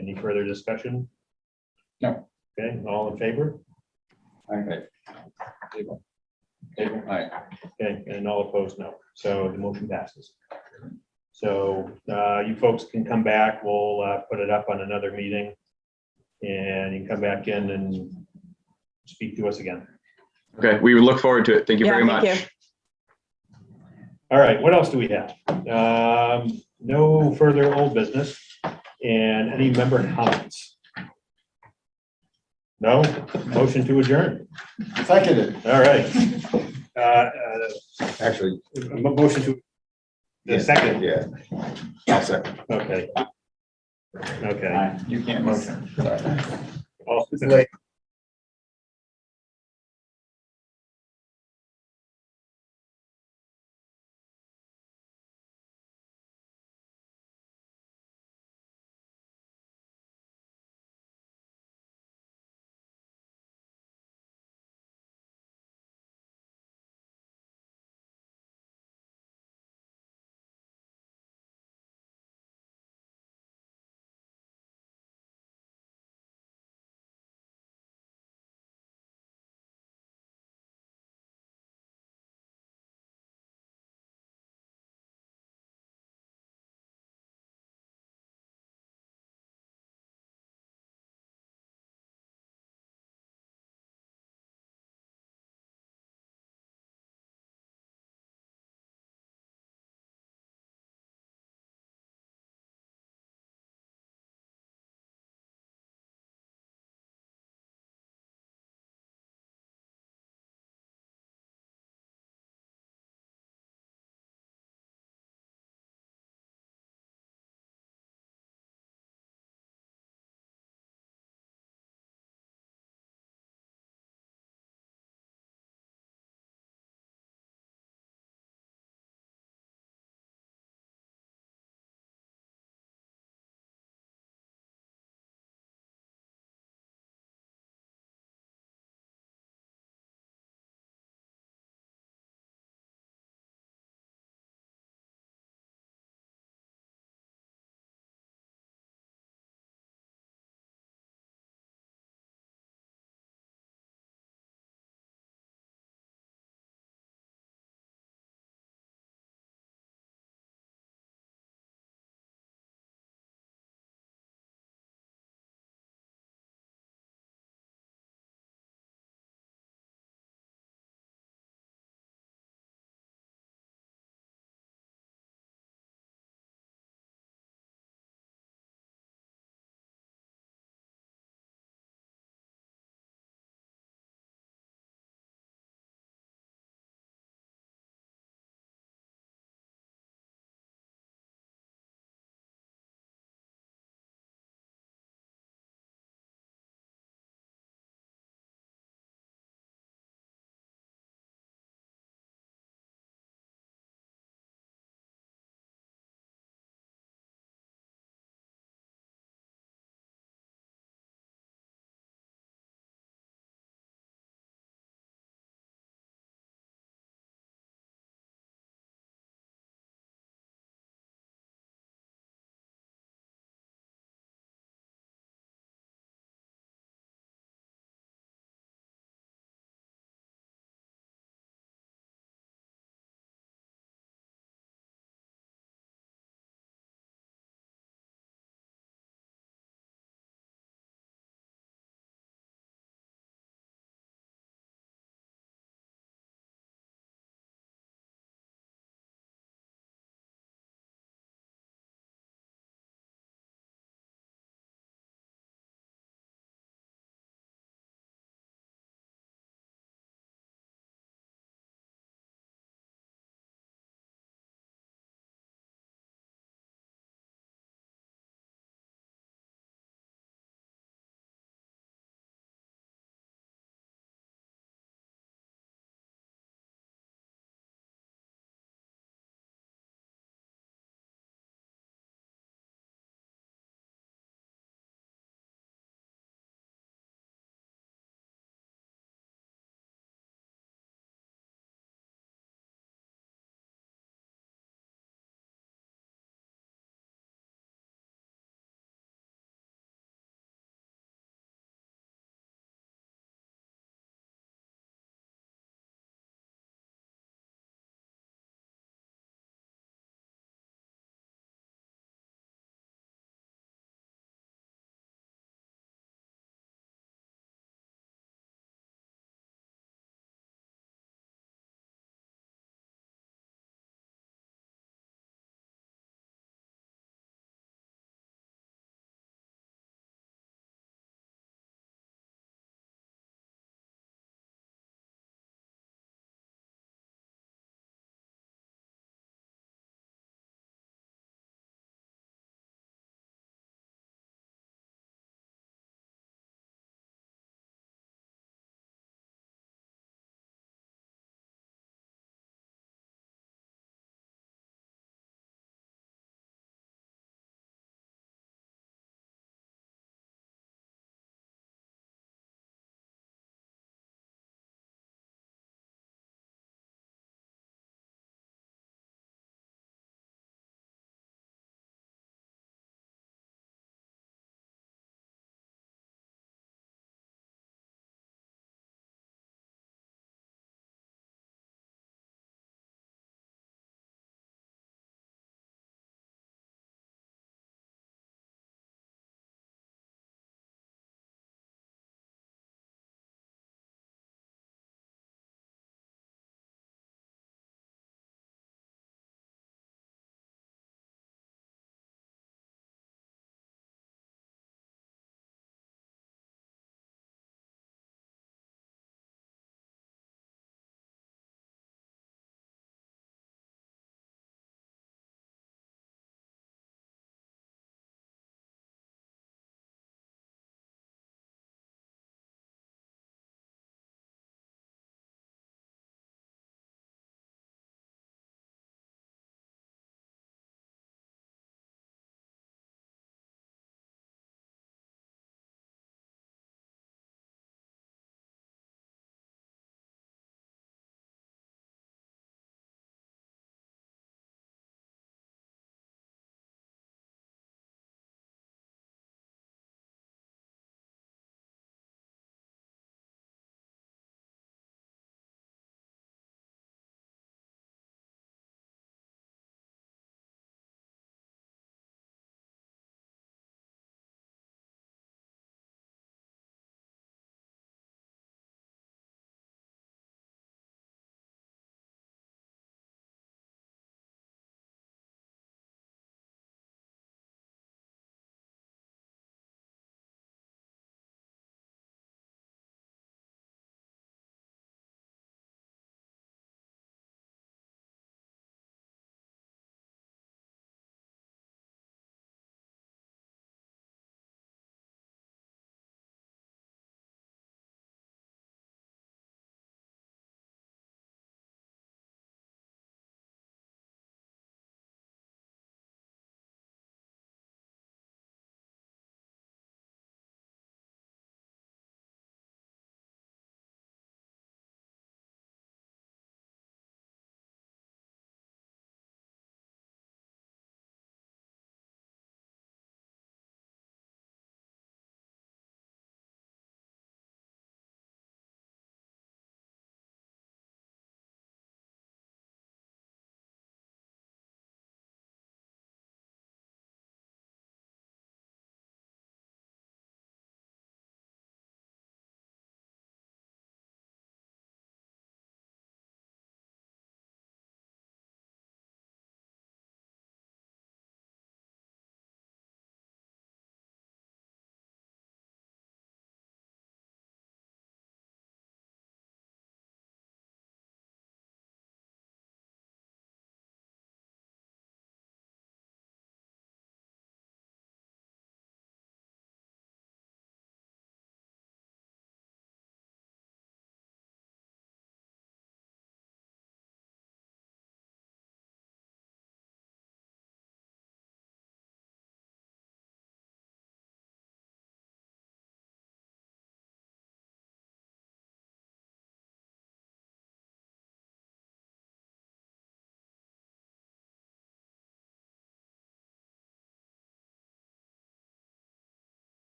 Any further discussion? No. Okay, all in favor? Okay. Table. Aye. Okay, and all opposed, no. So the motion passes. So you folks can come back. We'll put it up on another meeting. And you can come back in and speak to us again. Okay, we look forward to it. Thank you very Yeah, thank much. All right, what else do we have? No further old business and any member comments? No? Motion to adjourn. Seconded. All right. Actually. Motion to. The second. Yeah. I'll second. Okay. Okay. You can't motion. All-